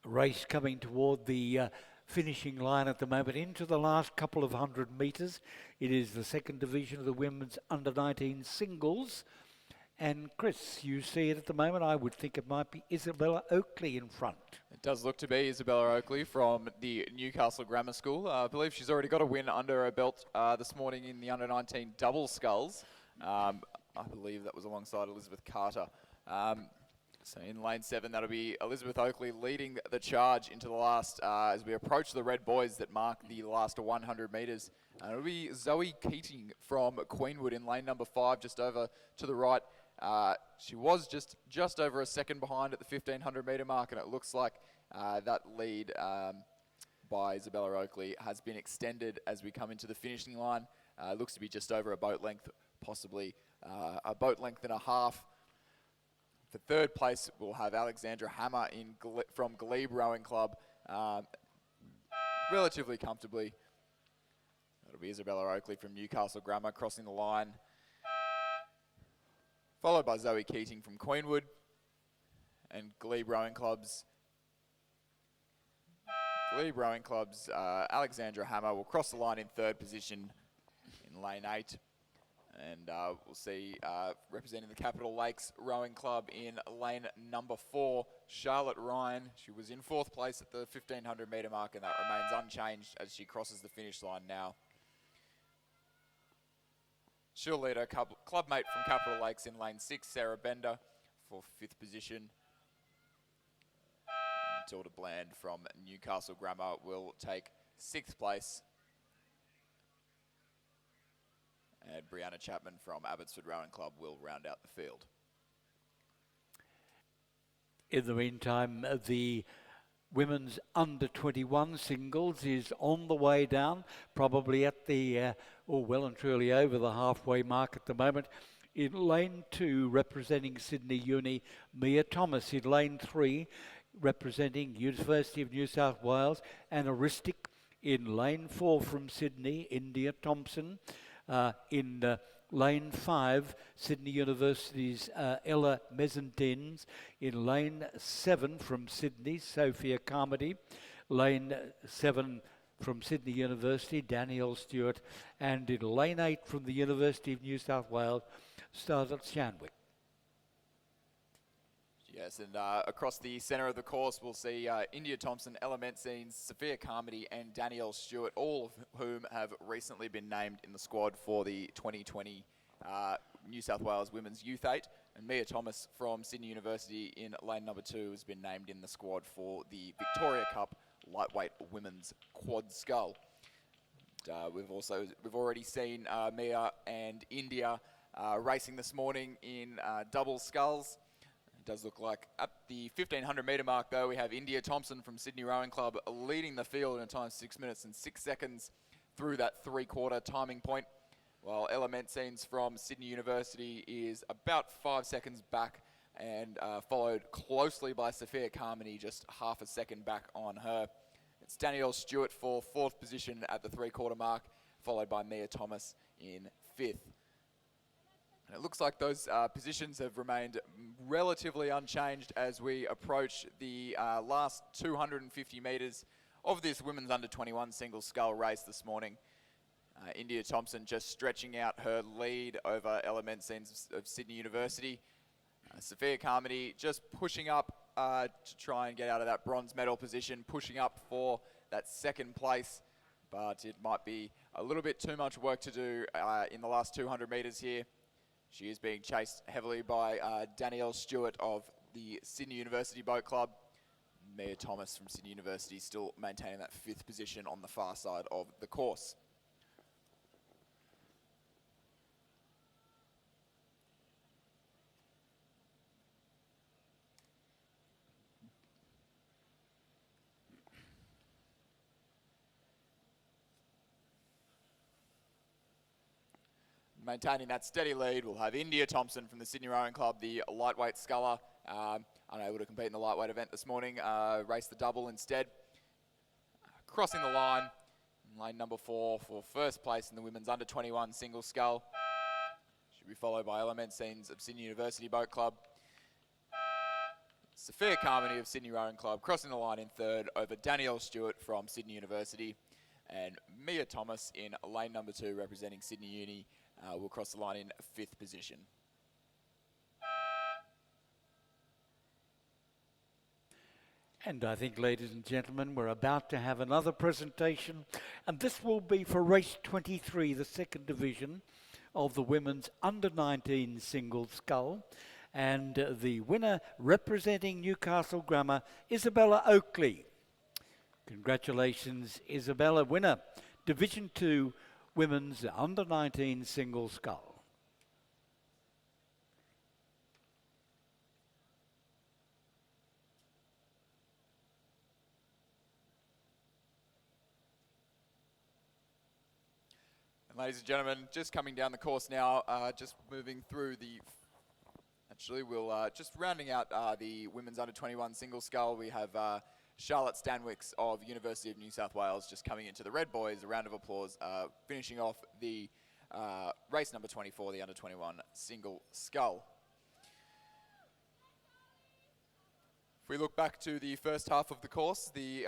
Race coming toward the finishing line at the moment, into the last couple of 100 metres. It is the second division of the women's under-19 singles. And Chris, you see it at the moment. I would think it might be Isabella Oakley in front. It does look to be Isabella Oakley from the Newcastle Grammar School. I believe she's already got a win under her belt this morning in the under-19 double sculls. I believe that was alongside Elizabeth Carter. So in lane 7, that'll be Elizabeth Oakley leading the charge into the last, as we approach the red boys that mark the last 100 metres. It'll be Zoe Keating from Queenwood in lane number 5, just over to the right. She was just over a second behind at the 1500 metre mark, and it looks like that lead by Isabella Oakley has been extended as we come into the finishing line. It looks to be just over a boat length, possibly a boat length and a half. For third place, we'll have Alexandra Hammer from Glebe Rowing Club, relatively comfortably. That'll be Isabella Oakley from Newcastle Grammar crossing the line, followed by Zoe Keating from Queenwood and Glebe Rowing Club's Alexandra Hammer will cross the line in third position in lane 8. And we'll see representing the Capital Lakes Rowing Club in lane number 4, Charlotte Ryan. She was in 4th place at the 1500 metre mark, and that remains unchanged as she crosses the finish line now. She'll lead her club mate from Capital Lakes in lane 6, Sarah Bender, for 5th position. Matilda Bland from Newcastle Grammar will take 6th place. And Brianna Chapman from Abbotsford Rowing Club will round out the field. In the meantime, the women's under-21 singles is on the way down, probably at the, well and truly over the halfway mark at the moment. In lane 2, representing Sydney Uni, Mia Thomas. In lane 3, representing University of New South Wales, Anna Ristic. In lane 4 from Sydney, India Thompson. In lane 5, Sydney University's Ella Mezentins. In lane 7 from Sydney, Sophia Carmody. Lane 7 from Sydney University, Danielle Stewart. And in lane 8 from the University of New South Wales, Starlet Shanwick. Yes, and across the centre of the course, we'll see India Thompson, Ella Menzines, Sophia Carmody and Danielle Stewart, all of whom have recently been named in the squad for the 2020 New South Wales Women's Youth 8. And Mia Thomas from Sydney University in lane number 2 has been named in the squad for the Victoria Cup Lightweight Women's Quad Scull. We've already seen Mia and India racing this morning in double sculls. Does look like at the 1500 metre mark, though, we have India Thompson from Sydney Rowing Club leading the field in a time of 6 minutes and 6 seconds through that 3/4 timing point, while Ella Menzines from Sydney University is about 5 seconds back and followed closely by Sophia Carmody, just half a second back on her. It's Danielle Stewart for 4th position at the 3/4 mark, followed by Mia Thomas in 5th. And it looks like those positions have remained relatively unchanged as we approach the last 250 metres of this women's under-21 single scull race this morning. India Thompson just stretching out her lead over element scenes of Sydney University. Sophia Carmody just pushing up to try and get out of that bronze medal position, pushing up for that second place. But it might be a little bit too much work to do in the last 200 metres here. She is being chased heavily by Danielle Stewart of the Sydney University Boat Club. Mia Thomas from Sydney University still maintaining that 5th position on the far side of the course. Maintaining that steady lead, we'll have India Thompson from the Sydney Rowing Club, the lightweight sculler. Unable to compete in the lightweight event this morning, raced the double instead. Crossing the line, lane number 4 for first place in the women's under-21 single scull. Should be followed by element scenes of Sydney University Boat Club. Sophia Carmody of Sydney Rowing Club crossing the line in 3rd over Danielle Stewart from Sydney University. And Mia Thomas in lane number 2 representing Sydney Uni will cross the line in 5th position. And I think, ladies and gentlemen, we're about to have another presentation, and this will be for race 23, the 2nd division of the women's under-19 single scull. And the winner representing Newcastle Grammar, Isabella Oakley. Congratulations, Isabella, winner, Division 2 women's under-19 single scull. Ladies and gentlemen, just coming down the course now, just moving through the... Actually, we'll just rounding out the women's under-21 single scull. We have Charlotte Stanwicks of University of New South Wales just coming into the red boys. A round of applause, finishing off the race number 24, the under-21 single scull. If we look back to the first half of the course, the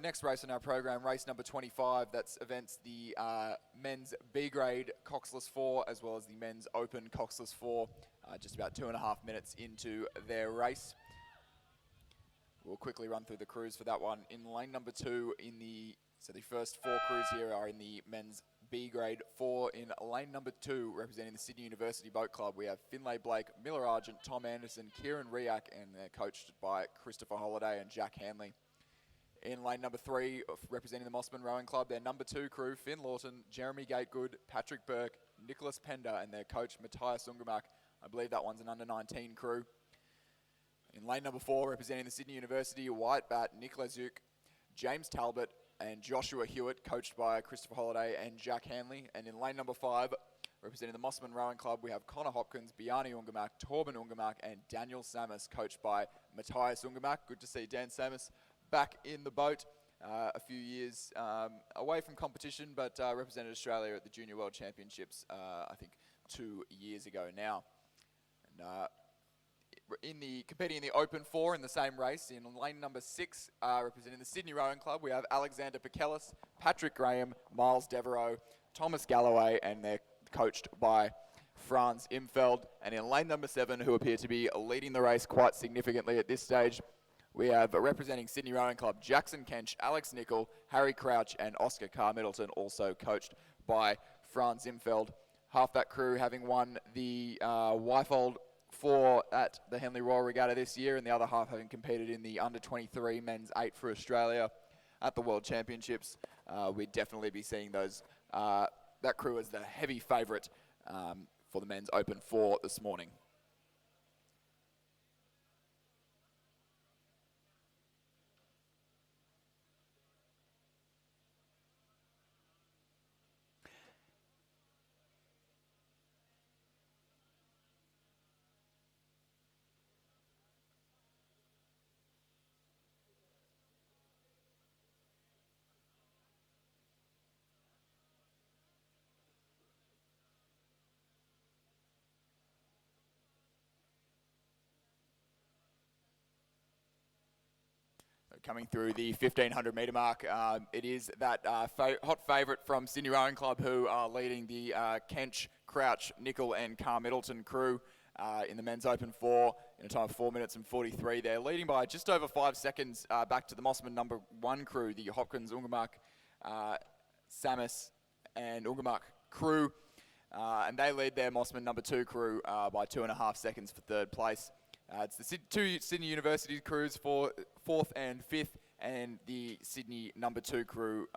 next race on our program, race number 25, that's events the men's B grade coxless 4 as well as the men's open coxless 4, just about 2.5 minutes into their race. We'll quickly run through the crews for that one. In lane number 2, so the first 4 crews here are in the men's B grade 4. In lane number 2, representing the Sydney University Boat Club, we have Finlay Blake, Miller Argent, Tom Anderson, Kieran Riak, and they're coached by Christopher Holliday and Jack Hanley. In lane number 3, representing the Mossman Rowing Club, their number 2 crew, Finn Lawton, Jeremy Gategood, Patrick Burke, Nicholas Pender, and their coach, Matthias Ungermack. I believe that one's an under-19 crew. In lane number 4, representing the Sydney University White Bat, Nicola Zook, James Talbot, and Joshua Hewitt, coached by Christopher Holliday and Jack Hanley. And in lane number 5, representing the Mossman Rowing Club, we have Connor Hopkins, Bjarni Ungermack, Torben Ungermack, and Daniel Samus, coached by Matthias Ungermack. Good to see Dan Samus back in the boat. A few years away from competition, but represented Australia at the Junior World Championships, I think 2 years ago now. And competing in the Open 4 in the same race, in lane number 6, representing the Sydney Rowing Club, we have Alexander Pekelis, Patrick Graham, Miles Devereaux, Thomas Galloway, and they're coached by Franz Imfeld. And in lane number 7, who appear to be leading the race quite significantly at this stage, we have representing Sydney Rowing Club, Jackson Kench, Alex Nicol, Harry Crouch, and Oscar Carr-Middleton, also coached by Franz Imfeld. Half that crew having won the Weifold 4 at the Henley Royal Regatta this year, and the other half having competed in the under-23 men's 8 for Australia at the World Championships. We'd definitely be seeing that crew as the heavy favourite for the men's Open 4 this morning. Coming through the 1500 metre mark, it is that hot favourite from Sydney Rowing Club who are leading the Kench, Crouch, Nickel and Carr Middleton crew in the men's open 4 in a time of 4 minutes and 43. They're leading by just over 5 seconds back to the Mossman number 1 crew, the Hopkins, Ungamark, Samus and Ungamark crew. And they lead their Mossman number 2 crew by 2.5 seconds for 3rd place. It's the two Sydney University crews for 4th and 5th, and the Sydney number 2 crew,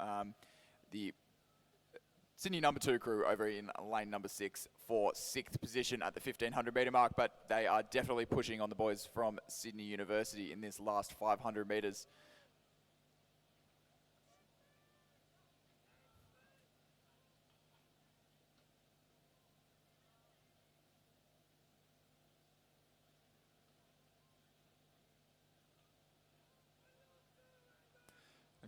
over in lane number 6 for 6th position at the 1500 metre mark, but they are definitely pushing on the boys from Sydney University in this last 500 metres.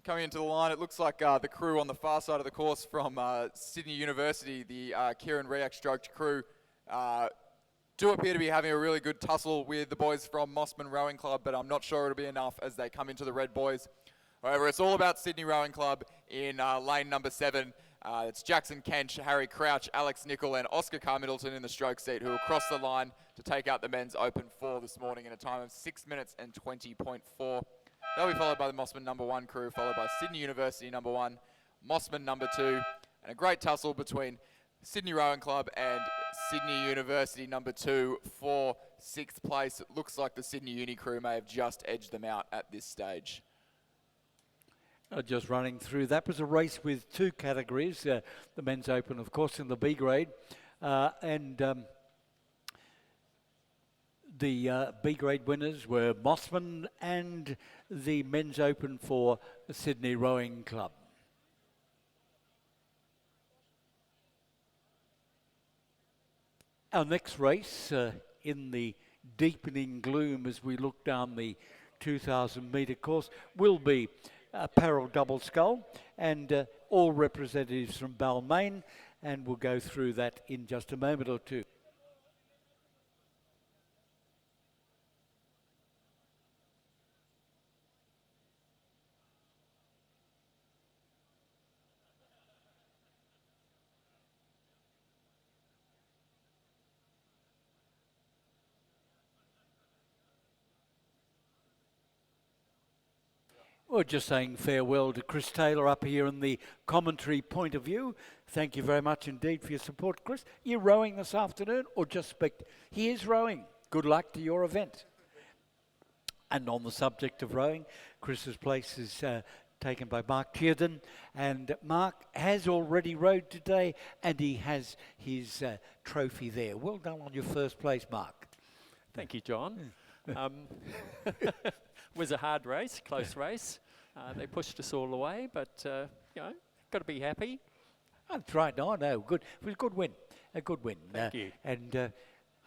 Coming into the line, it looks like the crew on the far side of the course from Sydney University, the Kieran Riak-stroked crew, do appear to be having a really good tussle with the boys from Mossman Rowing Club, but I'm not sure it'll be enough as they come into the red boys. However, it's all about Sydney Rowing Club in lane number 7. It's Jackson Kench, Harry Crouch, Alex Nickel and Oscar Carr Middleton in the stroke seat who will cross the line to take out the men's open 4 this morning in a time of 6 minutes and 20.4. They'll be followed by the Mossman number 1 crew, followed by Sydney University number 1, Mossman number 2, and a great tussle between Sydney Rowing Club and Sydney University number 2 for 6th place. It looks like the Sydney Uni crew may have just edged them out at this stage. Just running through, that was a race with 2 categories, the men's open, of course, in the B grade, the B grade winners were Mossman and the men's open for the Sydney Rowing Club. Our next race in the deepening gloom as we look down the 2,000 metre course will be a parallel double scull, and all representatives from Balmain, and we'll go through that in just a moment or two. We're just saying farewell to Chris Taylor up here in the commentary point of view. Thank you very much indeed for your support, Chris. You rowing this afternoon or just He is rowing. Good luck to your event. And on the subject of rowing, Chris's place is taken by Mark Tearden, and Mark has already rowed today and he has his trophy there. Well done on your first place, Mark. Thank you, John. Was a hard race, close race. They pushed us all the way, but you know, got to be happy. That's right. No, good. It was a good win. A good win. Thank you. And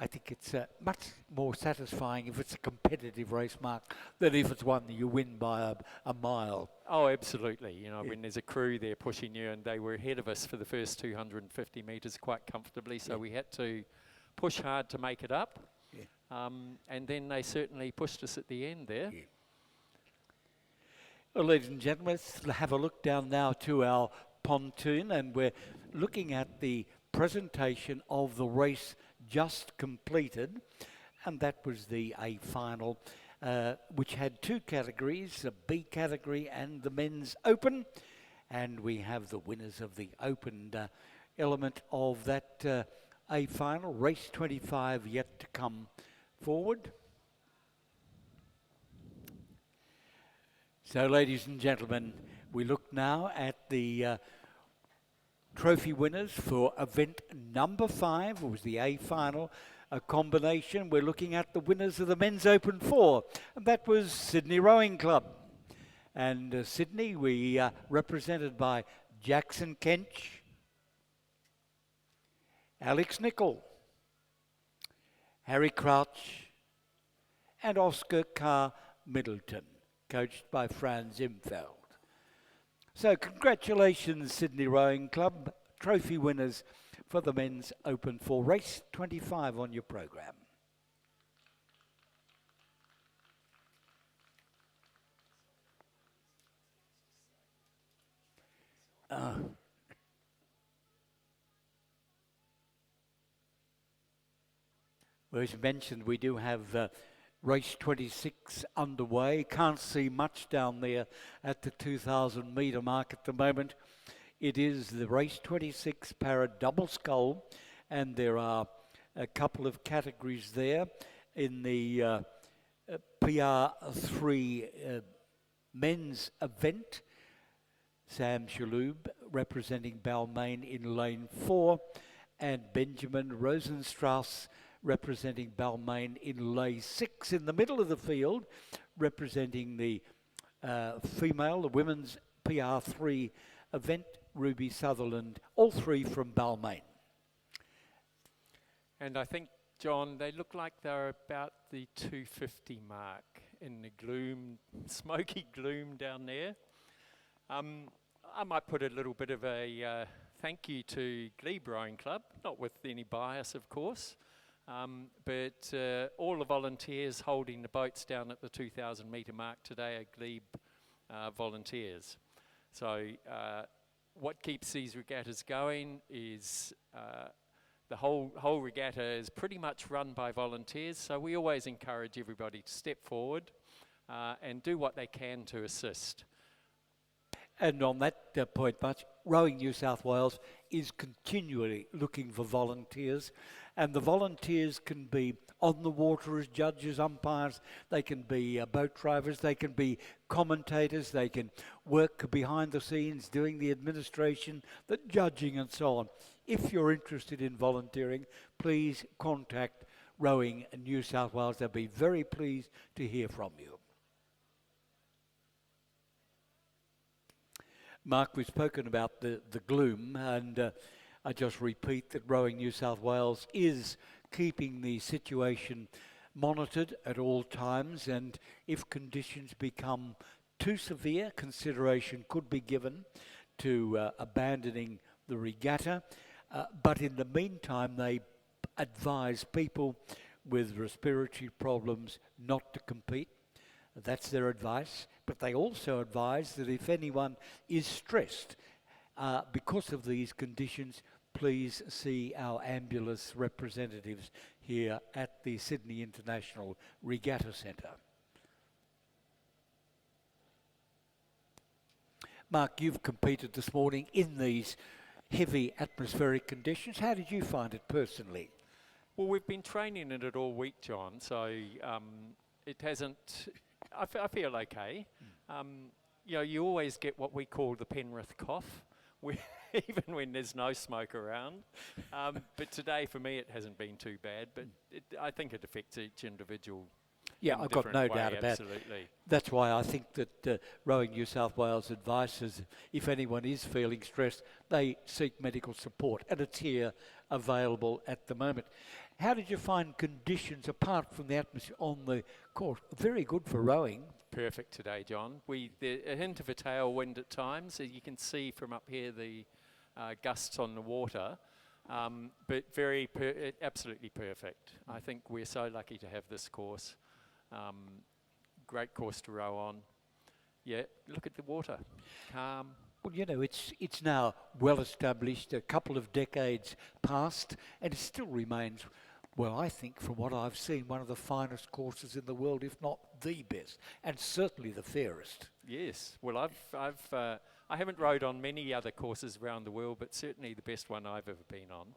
I think it's much more satisfying if it's a competitive race, Mark, than if it's one that you win by a mile. Oh, absolutely. You know, when there's a crew there pushing you, and they were ahead of us for the first 250 metres quite comfortably, so we had to push hard to make it up. And then they certainly pushed us at the end there. Yeah. Well, ladies and gentlemen, let's have a look down now to our pontoon, and we're looking at the presentation of the race just completed, and that was the A final, which had 2 categories, the B category and the men's open, and we have the winners of the open element of that A final, race 25 yet to come forward. So, ladies and gentlemen, we look now at the trophy winners for event number 5. It was the A final, a combination. We're looking at the winners of the men's open 4, and that was Sydney Rowing Club. And Sydney, we represented by Jackson Kench, Alex Nickel, Harry Crouch, and Oscar Carr Middleton, coached by Franz Imfeld. So congratulations, Sydney Rowing Club, trophy winners for the men's open 4, race 25 on your program. Well, as you mentioned, we do have race 26 underway. Can't see much down there at the 2,000 metre mark at the moment. It is the race 26 para double scull, and there are a couple of categories there in the PR3 men's event. Sam Shaloub representing Balmain in lane 4, and Benjamin Rosenstrauss representing Balmain in lane 6 in the middle of the field, representing the female, the women's PR3 event, Ruby Sutherland, all three from Balmain. And I think, John, they look like they're about the 250 mark in the gloom, smoky gloom down there. I might put a little bit of a thank you to Glebe Rowing Club, not with any bias, of course, but all the volunteers holding the boats down at the 2,000 metre mark today are Glebe volunteers. So what keeps these regattas going is the whole regatta is pretty much run by volunteers, so we always encourage everybody to step forward and do what they can to assist. And on that point, much Rowing New South Wales is continually looking for volunteers, and the volunteers can be on the water as judges, umpires, they can be boat drivers, they can be commentators, they can work behind the scenes doing the administration, the judging and so on. If you're interested in volunteering, please contact Rowing New South Wales. They'll be very pleased to hear from you. Mark, we've spoken about the gloom, and I just repeat that Rowing New South Wales is keeping the situation monitored at all times, and if conditions become too severe, consideration could be given to abandoning the regatta. But in the meantime, they advise people with respiratory problems not to compete. That's their advice. But they also advise that if anyone is stressed because of these conditions, please see our ambulance representatives here at the Sydney International Regatta Centre. Mark, you've competed this morning in these heavy atmospheric conditions. How did you find it personally? Well, we've been training in it all week, John, so it hasn't... I feel okay. You know, you always get what we call the Penrith cough, even when there's no smoke around. But today, for me, it hasn't been too bad, but I think it affects each individual. Yeah, I've got no doubt about it. That's why I think that Rowing New South Wales advises if anyone is feeling stressed, they seek medical support, and it's here available at the moment. How did you find conditions apart from the atmosphere on the course? Very good for rowing. Perfect today, John. A hint of a tailwind at times, as you can see from up here, the gusts on the water, but absolutely perfect. I think we're so lucky to have this course. Great course to row on. Yeah, look at the water, calm. Well, you know, it's now well established, a couple of decades past, and it still remains, well, I think from what I've seen, one of the finest courses in the world, if not the best, and certainly the fairest. Yes, well, I haven't rowed on many other courses around the world, but certainly the best one I've ever been on.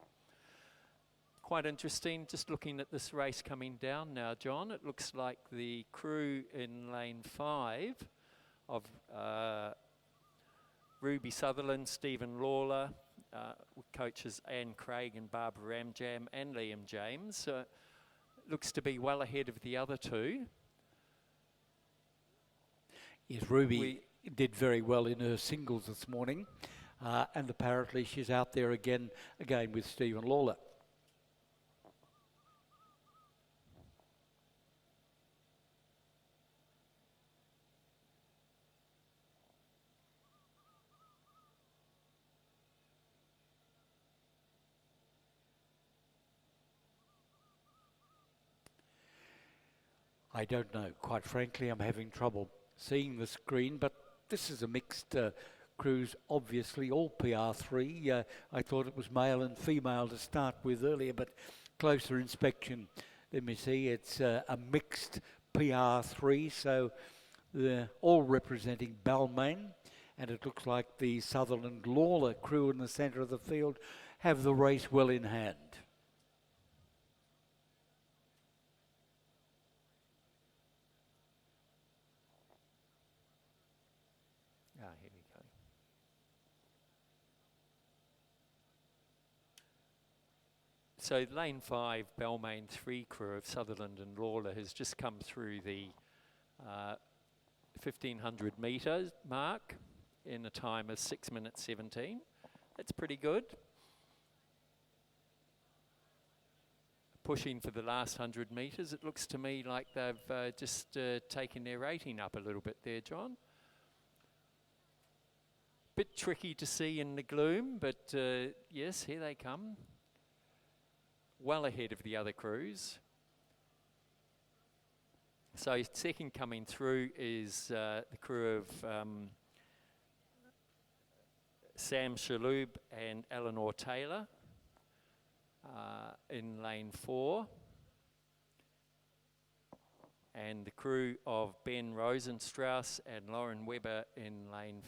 Quite interesting, just looking at this race coming down now, John. It looks like the crew in lane 5 of Ruby Sutherland, Stephen Lawler, with coaches Anne Craig and Barbara Ramjam and Liam James. Looks to be well ahead of the other two. Yes, Ruby did very well in her singles this morning, and apparently she's out there again with Stephen Lawler. I don't know. Quite frankly, I'm having trouble seeing the screen, but this is a mixed crews, obviously all PR3. I thought it was male and female to start with earlier, but closer inspection, let me see, it's a mixed PR3, so they're all representing Balmain, and it looks like the Sutherland Lawler crew in the centre of the field have the race well in hand. Here we go. So lane 5, Balmain 3 crew of Sutherland and Lawler has just come through the 1500 metres mark in a time of 6 minutes 17. That's pretty good. Pushing for the last 100 metres, it looks to me like they've just taken their rating up a little bit there, John. Bit tricky to see in the gloom, but yes, here they come. Well ahead of the other crews. So second coming through is the crew of Sam Shaloub and Eleanor Taylor in lane 4. And the crew of Ben Rosenstrauss and Lauren Webber in lane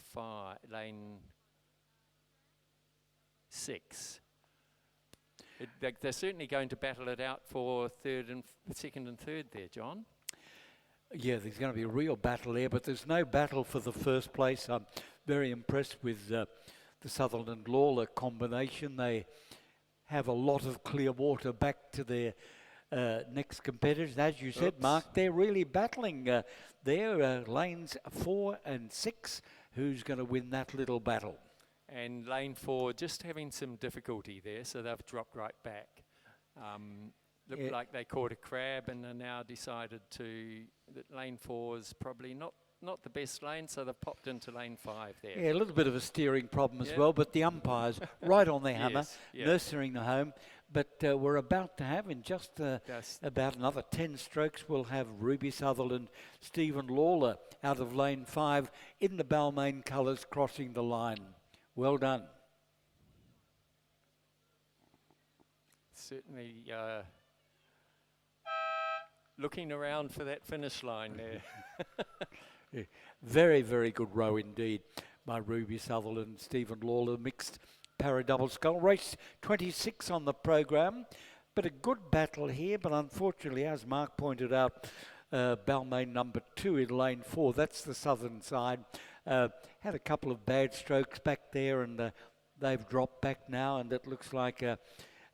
6. They're certainly going to battle it out for second and third there, John. Yeah, there's going to be a real battle there, but there's no battle for the first place. I'm very impressed with the Sutherland Lawler combination. They have a lot of clear water back to their next competitors. As you said, Mark, they're really battling there. Lanes 4 and 6. Who's going to win that little battle? And lane 4 just having some difficulty there, so they've dropped right back. Looked like they caught a crab and are now decided that lane 4 is probably not the best lane, so they've popped into lane 5 there. Yeah, a little bit of a steering problem as well, but the umpires right on their hammer, nursing the home. But we're about to have, in just about another 10 strokes, we'll have Ruby Sutherland, Stephen Lawler out of lane 5 in the Balmain colours crossing the line. Well done. Certainly looking around for that finish line there. Yeah, very, very good row indeed by Ruby Sutherland, Stephen Lawler, mixed para double scull. Race 26 on the program, but a good battle here, but unfortunately, as Mark pointed out, Balmain number 2 in lane 4, that's the southern side, had a couple of bad strokes back there, and they've dropped back now, and it looks like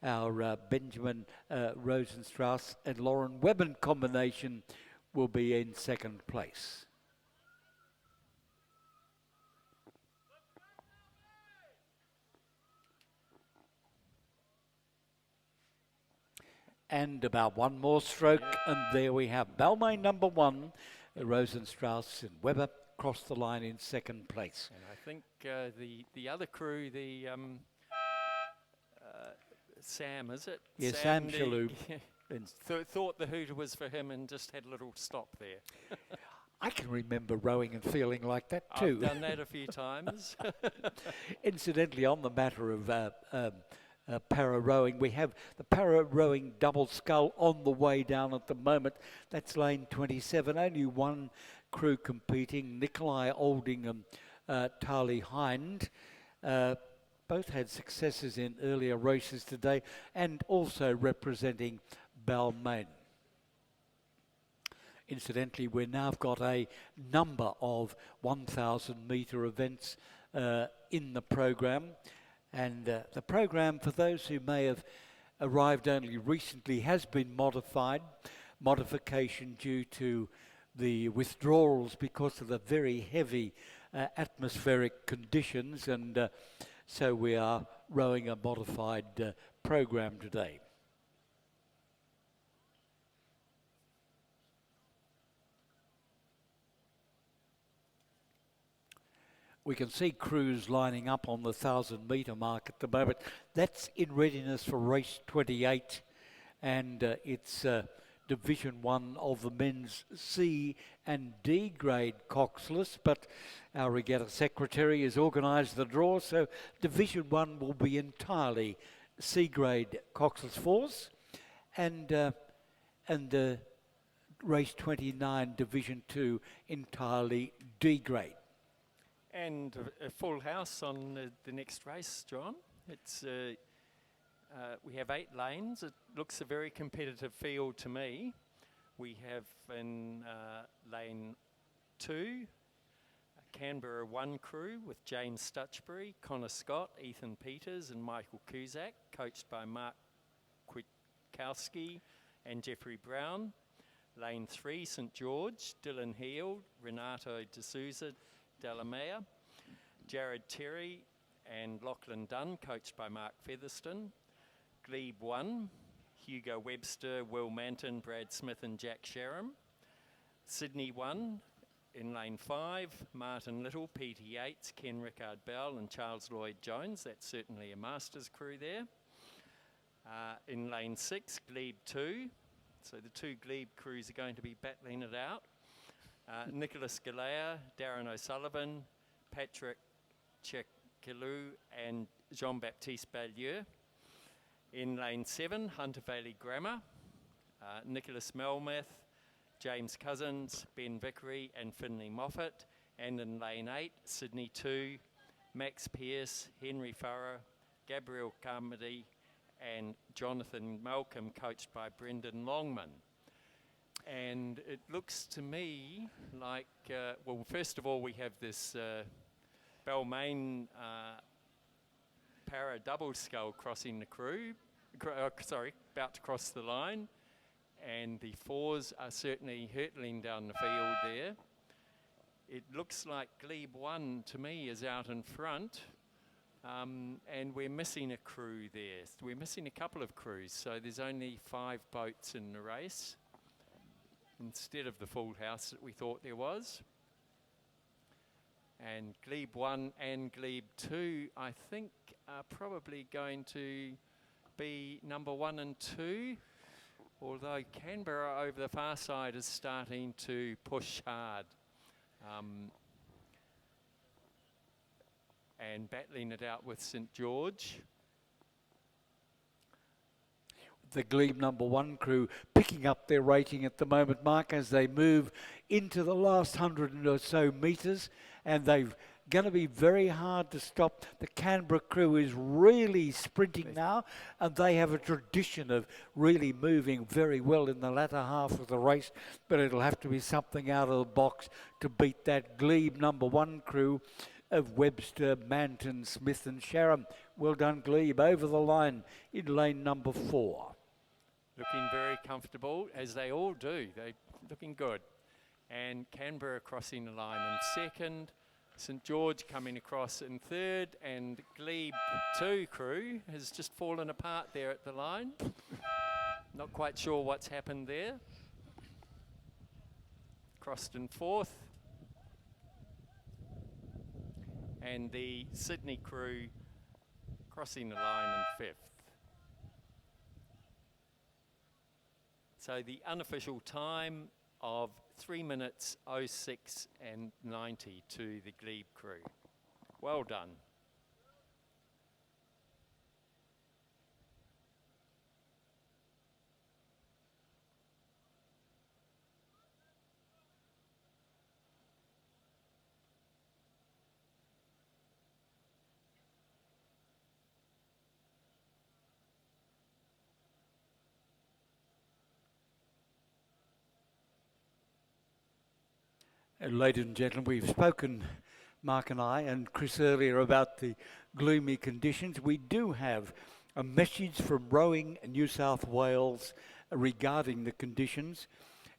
our Benjamin Rosenstrauss and Lauren Webber combination will be in second place. And about one more stroke, and there we have Balmain number 1, Rosenstrauss and Webber cross the line in second place. And I think the other crew, the Sam, is it? Yeah, Sam Shaloub. Thought the hooter was for him and just had a little stop there. I can remember rowing and feeling like that too. I've done that a few times. Incidentally, on the matter of para rowing, we have the para rowing double scull on the way down at the moment. That's lane 27. Only one crew competing, Nikolai Oldingham, Tali Hind. Both had successes in earlier races today and also representing Balmain. Incidentally, we've now got a number of 1,000 metre events in the program. And the program, for those who may have arrived only recently, has been modified. Modification due to the withdrawals because of the very heavy atmospheric conditions. And so we are rowing a modified program today. We can see crews lining up on the 1,000 metre mark at the moment. That's in readiness for race 28, and it's Division 1 of the men's C and D grade coxless, but our regatta secretary has organised the draw, so Division 1 will be entirely C grade coxless fours, and race 29 Division 2 entirely D grade. And a full house on the next race, John. It's we have 8 lanes. It looks a very competitive field to me. We have in lane 2, Canberra 1 crew with James Stutchbury, Connor Scott, Ethan Peters and Michael Cusack, coached by Mark Kwiatkowski and Jeffrey Brown. Lane 3, St George, Dylan Heel, Renato D'Souza, Delamere, Jared Terry and Lachlan Dunn, coached by Mark Featherston. Glebe 1, Hugo Webster, Will Manton, Brad Smith and Jack Sharam. Sydney 1, in lane 5, Martin Little, Peter Yates, Ken Rickard Bell and Charles Lloyd Jones. That's certainly a Masters crew there. In lane 6, Glebe 2. So the 2 Glebe crews are going to be battling it out. Nicholas Galea, Darren O'Sullivan, Patrick Chekilou and Jean-Baptiste Ballieu. In lane 7, Hunter Valley Grammar, Nicholas Melmath, James Cousins, Ben Vickery and Finley Moffat. And in lane 8, Sydney 2, Max Pearce, Henry Farrer, Gabriel Carmody and Jonathan Malcolm, coached by Brendan Longman. And it looks to me like, well, first of all, we have this Balmain para double scull crossing the crew, about to cross the line. And the 4s are certainly hurtling down the field there. It looks like Glebe 1 to me is out in front. And we're missing a crew there. We're missing a couple of crews, so there's only 5 boats in the race instead of the full house that we thought there was. And Glebe 1 and Glebe 2, I think, are probably going to be number 1 and 2, although Canberra over the far side is starting to push hard. And battling it out with St George. The Glebe number 1 crew picking up their rating at the moment, Mark, as they move into the last 100 or so metres, and they're going to be very hard to stop. The Canberra crew is really sprinting now, and they have a tradition of really moving very well in the latter half of the race, but it'll have to be something out of the box to beat that Glebe number 1 crew of Webster, Manton, Smith and Sharam. Well done, Glebe, over the line in lane number 4. Looking very comfortable, as they all do. They're looking good. And Canberra crossing the line in 2nd. St George coming across in 3rd. And Glebe 2 crew has just fallen apart there at the line. Not quite sure what's happened there. Crossed in 4th. And the Sydney crew crossing the line in 5th. So the unofficial time of 3 minutes 06 and 90 to the Glebe crew. Well done. Ladies and gentlemen, we've spoken, Mark and I and Chris earlier, about the gloomy conditions. We do have a message from Rowing New South Wales regarding the conditions,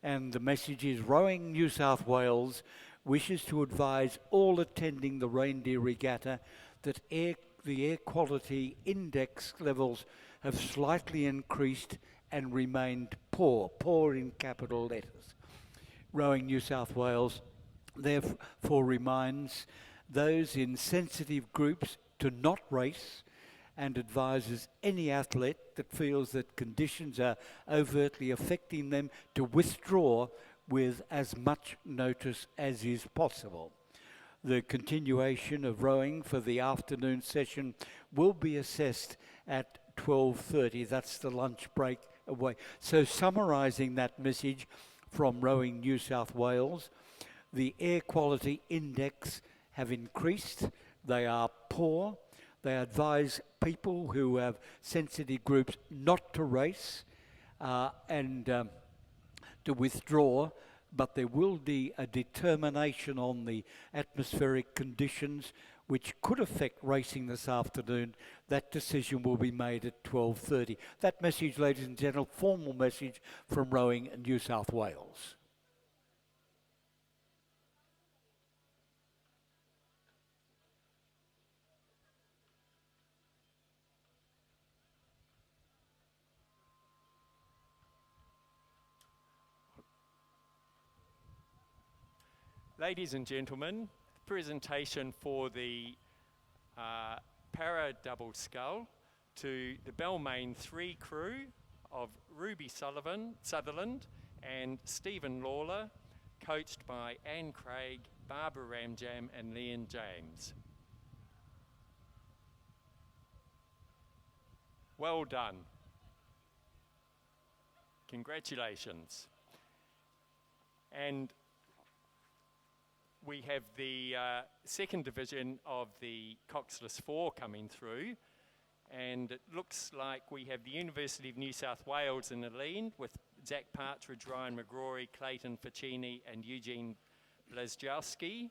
and the message is Rowing New South Wales wishes to advise all attending the Reindeer Regatta that the air quality index levels have slightly increased and remained poor in capital letters. Rowing New South Wales therefore reminds those in sensitive groups to not race and advises any athlete that feels that conditions are overtly affecting them to withdraw with as much notice as is possible. The continuation of rowing for the afternoon session will be assessed at 12:30. That's the lunch break away. So summarising that message from Rowing New South Wales, the air quality index have increased. They are poor. They advise people who have sensitive groups not to race and to withdraw, but there will be a determination on the atmospheric conditions which could affect racing this afternoon. That decision will be made at 12:30. That message, ladies and gentlemen, formal message from Rowing New South Wales. Ladies and gentlemen, presentation for the para double scull to the Balmain 3 crew of Ruby Sutherland and Stephen Lawler, coached by Anne Craig, Barbara Ramjam and Leon James. Well done. Congratulations. And we have the second division of the Coxless 4 coming through, and it looks like we have the University of New South Wales in the lead with Zach Partridge, Ryan McGrory, Clayton Ficini and Eugene Blazjowski.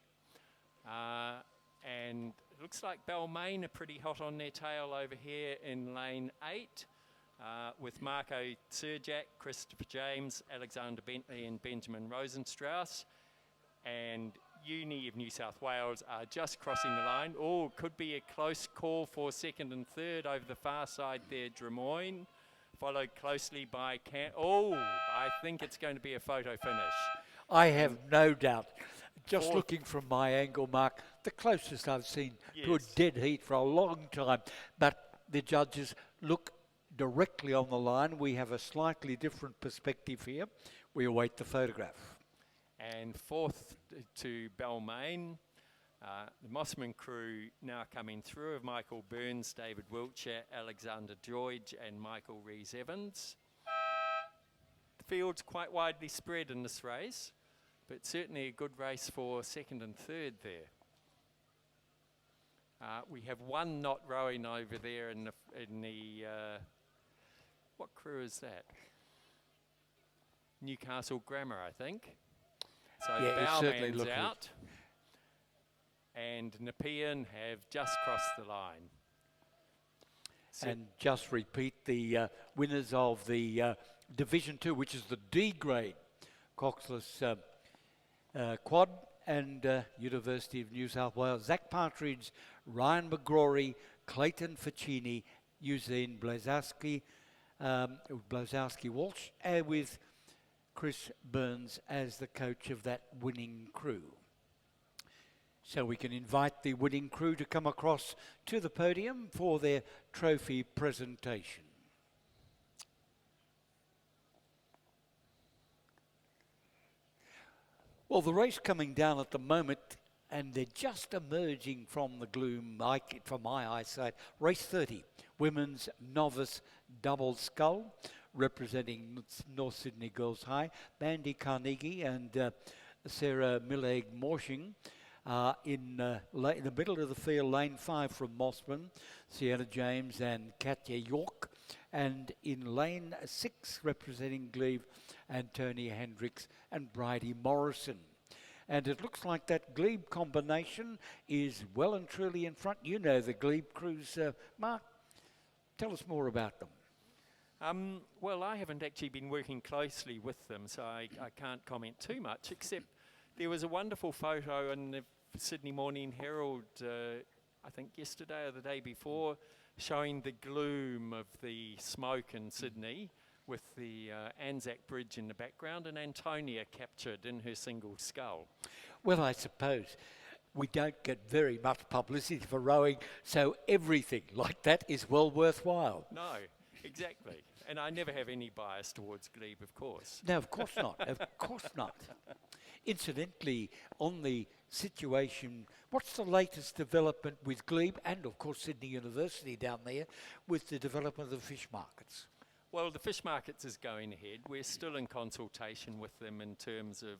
And it looks like Balmain are pretty hot on their tail over here in lane 8 with Marco Serjak, Christopher James, Alexander Bentley and Benjamin Rosenstrauss. And Uni of New South Wales are just crossing the line. Oh, could be a close call for second and third over the far side there, Drummoyne, followed closely by I think it's going to be a photo finish. I have no doubt. Just looking from my angle, Mark, the closest I've seen to a dead heat for a long time. But the judges look directly on the line. We have a slightly different perspective here. We await the photograph. And fourth to Balmain, the Mossman crew now coming through of Michael Burns, David Wiltshire, Alexander George and Michael Rees-Evans. The field's quite widely spread in this race, but certainly a good race for second and third there. We have one knot rowing over there in the what crew is that? Newcastle Grammar, I think. So yeah, Bowman's out, and Nepean have just crossed the line. And just repeat the winners of the Division 2, which is the D grade, Coxless Quad and University of New South Wales. Zach Partridge, Ryan McGrory, Clayton Ficini, Eugene Blazowski Walsh, and with Chris Burns as the coach of that winning crew. So we can invite the winning crew to come across to the podium for their trophy presentation. Well, the race coming down at the moment, and they're just emerging from the gloom, from my eyesight. Race 30, Women's Novice Double Scull, representing North Sydney Girls High, Mandy Carnegie and Sarah Milleg Morshing. In the middle of the field, lane 5 from Mossman, Sienna James and Katya York. And in lane 6, representing Glebe, Antonia Hendricks and Bridie Morrison. And it looks like that Glebe combination is well and truly in front. You know the Glebe crews. Mark, tell us more about them. Well, I haven't actually been working closely with them, so I can't comment too much, except there was a wonderful photo in the Sydney Morning Herald, I think yesterday or the day before, showing the gloom of the smoke in Sydney with the Anzac Bridge in the background and Antonia captured in her single scull. Well, I suppose we don't get very much publicity for rowing, so everything like that is well worthwhile. No, exactly. And I never have any bias towards Glebe, of course. No, of course not. Of course not. Incidentally, on the situation, what's the latest development with Glebe and, of course, Sydney University down there with the development of the fish markets? Well, the fish markets is going ahead. We're still in consultation with them in terms of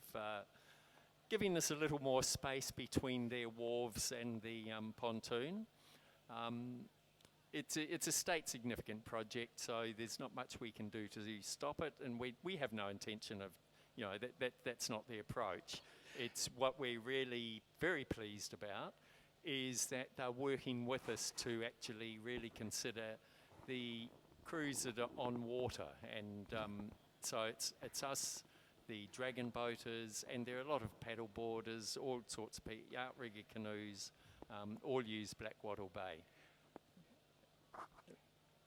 giving us a little more space between their wharves and the pontoon. It's a state significant project, so there's not much we can do to stop it, and we have no intention of, that's not the approach. It's what we're really very pleased about is that they're working with us to actually really consider the crews that are on water, and so it's us, the dragon boaters, and there are a lot of paddle boarders, all sorts of people, outrigger canoes, all use Blackwattle Bay.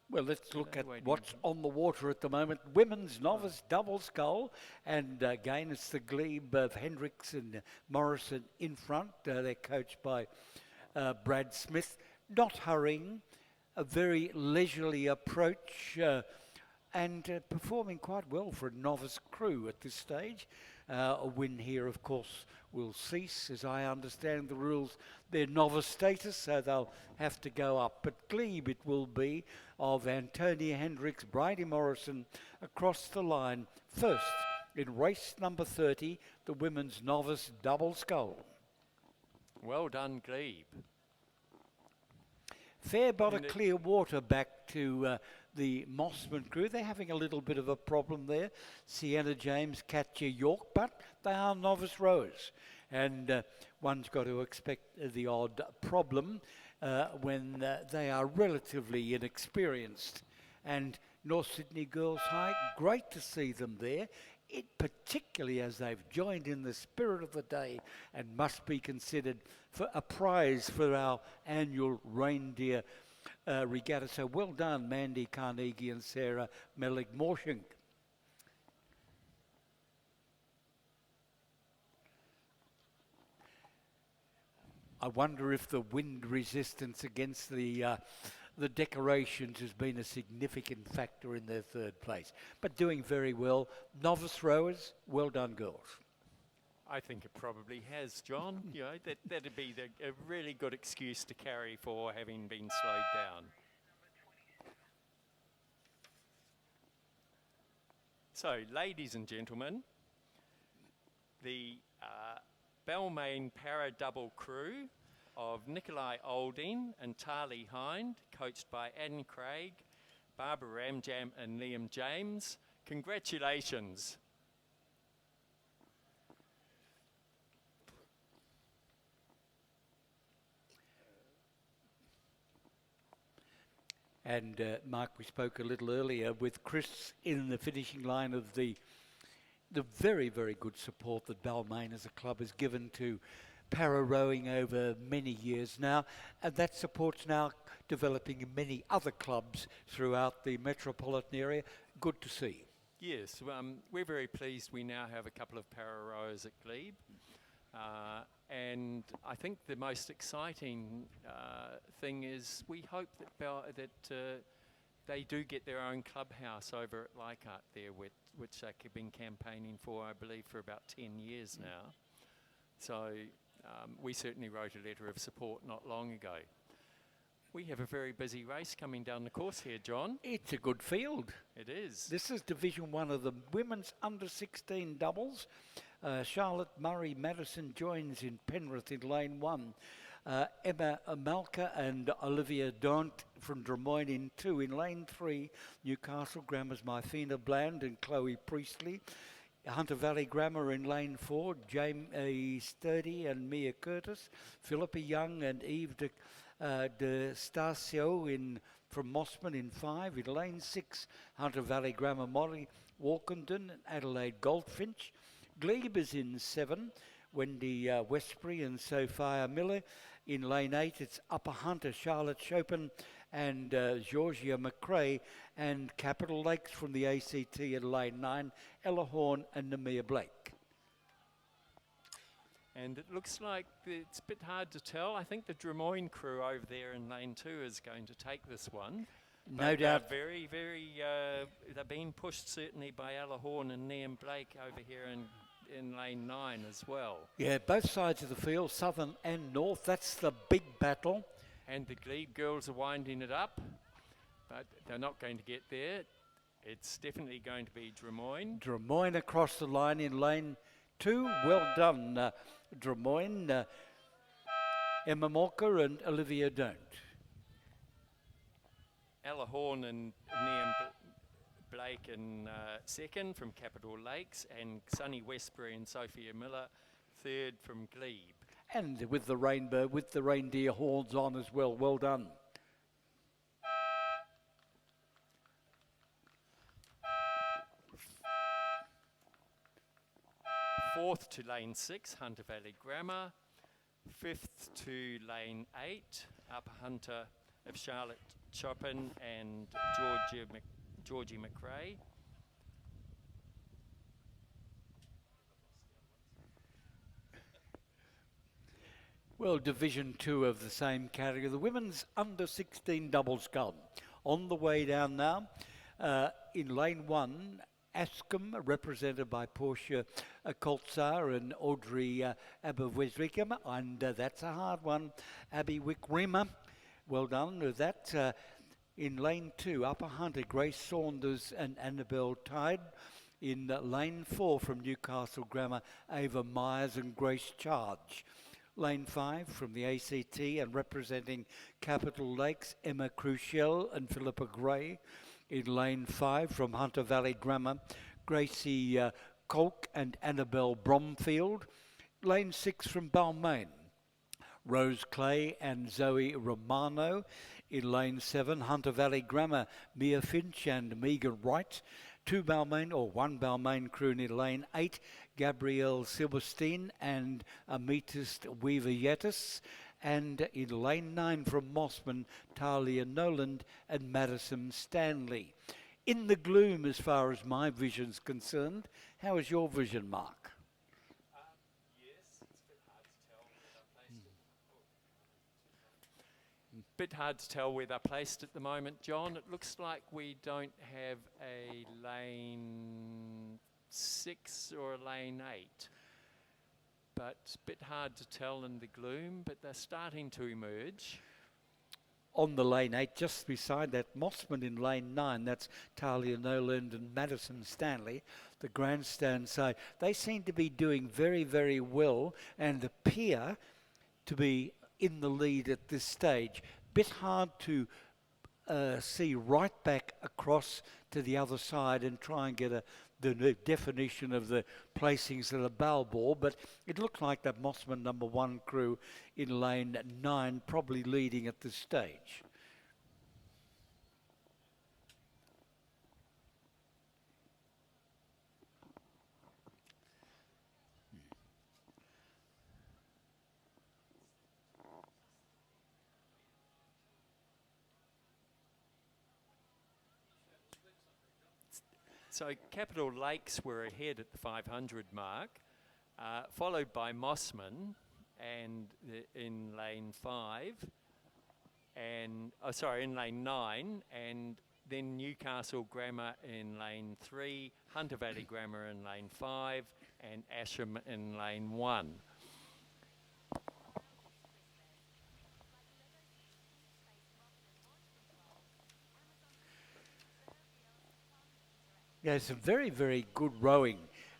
Well, let's look at what's on the water at the moment. Women's novice double scull, and again it's the Glebe of Hendricks and Morrison in front. They're coached by Brad Smith. Not hurrying, a very leisurely approach, and performing quite well for a novice crew at this stage. A win here, of course, will cease, as I understand the rules. Their novice status, so they'll have to go up. But Glebe it will be of Antonia Hendricks, Bridie Morrison across the line first in race number 30, the women's novice double scull. Well done, Glebe. Fair bit of clear water back to the Mossman crew. They're having a little bit of a problem there. Sienna James, Katja York, but they are novice rowers. And one's got to expect the odd problem when they are relatively inexperienced. And North Sydney Girls High, great to see them there. Particularly as they've joined in the spirit of the day and must be considered for a prize for our annual Reindeer Regatta. So well done, Mandy Carnegie and Sarah Melig-Morshink. I wonder if the wind resistance against the decorations has been a significant factor in their third place. But doing very well. Novice rowers, well done, girls. I think it probably has, John. That'd be a really good excuse to carry for having been slowed down. So, ladies and gentlemen, the Balmain Para Double crew of Nikolai Olding and Tali Hind, coached by Anne Craig, Barbara Ramjam and Liam James. Congratulations. And Mark, we spoke a little earlier with Chris in the finishing line of the very, very good support that Balmain as a club has given to para rowing over many years now, and that support's now developing in many other clubs throughout the metropolitan area. Good to see. Yes, we're very pleased we now have a couple of para rowers at Glebe, and I think the most exciting thing is we hope that they do get their own clubhouse over at Leichhardt there, which they've been campaigning for, I believe, for about 10 years now. So we certainly wrote a letter of support not long ago. We have a very busy race coming down the course here, John. It's a good field. It is. This is Division 1 of the women's under-16 doubles. Charlotte Murray-Madison joins in Penrith in lane 1. Emma Malka and Olivia Daunt from Drummoyne in 2. In lane 3, Newcastle Grammar's Myfina Bland and Chloe Priestley. Hunter Valley Grammar in lane 4, Jamie Sturdy and Mia Curtis. Philippa Young and Eve de Stasio from Mossman in 5. In lane 6, Hunter Valley Grammar Molly Walkenden and Adelaide Goldfinch. Glebe is in 7, Wendy Westbury and Sophia Miller. In lane 8, it's Upper Hunter, Charlotte Chopin and Georgia McRae, and Capital Lakes from the ACT in lane 9, Ella Horn and Namia Blake. And it looks like it's a bit hard to tell. I think the Drummoyne crew over there in lane 2 is going to take this one. No But doubt. Very, very, they're being pushed certainly by Ella Horn and Liam Blake over here in lane 9 as well. Yeah, both sides of the field, southern and north. That's the big battle. And the Glebe girls are winding it up, but they're not going to get there. It's definitely going to be Drummoyne. Drummoyne across the line in lane 2. Well done, Drummoyne. Emma Morker and Olivia Don't. Ella Horn and Liam Blake in second from Capital Lakes, and Sunny Westbury and Sophia Miller third from Glebe. And with the rainbow, with the reindeer horns on as well. Well done. Fourth to lane 6, Hunter Valley Grammar. Fifth to lane 8, Upper Hunter of Charlotte Chopin and Georgie McRae. Well, Division 2 of the same category. The women's under 16 double scull. On the way down now, in lane 1, Ascombe, represented by Portia Koltzar and Audrey Abba-Wesrickham, and that's a hard one. Abby Wick-Riemer, well done with that. In lane 2, Upper Hunter, Grace Saunders and Annabelle Tide. In lane 4 from Newcastle Grammar, Ava Myers and Grace Charge. Lane 5 from the ACT and representing Capital Lakes, Emma Cruciel and Philippa Gray. In lane 5 from Hunter Valley Grammar, Gracie Kolk and Annabelle Bromfield. Lane 6 from Balmain, Rose Clay and Zoe Romano. In lane 7, Hunter Valley Grammar, Mia Finch and Megan Wright. One Balmain crew in lane 8, Gabrielle Silverstein and Amethyst Weaver Yetis. And in lane 9 from Mossman, Talia Noland and Madison Stanley. In the gloom as far as my vision's concerned. How is your vision, Mark? Yes, it's a bit hard to tell where they're placed. Bit hard to tell where they're placed at the moment, John. It looks like we don't have a lane 6 or a lane 8. But it's a bit hard to tell in the gloom, but they're starting to emerge. On the lane 8, just beside that, Mossman in lane 9, that's Talia Noland and Madison Stanley, the grandstand side. They seem to be doing very, very well and appear to be in the lead at this stage. Bit hard to see right back across to the other side and try and get the definition of the placings of the bow ball, but it looked like that Mossman number 1 crew in lane 9 probably leading at this stage. So Capital Lakes were ahead at the 500 mark, followed by Mossman and in lane 5, and in lane 9, and then Newcastle Grammar in lane 3, Hunter Valley Grammar in lane 5, and Asham in lane 1. Yeah, some very, very good rowing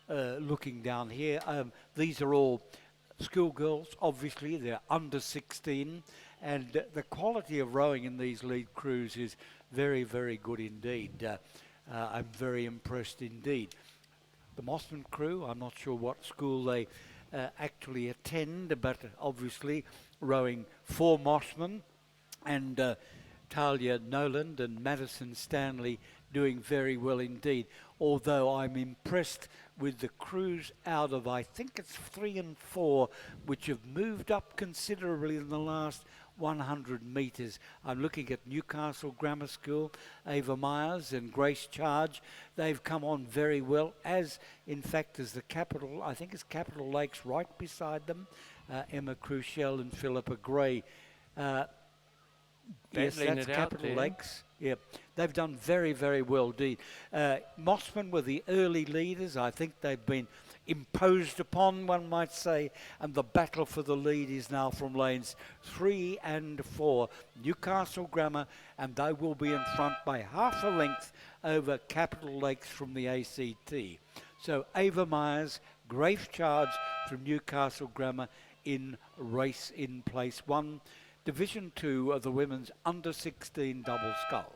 looking down here. These are all schoolgirls, obviously. They're under 16. And the quality of rowing in these lead crews is very, very good indeed. I'm very impressed indeed. The Mossman crew, I'm not sure what school they actually attend, but obviously rowing for Mossman. And Talia Noland and Madison Stanley doing very well indeed, although I'm impressed with the crews out of, I think it's 3 and 4, which have moved up considerably in the last 100 metres. I'm looking at Newcastle Grammar School, Ava Myers and Grace Charge. They've come on very well, as in fact as the Capital, I think it's Capital Lakes right beside them, Emma Cruciel and Philippa Gray. Yes, Battling that's it out Capital there. Lakes. Yeah, they've done very, very well indeed. Mossman were the early leaders. I think they've been imposed upon, one might say, and the battle for the lead is now from lanes 3 and 4. Newcastle Grammar, and they will be in front by half a length over Capital Lakes from the ACT. So Ava Myers, Grace Charge from Newcastle Grammar in race in place 1. Division 2 of the women's under 16 double scull.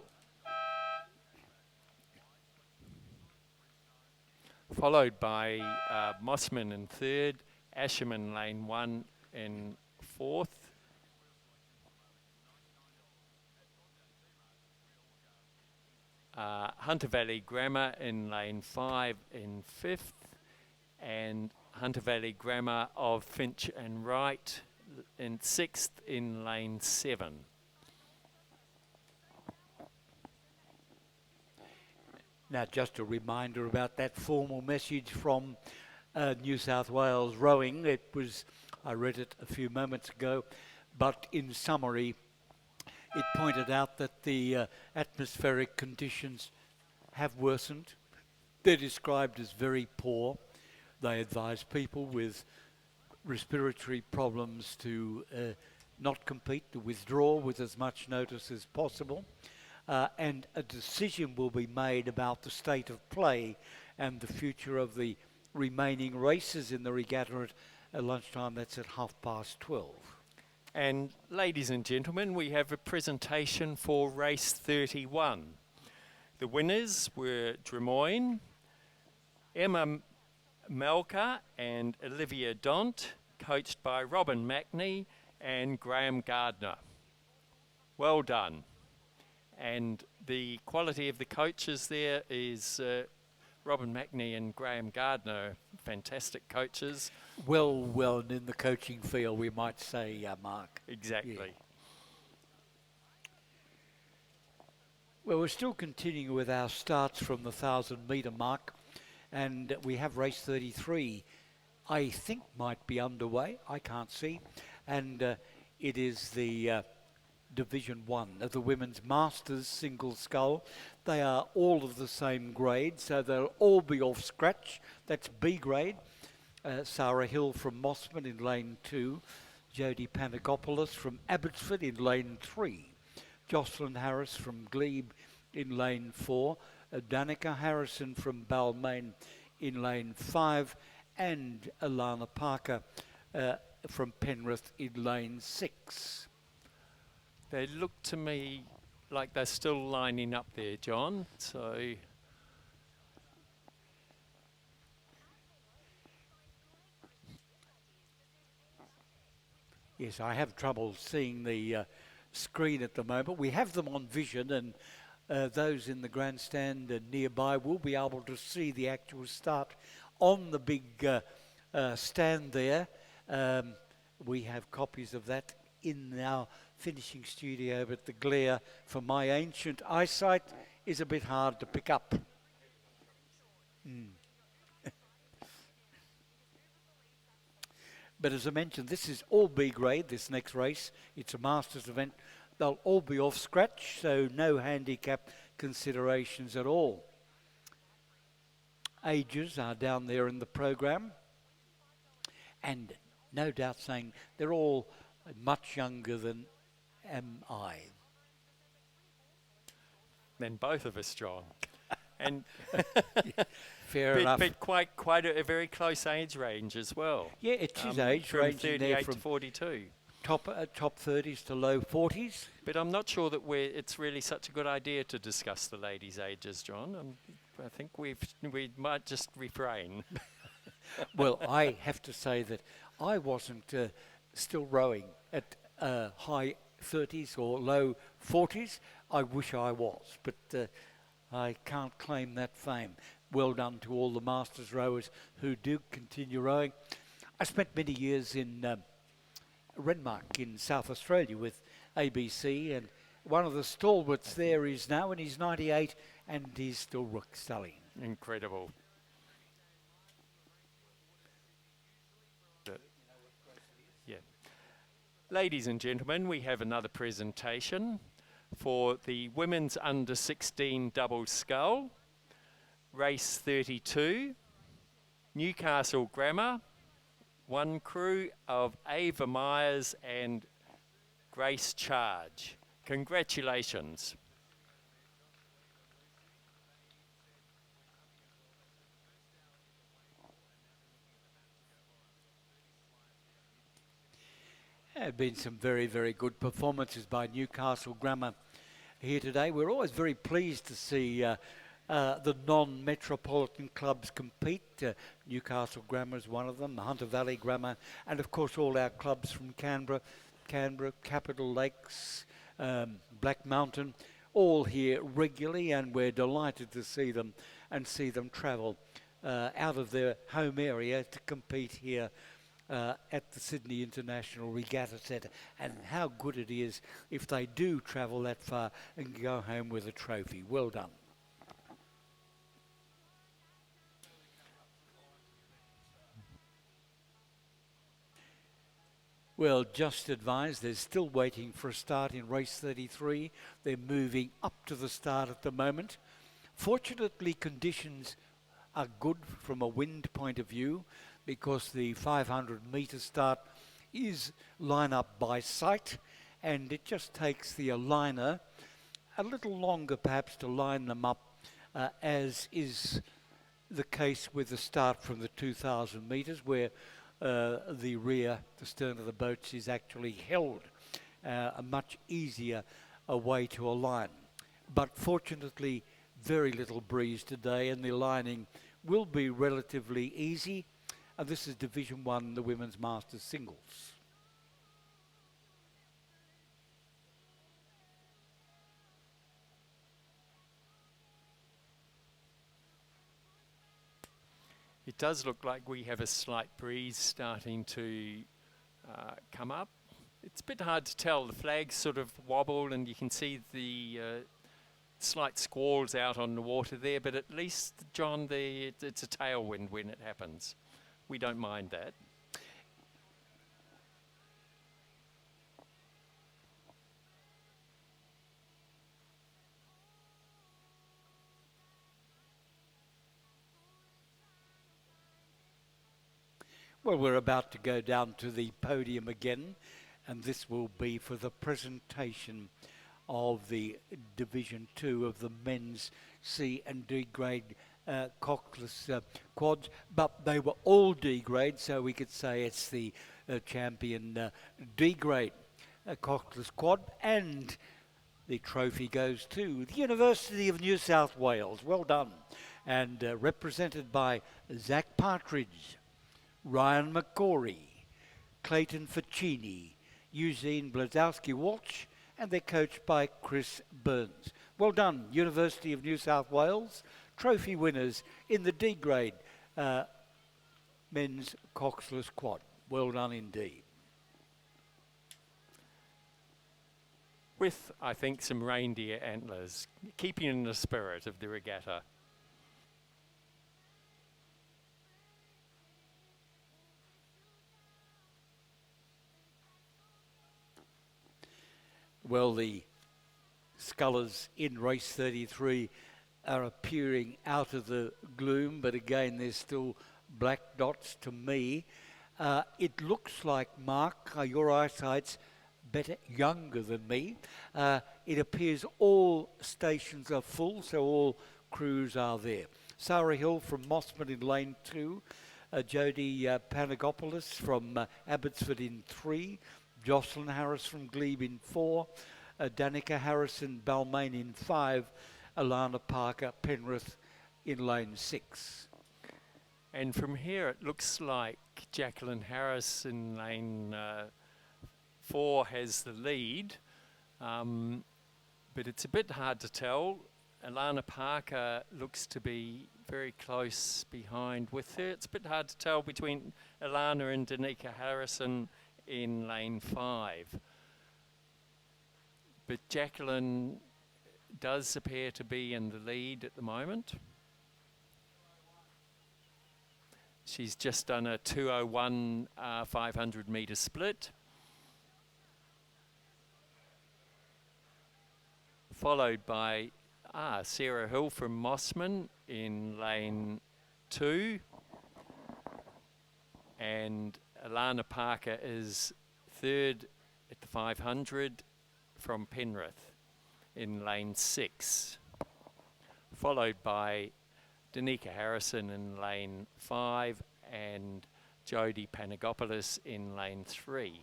Followed by Mossman in 3rd, Asherman lane 1 in 4th. Hunter Valley Grammar in lane 5 in 5th, and Hunter Valley Grammar of Finch and Wright in 6th in lane 7. Now, just a reminder about that formal message from New South Wales Rowing. I read it a few moments ago, but in summary, it pointed out that the atmospheric conditions have worsened. They're described as very poor. They advise people with respiratory problems to not compete, to withdraw with as much notice as possible. And a decision will be made about the state of play and the future of the remaining races in the regatta at lunchtime. That's at 12:30. And ladies and gentlemen, we have a presentation for race 31. The winners were Drimoyne, Emma Melka and Olivia Dont, coached by Robin Mackney and Graham Gardner. Well done. And the quality of the coaches there is Robin Mackney and Graham Gardner, fantastic coaches. Well in the coaching field, we might say, Mark. Exactly. Yeah. Well, we're still continuing with our starts from the 1,000-metre mark, and we have race 33, I think might be underway. I can't see. And it is the Division 1 of the Women's Masters single scull. They are all of the same grade, so they'll all be off scratch. That's B grade. Sarah Hill from Mossman in lane 2. Jodie Panagopoulos from Abbotsford in lane 3. Jocelyn Harris from Glebe in lane 4. Danica Harrison from Balmain in lane 5. And Alana Parker from Penrith in lane 6. They look to me like they're still lining up there, John. So yes, I have trouble seeing the screen at the moment. We have them on vision, and those in the grandstand and nearby will be able to see the actual start on the big stand there. We have copies of that in our finishing studio, but the glare from my ancient eyesight is a bit hard to pick up. But as I mentioned, this is all B grade, this next race. It's a Masters event. They'll all be off scratch, so no handicap considerations at all. Ages are down there in the program, and no doubt saying they're all much younger than am I. then both of us, John. And Fair enough. but quite a very close age range as well. Yeah, it's his age from ranging there 38 from to 42. top 30s to low 40s. But I'm not sure that it's really such a good idea to discuss the ladies' ages, John. I think we might just refrain. Well, I have to say that I wasn't still rowing at high 30s or low 40s. I wish I was, but I can't claim that fame. Well done to all the Masters rowers who do continue rowing. I spent many years in Renmark in South Australia with ABC, and one of the stalwarts there is now in his 98 and he's still sculling. Incredible. Yeah. Ladies and gentlemen, we have another presentation for the women's under 16 double scull, race 32, Newcastle Grammar, one crew of Ava Myers and Grace Charge. Congratulations. There have been some very, very good performances by Newcastle Grammar here today. We're always very pleased to see the non-metropolitan clubs compete. Newcastle Grammar is one of them, Hunter Valley Grammar, and of course all our clubs from Canberra, Capital Lakes, Black Mountain, all here regularly, and we're delighted to see them and see them travel out of their home area to compete here at the Sydney International Regatta Centre. And how good it is if they do travel that far and go home with a trophy. Well done. Well, just advised, they're still waiting for a start in race 33. They're moving up to the start at the moment. Fortunately, conditions are good from a wind point of view, because the 500-metre start is line up by sight, and it just takes the aligner a little longer perhaps to line them up, as is the case with the start from the 2,000 metres, where the stern of the boats is actually held a much easier way to align. But fortunately, very little breeze today, and the aligning will be relatively easy. And this is Division 1, the Women's Masters Singles. It does look like we have a slight breeze starting to come up. It's a bit hard to tell. The flags sort of wobble and you can see the slight squalls out on the water there, but at least, John, it's a tailwind when it happens. We don't mind that. Well, we're about to go down to the podium again, and this will be for the presentation of the Division 2 of the men's C and D grade coxless quads, but they were all D grade, so we could say it's the champion D grade coxless quad, and the trophy goes to the University of New South Wales. Well done. And represented by Zach Partridge, Ryan McCory, Clayton Ficini, Eugene Blazowski-Walsh, and they're coached by Chris Burns. Well done, University of New South Wales. Trophy winners in the D grade men's coxless quad. Well done indeed. With, I think, some reindeer antlers, keeping in the spirit of the regatta. Well, the scullers in race 33 are appearing out of the gloom, but again, there's still black dots to me. It looks like, Mark, your eyesight's better, younger than me. It appears all stations are full, so all crews are there. Sarah Hill from Mossman in lane 2, Jodie Panagopoulos from Abbotsford in 3, Jocelyn Harris from Glebe in 4, Danica Harrison Balmain in 5, Alana Parker Penrith in lane 6. And from here it looks like Jacqueline Harris in lane 4 has the lead, but it's a bit hard to tell. Alana Parker looks to be very close behind with her. It's a bit hard to tell between Alana and Danica Harrison in lane 5. But Jacqueline does appear to be in the lead at the moment. She's just done a 2:01 500 metre split. Followed by Sarah Hill from Mossman in lane 2. And Alana Parker is third at the 500 from Penrith in lane 6. Followed by Danica Harrison in lane 5 and Jodie Panagopoulos in lane 3.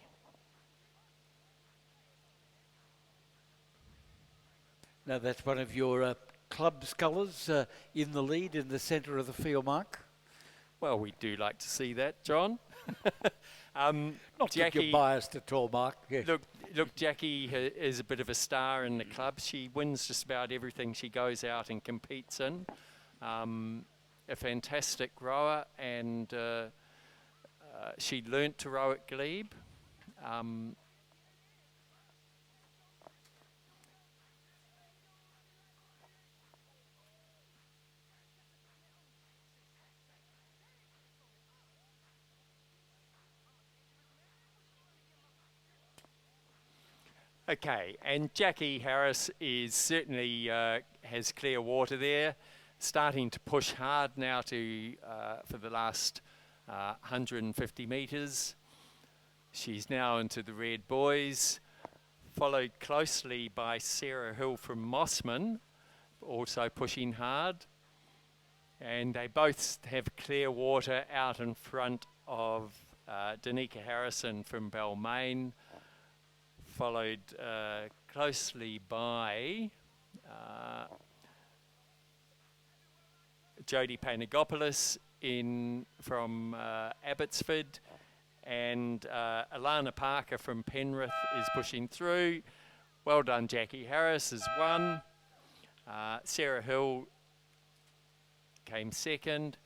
Now that's one of your club scullers in the lead in the centre of the field, Mark. Well, we do like to see that, John. Not Jackie, that you're biased at all, Mark. Yes. Look, Jackie is a bit of a star in the club. She wins just about everything she goes out and competes in. A fantastic rower, and she learnt to row at Glebe. Okay, and Jackie Harris is certainly has clear water there, starting to push hard now to for the last 150 metres. She's now into the red buoys, followed closely by Sarah Hill from Mossman, also pushing hard. And they both have clear water out in front of Danica Harrison from Balmain, followed closely by Jodie Panagopoulos from Abbotsford, and Alana Parker from Penrith is pushing through. Well done, Jackie Harris has won. Sarah Hill came second.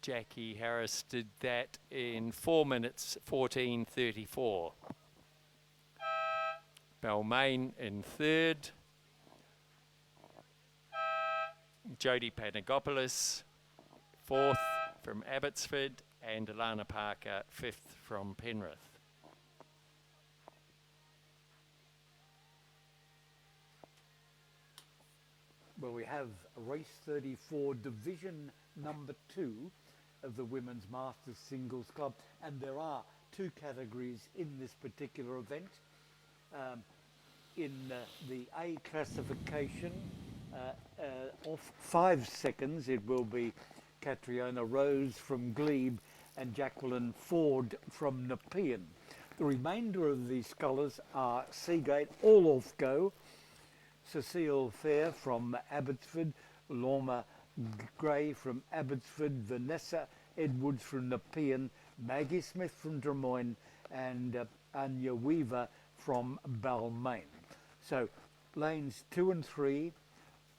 Jackie Harris did that in 4 minutes 14:34. Balmain in third. Jodie Panagopoulos fourth from Abbotsford, and Alana Parker fifth from Penrith. Well, we have race 34, division number 2 of the Women's Masters Singles Club, and there are 2 categories in this particular event. In the A classification, off 5 seconds, it will be Catriona Rose from Glebe and Jacqueline Ford from Nepean. The remainder of the scullers are Seagate, all off go, Cecile Fair from Abbotsford, Lorma Gray from Abbotsford, Vanessa Edwards from Nepean, Maggie Smith from Drummoyne, and Anya Weaver from Balmain. So lanes 2 and 3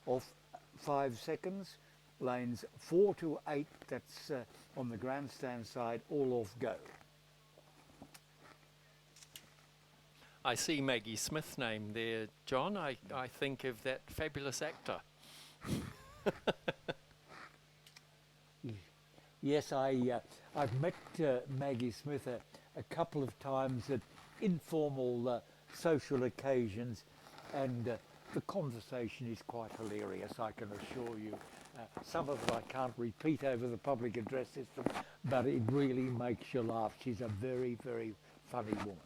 off 5 seconds, lanes 4 to 8, that's on the grandstand side, all off go. I see Maggie Smith's name there, John. I think of that fabulous actor. Yes, I've met Maggie Smith a couple of times at informal social occasions, and the conversation is quite hilarious, I can assure you. Some of it I can't repeat over the public address system, but it really makes you laugh. She's a very, very funny woman.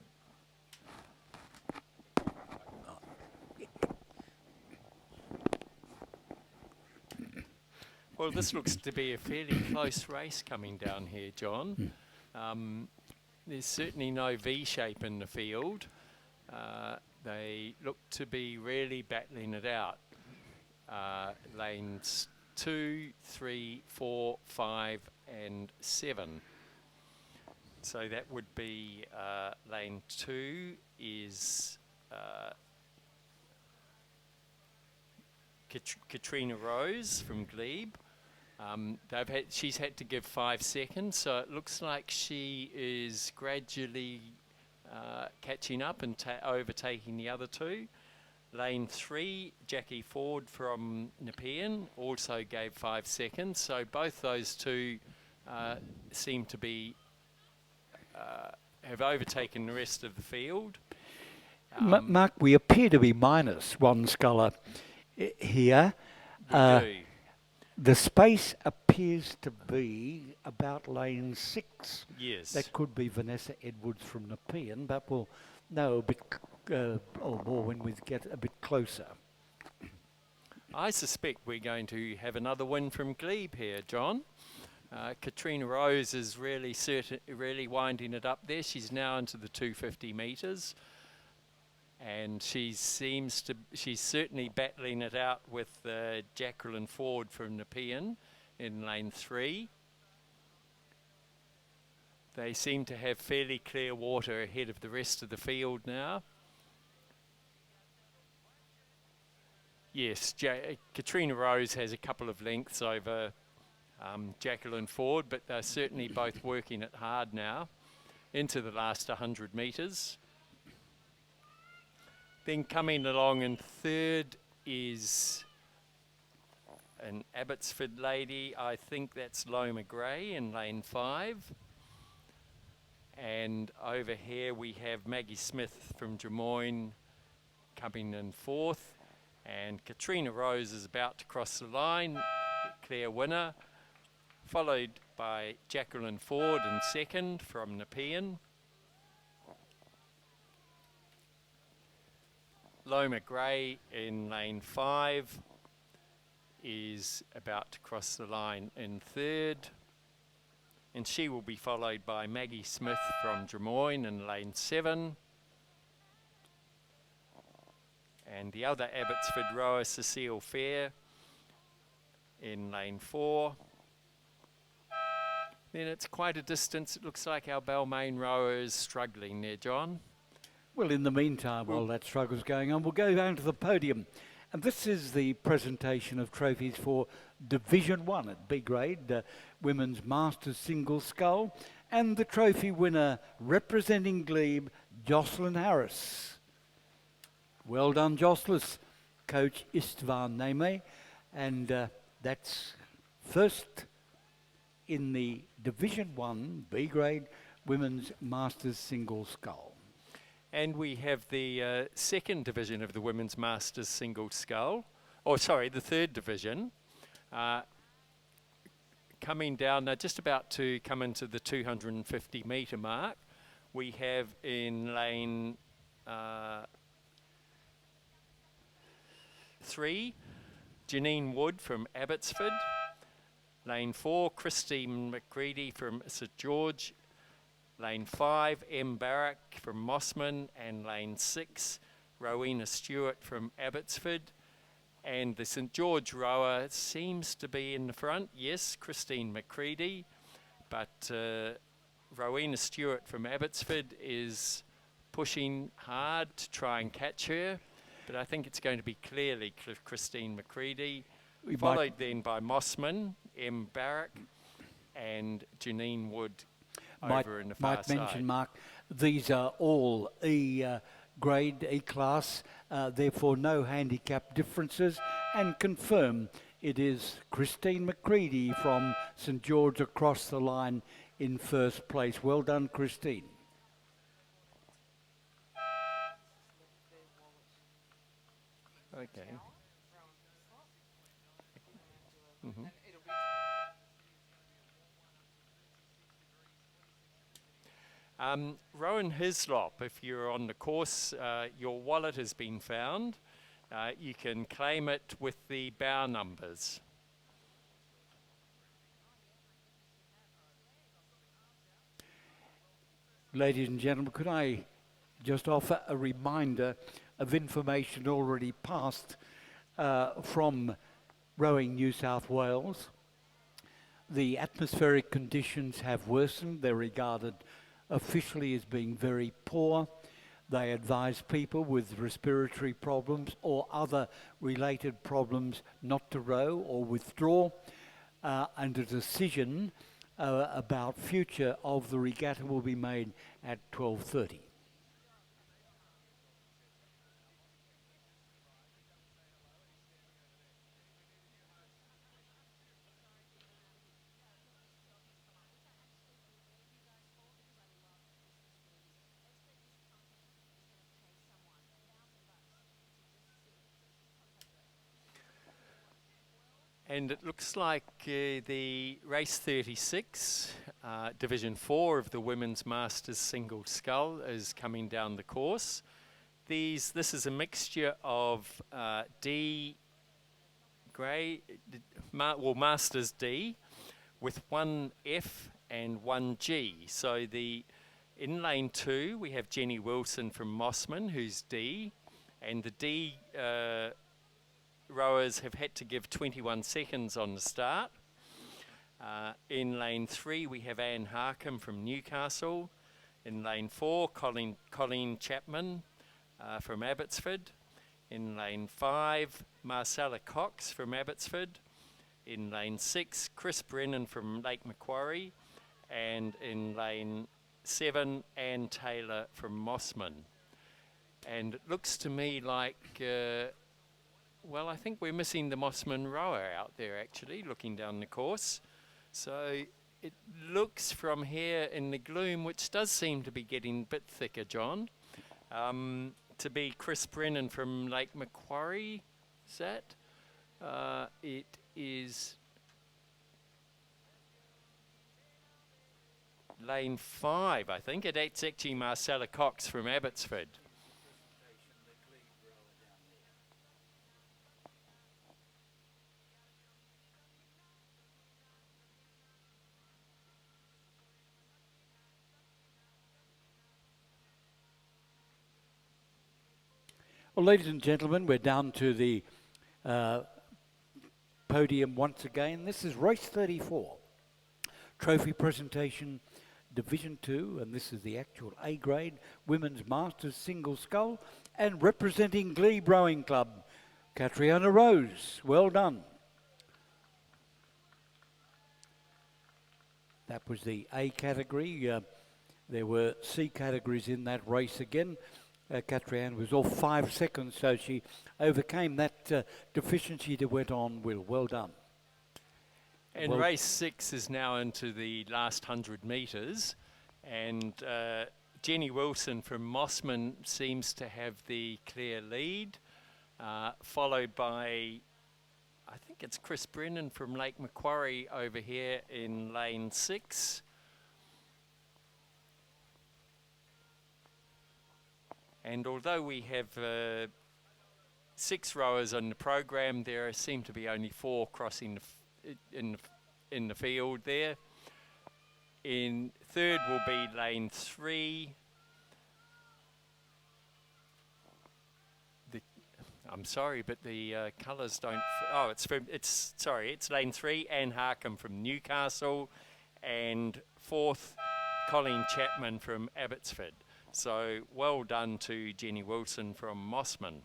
Well, this looks to be a fairly close race coming down here, John. There's certainly no V shape in the field. They look to be really battling it out. Lanes 2, 3, 4, 5 and 7. So that would be lane 2 is Katrina Rose from Glebe. She's had to give 5 seconds, so it looks like she is gradually catching up and overtaking the other two. Lane 3, Jackie Ford from Nepean also gave 5 seconds. So both those two seem to be have overtaken the rest of the field. Mark, we appear to be minus one sculler here. We do. The space appears to be about lane 6. Yes. That could be Vanessa Edwards from Nepean, but we'll know a bit or more when we get a bit closer. I suspect we're going to have another win from Glebe here, John. Katrina Rose is really winding it up there. She's now into the 250 metres. And she's certainly battling it out with Jacqueline Ford from Nepean in lane 3. They seem to have fairly clear water ahead of the rest of the field now. Yes, Katrina Rose has a couple of lengths over Jacqueline Ford, but they're certainly both working it hard now into the last 100 metres. Then coming along in third is an Abbotsford lady. I think that's Loma Gray in lane 5. And over here we have Maggie Smith from Drummoyne coming in 4th. And Katrina Rose is about to cross the line, clear winner, followed by Jacqueline Ford in 2nd from Nepean. Loma Gray in lane 5 is about to cross the line in 3rd. And she will be followed by Maggie Smith from Drummoyne in lane 7. And the other Abbotsford rower, Cecile Fair, in lane 4. Then it's quite a distance. It looks like our Balmain rower is struggling there, John. Well, in the meantime, while that struggle's going on, we'll go down to the podium. And this is the presentation of trophies for Division 1 at B grade, Women's Masters Single Scull, and the trophy winner representing Glebe, Jocelyn Harris. Well done, Jocelyn. Coach Istvan Neme, and that's first in the Division 1 B grade Women's Masters Single Scull. And we have the second division of the Women's Masters Single Scull, the third division, coming down now, just about to come into the 250 metre mark. We have in lane 3, Janine Wood from Abbotsford. Lane 4, Christine McCready from St George. Lane 5, M. Barrack from Mossman, and lane 6, Rowena Stewart from Abbotsford. And the St George rower seems to be in the front, yes, Christine McCready, but Rowena Stewart from Abbotsford is pushing hard to try and catch her, but I think it's going to be clearly Christine McCready, followed then by Mossman, M. Barrack, and Janine Wood. Might mention, Mark, these are all E grade, E class, therefore no handicap differences, and confirm it is Christine McCready from St George across the line in first place. Well done, Christine. Okay. Mm-hmm. Rowan Hislop, if you're on the course, your wallet has been found. You can claim it with the bow numbers. Ladies and gentlemen, could I just offer a reminder of information already passed from Rowing New South Wales. The atmospheric conditions have worsened. They're regarded officially as being very poor. They advise people with respiratory problems or other related problems not to row or withdraw, and a decision about future of the regatta will be made at 12:30. And it looks like the race 36, Division 4 of the Women's Masters Single Scull is coming down the course. This is a mixture of D grey, Masters D, with one F and one G. So in lane 2 we have Jenny Wilson from Mossman, who's D, and the D rowers have had to give 21 seconds on the start. In lane 3 we have Anne Harkham from Newcastle. In lane 4 Colleen Chapman from Abbotsford. In lane 5 Marcella Cox from Abbotsford. In lane 6 Chris Brennan from Lake Macquarie. And in lane 7 Anne Taylor from Mossman. And it looks to me like well, I think we're missing the Mossman rower out there, actually, looking down the course. So it looks from here in the gloom, which does seem to be getting a bit thicker, John, to be Chris Brennan from Lake Macquarie. Is that? It is lane 5, I think. It's actually Marcella Cox from Abbotsford. Well, ladies and gentlemen, we're down to the podium once again. This is race 34, trophy presentation, Division 2, and this is the actual A grade, Women's Masters Single Scull, and representing Glebe Rowing Club, Catriona Rose. Well done. That was the A category. There were C categories in that race again. Catriona was off 5 seconds, so she overcame that deficiency that went on. Well done. And race 6 is now into the last 100 metres, and Jenny Wilson from Mossman seems to have the clear lead, followed by, I think it's Chris Brennan from Lake Macquarie over here in lane 6. And although we have 6 rowers on the program, there seem to be only 4 crossing in the field there. In third will be lane 3. I'm sorry, but the colours don't. It's lane 3. Anne Harkham from Newcastle, and 4th Colleen Chapman from Abbotsford. So well done to Jenny Wilson from Mossman.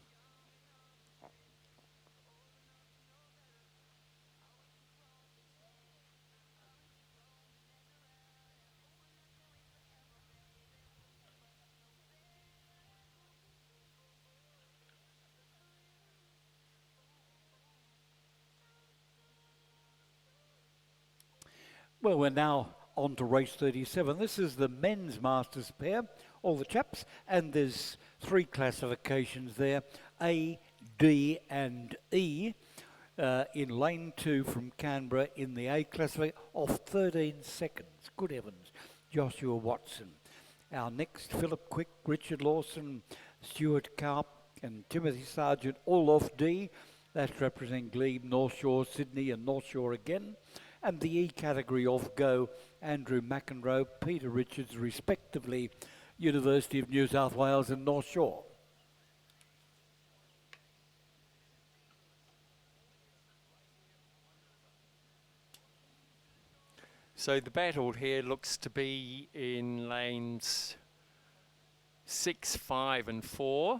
Well, we're now on to race 37. This is the men's masters pair, all the chaps, and there's 3 classifications there, A, D and E. In lane 2 from Canberra in the A classification, off 13 seconds. Good heavens. Joshua Watson. Our next, Philip Quick, Richard Lawson, Stuart Carp and Timothy Sargent, all off D. That's representing Glebe, North Shore, Sydney and North Shore again. And the E category off Go, Andrew McEnroe, Peter Richards, respectively, University of New South Wales and North Shore. So the battle here looks to be in lanes 6, 5 and 4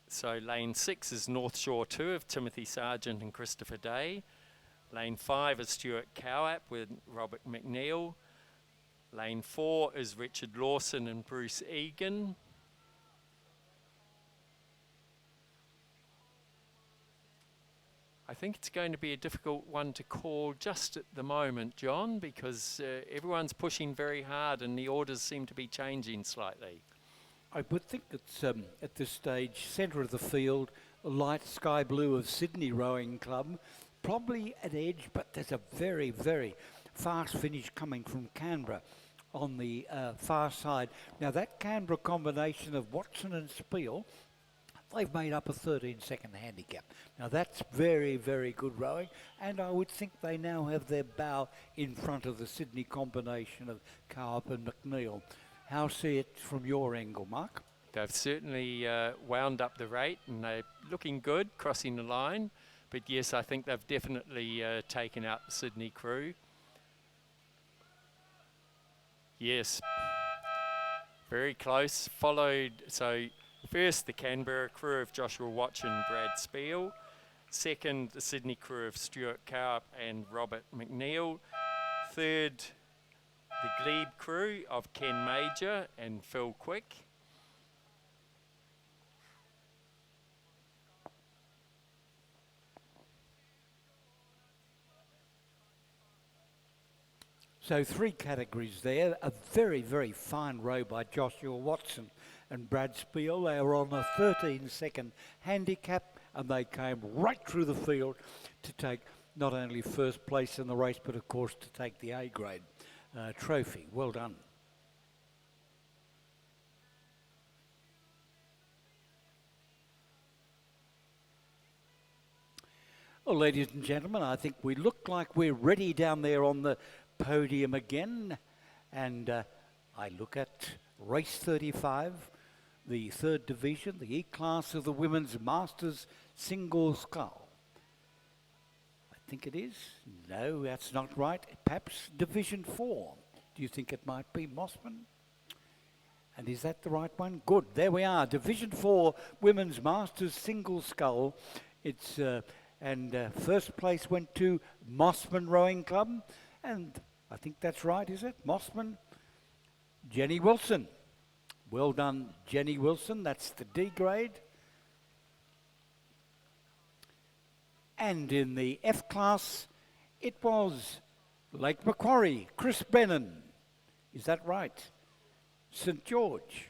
So lane 6 is North Shore 2 of Timothy Sargent and Christopher Day. Lane 5 is Stuart Cowap with Robert McNeil. Lane 4 is Richard Lawson and Bruce Egan. I think it's going to be a difficult one to call just at the moment, John, because everyone's pushing very hard and the orders seem to be changing slightly. I would think it's at this stage, centre of the field, light sky blue of Sydney Rowing Club. Probably an edge, but there's a very, very fast finish coming from Canberra on the far side. Now that Canberra combination of Watson and Spiel, they've made up a 13-second handicap. Now that's very, very good rowing, and I would think they now have their bow in front of the Sydney combination of Carp and McNeil. How see it from your angle, Mark? They've certainly wound up the rate, and they're looking good, crossing the line. But yes, I think they've definitely taken out the Sydney crew. Yes, very close. Followed, so first the Canberra crew of Joshua Watson and Brad Spiel. Second, the Sydney crew of Stuart Carp and Robert McNeil. Third, the Glebe crew of Ken Major and Phil Quick. So 3 categories there. A very, very fine row by Joshua Watson and Brad Spiel. They were on a 13-second handicap, and they came right through the field to take not only first place in the race, but of course to take the A-grade trophy. Well done. Well, ladies and gentlemen, I think we look like we're ready down there on the podium again, and I look at race 35, the 3rd division, the E-class of the Women's Masters Single Scull. I think it is. No, that's not right. Perhaps Division 4. Do you think it might be Mossman? And is that the right one? Good. There we are. Division 4 Women's Masters Single Scull. It's first place went to Mossman Rowing Club. And I think that's right, is it? Mossman. Jenny Wilson. Well done, Jenny Wilson. That's the D grade. And in the F class, it was Lake Macquarie, Chris Brennan. Is that right? St. George.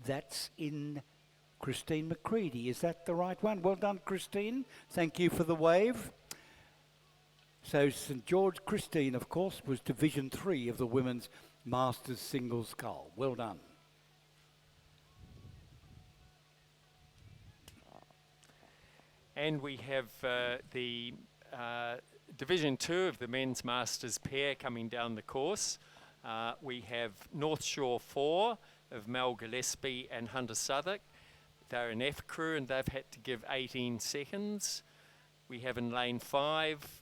That's in Christine McCready. Is that the right one? Well done, Christine. Thank you for the wave. So St. George Christine, of course, was Division 3 of the Women's Masters Single Scull. Well done. And we have the Division 2 of the Men's Masters pair coming down the course. We have North Shore 4 of Mel Gillespie and Hunter Southwick. They're an F crew and they've had to give 18 seconds. We have in lane 5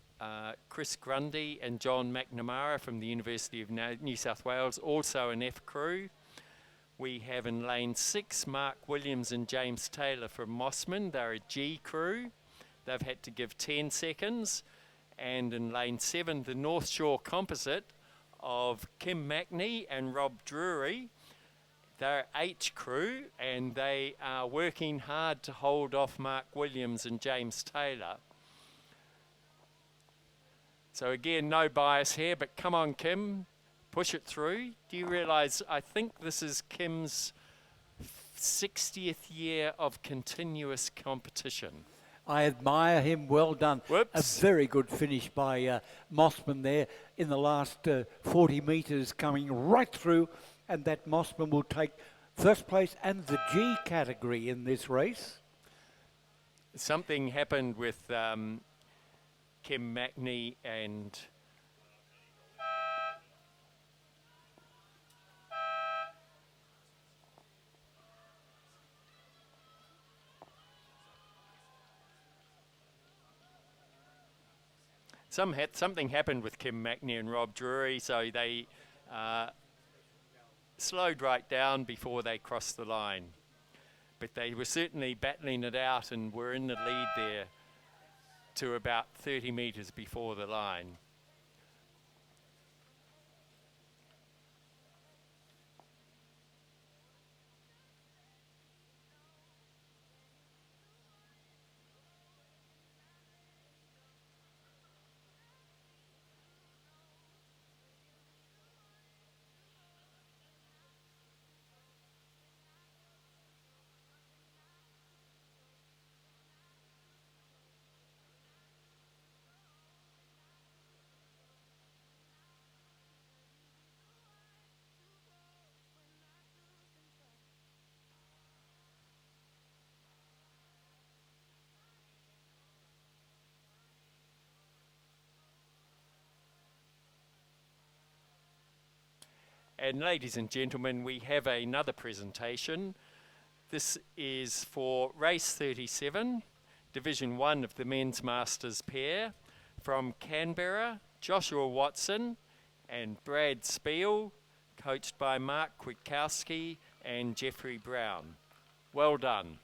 Chris Grundy and John McNamara from the University of New South Wales, also an F crew. We have in lane 6 Mark Williams and James Taylor from Mossman. They're a G crew. They've had to give 10 seconds. And in lane 7, the North Shore Composite of Kim Mackney and Rob Drury. They're H crew and they are working hard to hold off Mark Williams and James Taylor. So again, no bias here, but come on, Kim, push it through. Do you realise, I think this is Kim's 60th year of continuous competition. I admire him. Well done. Whoops. A very good finish by Mossman there in the last 40 metres, coming right through, and that Mossman will take first place and the G category in this race. Something happened with Kim Mackney and something happened with Kim Mackney and Rob Drury, so they slowed right down before they crossed the line. But they were certainly battling it out and were in the lead there to about 30 metres before the line. And ladies and gentlemen, we have another presentation. This is for race 37, Division 1 of the Men's Masters pair from Canberra, Joshua Watson and Brad Spiel, coached by Mark Kwiatkowski and Jeffrey Brown. Well done.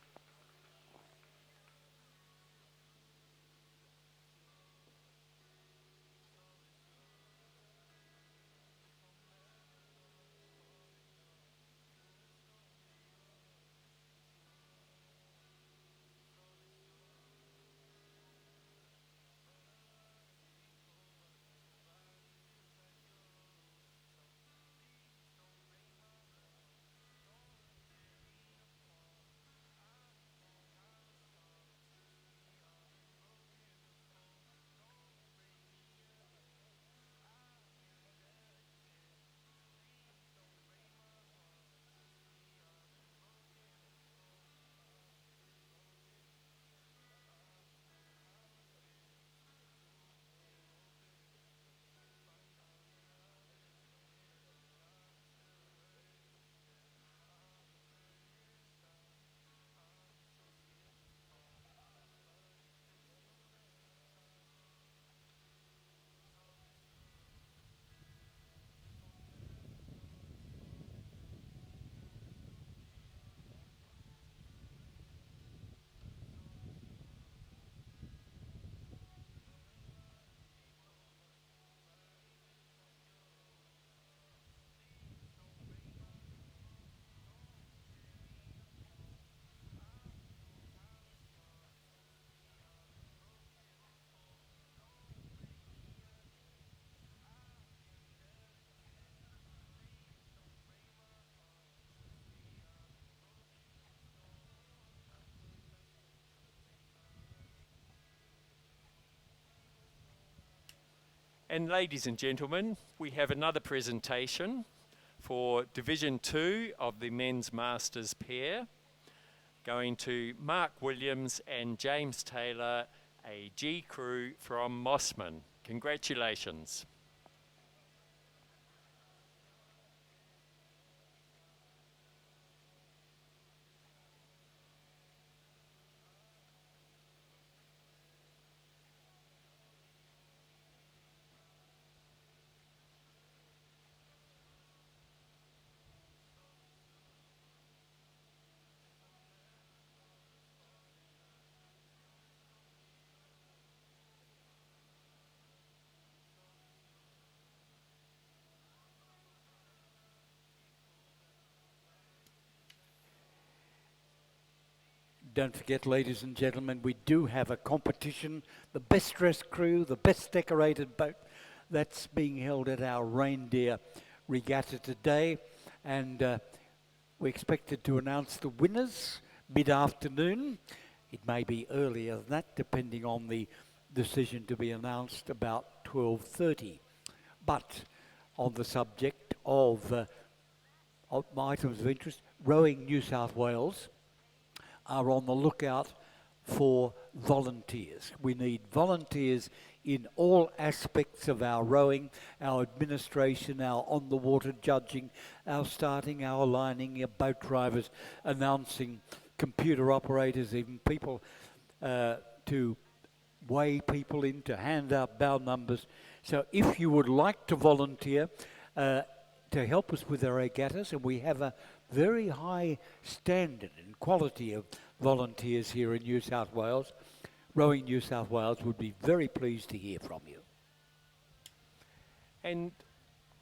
And ladies and gentlemen, we have another presentation for Division 2 of the Men's Masters pair, going to Mark Williams and James Taylor, a G crew from Mossman. Congratulations. Don't forget, ladies and gentlemen, we do have a competition, the best dressed crew, the best decorated boat. That's being held at our Reindeer Regatta today, and we expected to announce the winners mid-afternoon. It may be earlier than that, depending on the decision to be announced about 12:30. But on the subject of items of interest, Rowing New South Wales are on the lookout for volunteers. We need volunteers in all aspects of our rowing, our administration, our on-the-water judging, our starting, our lining, our boat drivers, announcing, computer operators, even people to weigh people in, to hand out bow numbers. So if you would like to volunteer to help us with our regattas, and we have a very high standard and quality of volunteers here in New South Wales, Rowing New South Wales would be very pleased to hear from you. And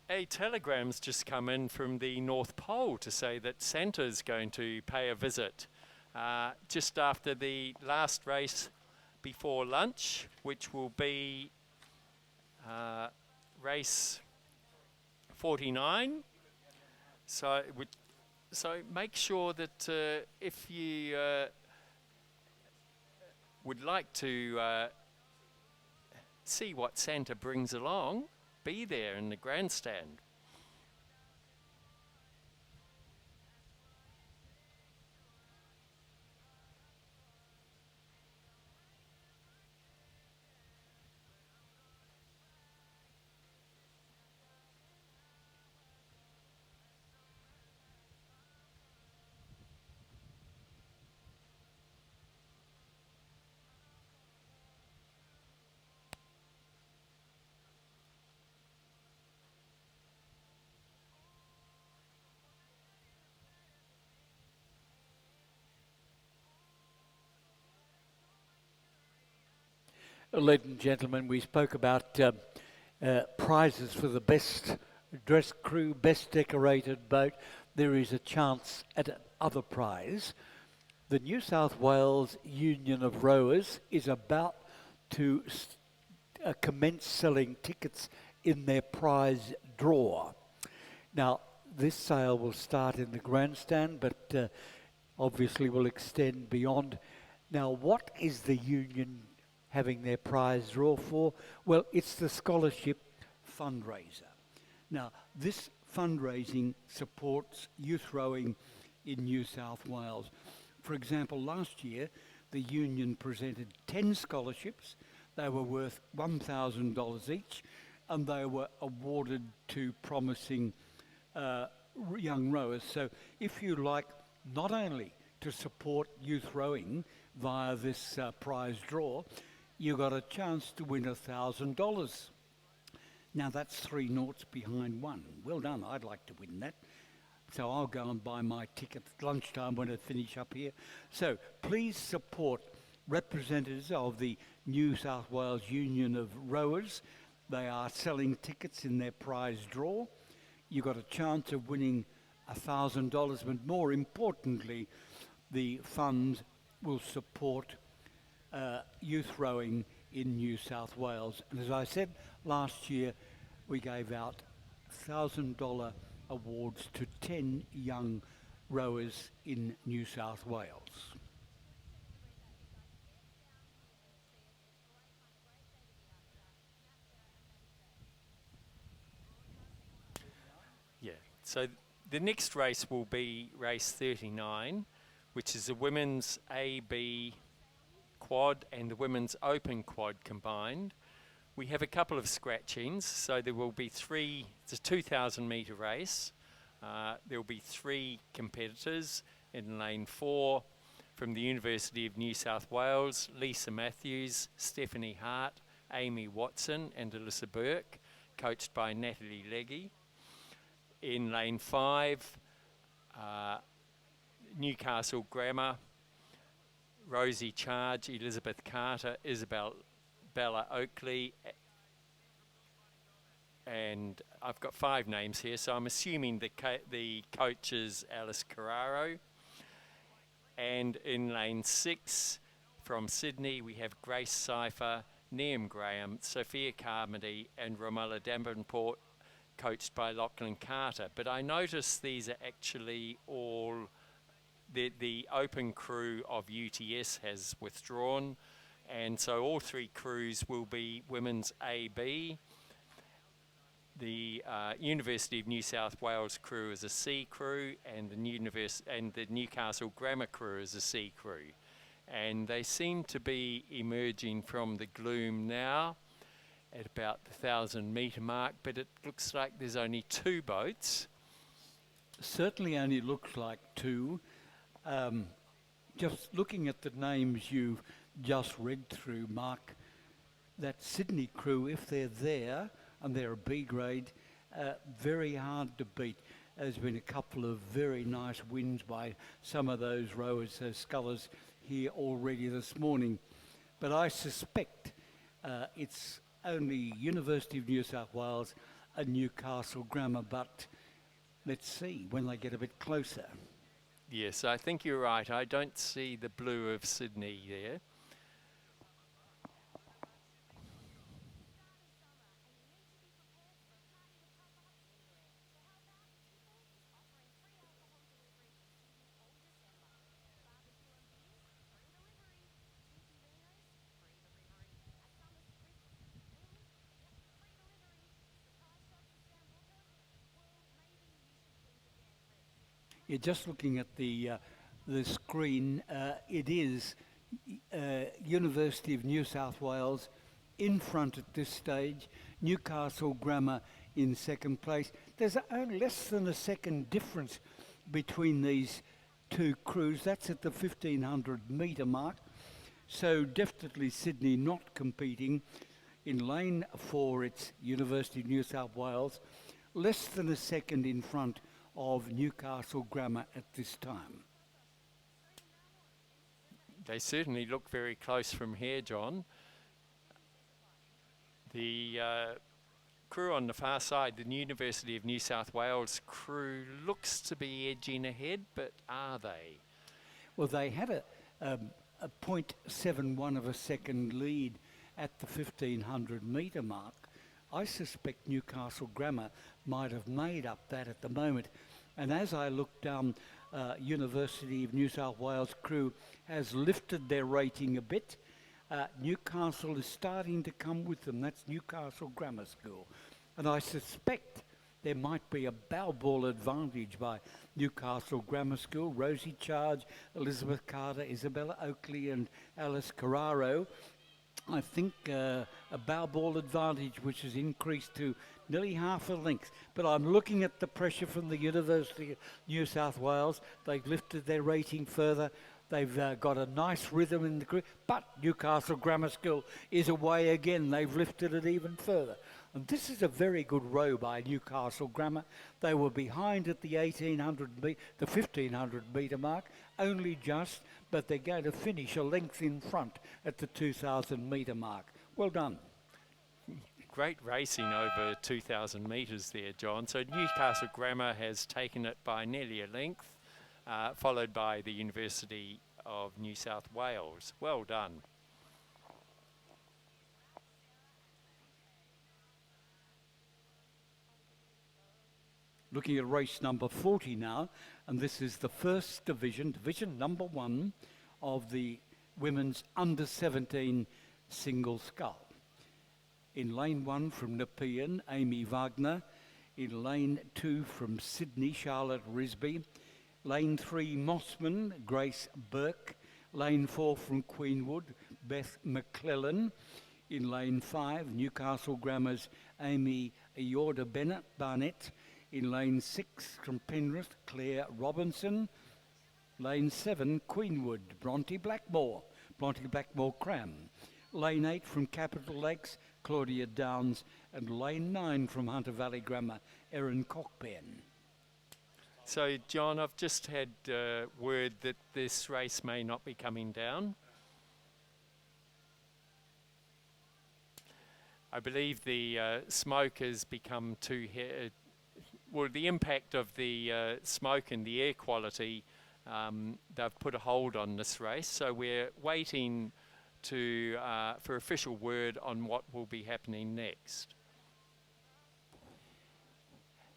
a telegram's just come in from the North Pole to say that Santa's going to pay a visit just after the last race before lunch, which will be race 49. So make sure that if you would like to see what Santa brings along, be there in the grandstand. ladies and gentlemen, we spoke about prizes for the best dressed crew, best decorated boat. There is a chance at another prize. The New South Wales Union of Rowers is about to commence selling tickets in their prize draw. Now, this sale will start in the grandstand, but obviously will extend beyond. Now, what is the union having their prize draw for? Well, it's the scholarship fundraiser. Now, this fundraising supports youth rowing in New South Wales. For example, last year, the union presented 10 scholarships. They were worth $1,000 each, and they were awarded to promising young rowers. So if you like not only to support youth rowing via this prize draw, you got a chance to win $1,000. Now that's 3 noughts behind 1. Well done, I'd like to win that. So I'll go and buy my ticket at lunchtime when I finish up here. So please support representatives of the New South Wales Union of Rowers. They are selling tickets in their prize draw. You got a chance of winning $1,000, but more importantly, the fund will support youth rowing in New South Wales. And as I said, last year we gave out $1,000 awards to 10 young rowers in New South Wales. Yeah, so the next race will be race 39, which is the women's AB quad and the women's open quad combined. We have a couple of scratchings, so there will be 3, it's a 2,000 metre race. There will be 3 competitors in lane 4 from the University of New South Wales: Lisa Matthews, Stephanie Hart, Amy Watson and Alyssa Burke, coached by Natalie Legge. In lane 5, Newcastle Grammar, Rosie Charge, Elizabeth Carter, Bella Oakley, and I've got 5 names here, so I'm assuming the coach is Alice Carraro. And in lane 6, from Sydney, we have Grace Cipher, Neam Graham, Sophia Carmody and Romola Davenport, coached by Lachlan Carter. But I notice these are actually all, the open crew of UTS has withdrawn, and so all 3 crews will be women's AB. The University of New South Wales crew is a C crew, and the Newcastle Grammar crew is a C crew. And they seem to be emerging from the gloom now at about the 1,000 metre mark, but it looks like there's only 2 boats. Certainly only looks like 2. Just looking at the names you've just read through, Mark, that Sydney crew, if they're there, and they're a B grade, very hard to beat. There's been a couple of very nice wins by some of those rowers, those scullers, here already this morning. But I suspect it's only University of New South Wales and Newcastle Grammar, but let's see when they get a bit closer. Yes, I think you're right. I don't see the blue of Sydney there. You're just looking at the screen. It is University of New South Wales in front at this stage, Newcastle Grammar in second place. There's only less than a second difference between these 2 crews. That's at the 1,500 metre mark. So definitely Sydney not competing. In lane 4, it's University of New South Wales, less than a second in front of Newcastle Grammar at this time. They certainly look very close from here, John. The crew on the far side, the University of New South Wales crew, looks to be edging ahead, but are they? Well, they had a 0.71 of a second lead at the 1500 metre mark. I suspect Newcastle Grammar might have made up that at the moment. And as I look down, University of New South Wales crew has lifted their rating a bit. Newcastle is starting to come with them. That's Newcastle Grammar School. And I suspect there might be a bow ball advantage by Newcastle Grammar School. Rosie Charge, Elizabeth Carter, Isabella Oakley and Alice Carraro. I think a bow ball advantage which has increased to nearly half a length. But I'm looking at the pressure from the University of New South Wales. They've lifted their rating further. They've got a nice rhythm in the crew. But Newcastle Grammar School is away again. They've lifted it even further. And this is a very good row by Newcastle Grammar. They were behind at the 1500 metre mark, only just, but they're going to finish a length in front at the 2000 metre mark. Well done. Great racing over 2,000 metres there, John. So Newcastle Grammar has taken it by nearly a length, followed by the University of New South Wales. Well done. Looking at race number 40 now, and this is the first division, division number 1 of the women's under-17 single scull. In lane 1 from Nepean, Amy Wagner. In lane 2 from Sydney, Charlotte Risby. Lane 3, Mossman, Grace Burke. Lane 4 from Queenwood, Beth McClellan. In lane 5, Newcastle Grammar's Amy Iorda Barnett. In lane 6 from Penrith, Claire Robinson. Lane 7, Queenwood, Bronte Blackmore Cram. Lane 8 from Capital Lakes, Claudia Downs. And lane 9 from Hunter Valley Grammar, Erin Cockburn. So, John, I've just had word that this race may not be coming down. I believe the smoke has become too well, the impact of the smoke and the air quality, they've put a hold on this race. So we're waiting for official word on what will be happening next.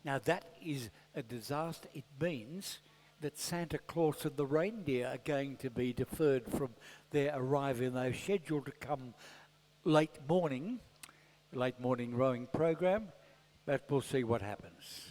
Now that is a disaster. It means that Santa Claus and the reindeer are going to be deferred from their arrival. They're scheduled to come late morning rowing program, but we'll see what happens.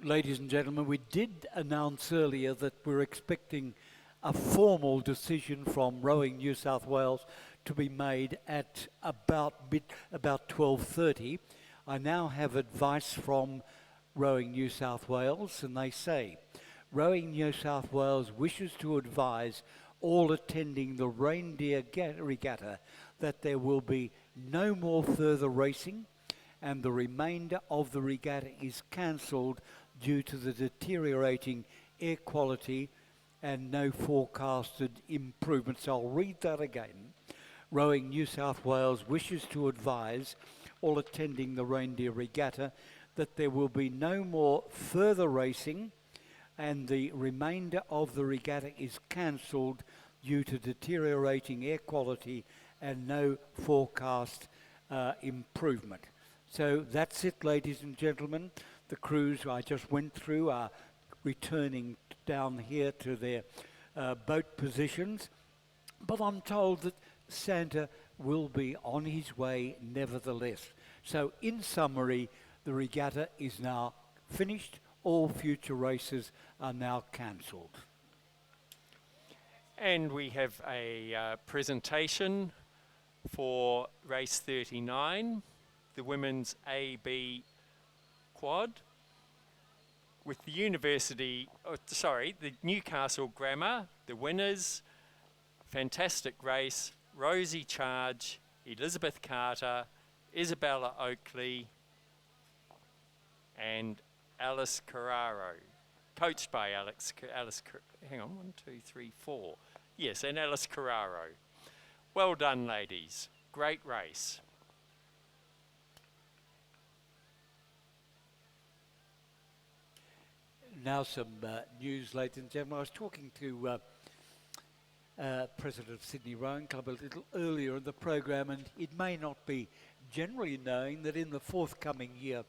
Ladies and gentlemen, we did announce earlier that we're expecting a formal decision from Rowing New South Wales to be made at about 12:30. I now have advice from Rowing New South Wales, and they say, Rowing New South Wales wishes to advise all attending the Reindeer Regatta that there will be no more further racing, and the remainder of the regatta is cancelled due to the deteriorating air quality and no forecasted improvements. I'll read that again. Rowing New South Wales wishes to advise all attending the Reindeer Regatta that there will be no more further racing and the remainder of the regatta is cancelled due to deteriorating air quality and no forecast improvement. So that's it, ladies and gentlemen. The crews I just went through are returning down here to their boat positions, but I'm told that Santa will be on his way nevertheless. So in summary, the regatta is now finished. All future races are now cancelled. And we have a presentation for race 39, the women's AB quad with the the Newcastle Grammar, the winners. Fantastic race. Rosie Charge, Elizabeth Carter, Isabella Oakley, and Alice Carraro, coached by hang on, 1, 2, 3, 4. Yes, and Alice Carraro. Well done, ladies. Great race. Now some news, ladies and gentlemen. I was talking to President of Sydney Rowing Club a little earlier in the program, and it may not be generally known that in the forthcoming year,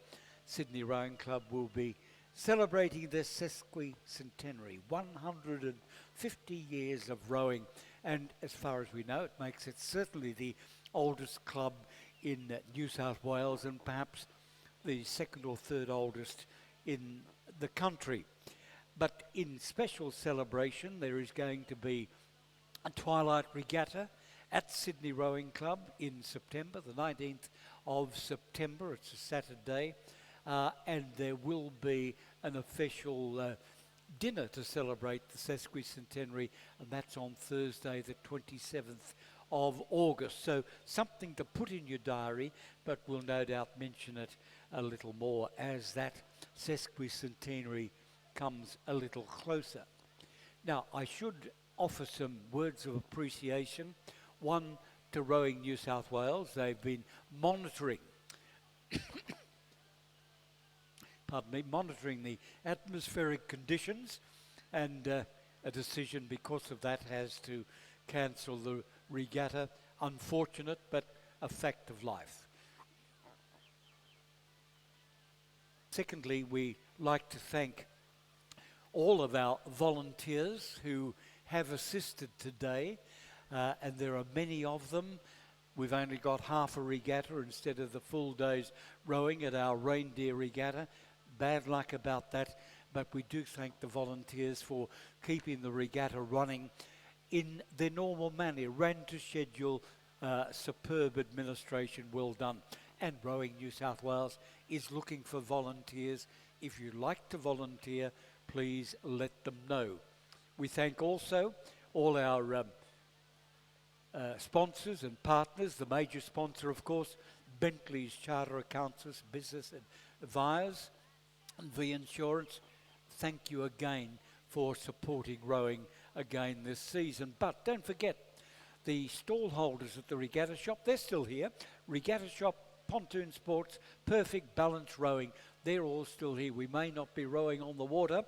Sydney Rowing Club will be celebrating their sesquicentenary, 150 years of rowing, and as far as we know, it makes it certainly the oldest club in New South Wales and perhaps the second or third oldest in the country. But in special celebration, there is going to be a twilight regatta at Sydney Rowing Club in September, the 19th of September. It's a Saturday, and there will be an official dinner to celebrate the sesquicentenary, and that's on Thursday, the 27th of August. So something to put in your diary, but we'll no doubt mention it a little more as that sesquicentenary comes a little closer. Now, I should offer some words of appreciation. One, to Rowing New South Wales. They've been monitoring monitoring the atmospheric conditions, and a decision because of that has to cancel the regatta. Unfortunate, but a fact of life. Secondly, we like to thank all of our volunteers who have assisted today, and there are many of them. We've only got half a regatta instead of the full day's rowing at our Reindeer Regatta. Bad luck about that, but we do thank the volunteers for keeping the regatta running in their normal manner, ran to schedule, superb administration, well done. And Rowing New South Wales is looking for volunteers. If you'd like to volunteer, please let them know. We thank also all our sponsors and partners. The major sponsor, of course, Bentley's Charter Accountants, Business Advisors, and V Insurance. Thank you again for supporting rowing again this season. But don't forget, the stall holders at the Regatta Shop, they're still here. Regatta Shop, Pontoon Sports, Perfect Balance Rowing, they're all still here. We may not be rowing on the water,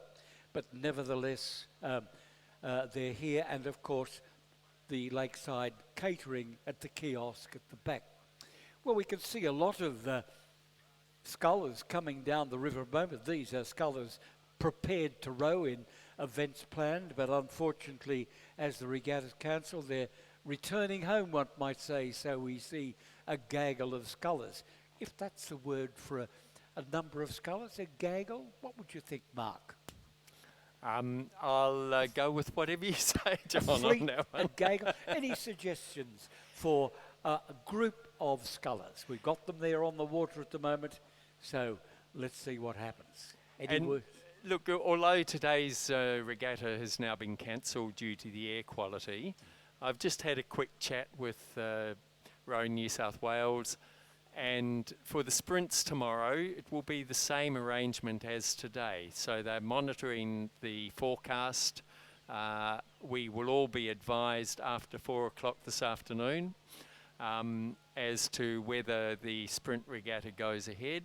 but nevertheless, they're here. And of course, the lakeside catering at the kiosk at the back. Well, we can see a lot of scullers coming down the river at the moment. These are scullers prepared to row in events planned, but unfortunately, as the regatta's cancelled, they're returning home, one might say, so we see a gaggle of scullers. If that's the word for a number of scullers, a gaggle, what would you think, Mark? I'll go with whatever you say, John, on that one. A gaggle. Any suggestions for a group of scullers? We've got them there on the water at the moment, so let's see what happens. Look, although today's regatta has now been cancelled due to the air quality, I've just had a quick chat with Rowing New South Wales, and for the sprints tomorrow, it will be the same arrangement as today. So they're monitoring the forecast. We will all be advised after 4 o'clock this afternoon as to whether the sprint regatta goes ahead.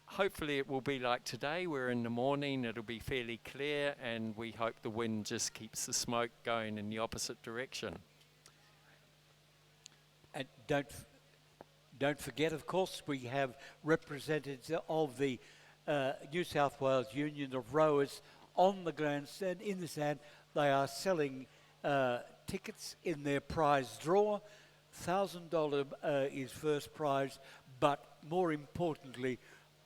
Hopefully it will be like today, where in the morning it'll be fairly clear, and we hope the wind just keeps the smoke going in the opposite direction. And don't forget, of course, we have representatives of the New South Wales Union of Rowers on the grandstand, in the stand. They are selling tickets in their prize draw. $1,000 is first prize, but more importantly,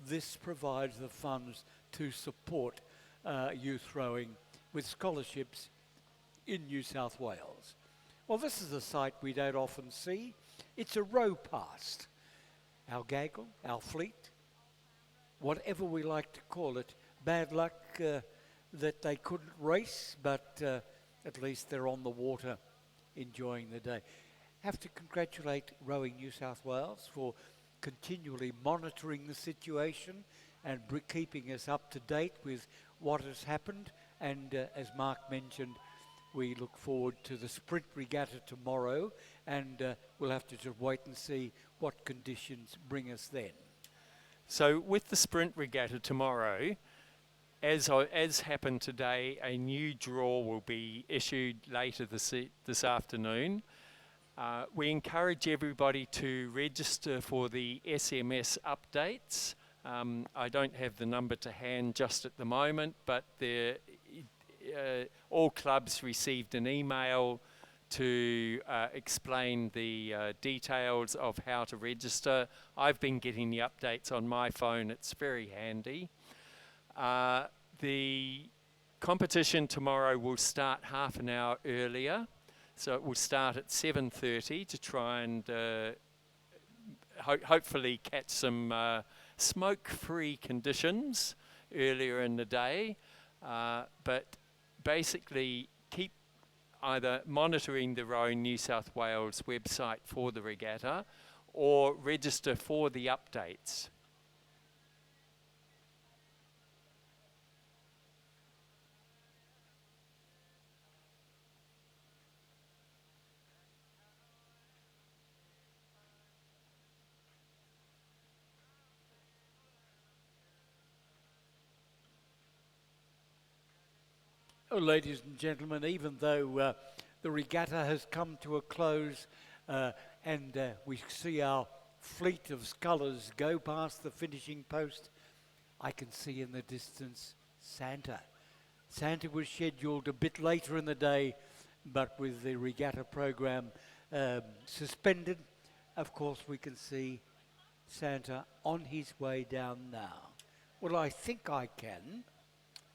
this provides the funds to support youth rowing with scholarships in New South Wales. Well, this is a sight we don't often see. It's a row past. Our gaggle, our fleet, whatever we like to call it, bad luck that they couldn't race, but at least they're on the water enjoying the day. Have to congratulate Rowing New South Wales for continually monitoring the situation and keeping us up to date with what has happened. And as Mark mentioned, we look forward to the sprint regatta tomorrow, and we'll have to just wait and see what conditions bring us then. So with the sprint regatta tomorrow, as happened today, a new draw will be issued later this afternoon. We encourage everybody to register for the SMS updates. I don't have the number to hand just at the moment, but all clubs received an email to explain the details of how to register. I've been getting the updates on my phone. It's very handy. The competition tomorrow will start half an hour earlier. So it will start at 7:30 to try and hopefully catch some smoke-free conditions earlier in the day. But basically keep either monitoring the Rowing New South Wales website for the regatta or register for the updates. Oh, ladies and gentlemen, even though the regatta has come to a close and we see our fleet of scullers go past the finishing post, I can see in the distance Santa. Santa was scheduled a bit later in the day, but with the regatta program suspended, of course we can see Santa on his way down now. Well, I think I can.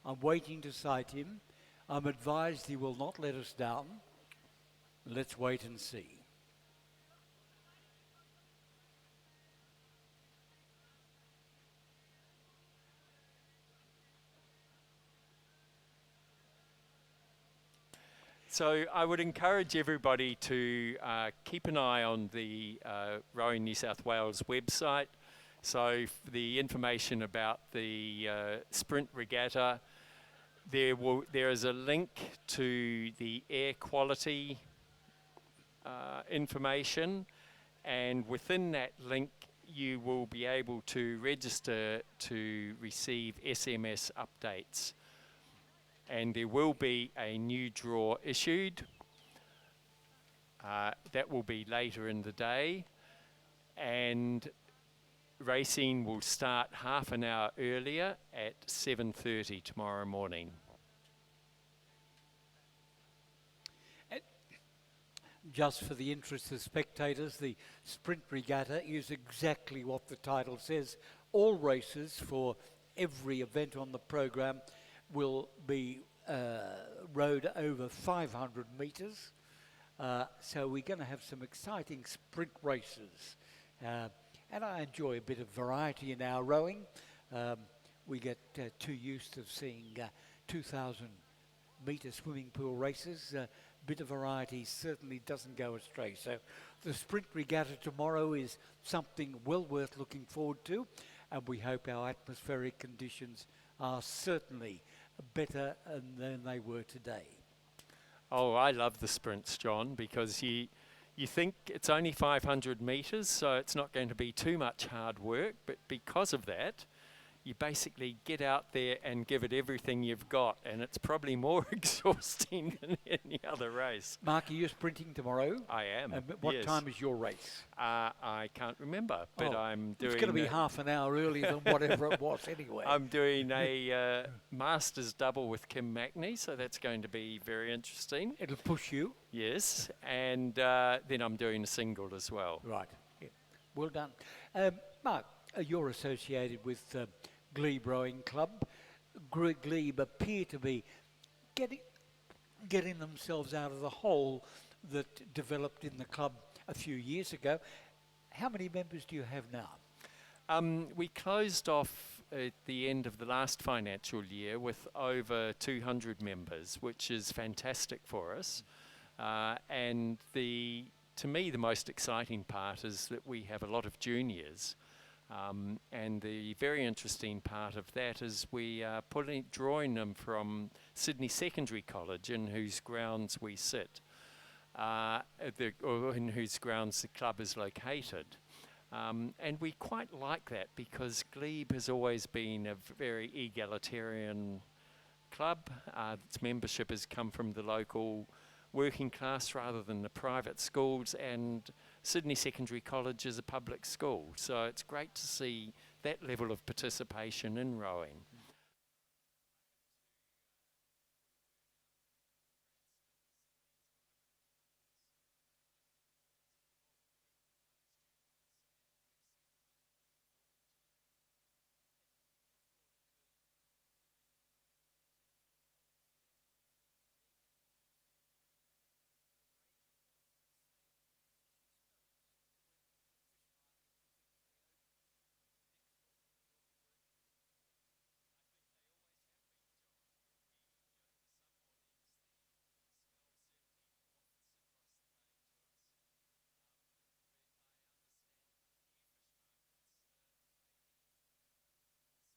I'm waiting to sight him. I'm advised he will not let us down. Let's wait and see. So I would encourage everybody to keep an eye on the Rowing New South Wales website. So the information about the sprint regatta, there is a link to the air quality information, and within that link you will be able to register to receive SMS updates. And there will be a new draw issued. That will be later in the day, and racing will start half an hour earlier at 7:30 tomorrow morning. Just for the interest of spectators, the sprint regatta is exactly what the title says. All races for every event on the program will be rowed over 500 metres. So we're going to have some exciting sprint races. And I enjoy a bit of variety in our rowing. We get too used to seeing 2,000 metre swimming pool races. Bit of variety certainly doesn't go astray. So the sprint regatta tomorrow is something well worth looking forward to, and we hope our atmospheric conditions are certainly better than they were today. Oh, I love the sprints, John, because you think it's only 500 metres, so it's not going to be too much hard work, but because of that, you basically get out there and give it everything you've got, and it's probably more exhausting than any other race. Mark, are you sprinting tomorrow? I am. What yes. time is your race? I can't remember, but I'm doing... It's going to be half an hour earlier than whatever it was anyway. I'm doing a Masters double with Kim Mackney, so that's going to be very interesting. It'll push you. Yes, and then I'm doing a single as well. Right. Yeah. Well done. Mark, you're associated with Glebe Rowing Club. Glebe appear to be getting themselves out of the hole that developed in the club a few years ago. How many members do you have now? We closed off at the end of the last financial year with over 200 members, which is fantastic for us. And to me, the most exciting part is that we have a lot of juniors. And the very interesting part of that is we are drawing them from Sydney Secondary College, in whose grounds we sit, or in whose grounds the club is located. And we quite like that because Glebe has always been a very egalitarian club. Its membership has come from the local working class rather than the private schools, and Sydney Secondary College is a public school. So it's great to see that level of participation in rowing.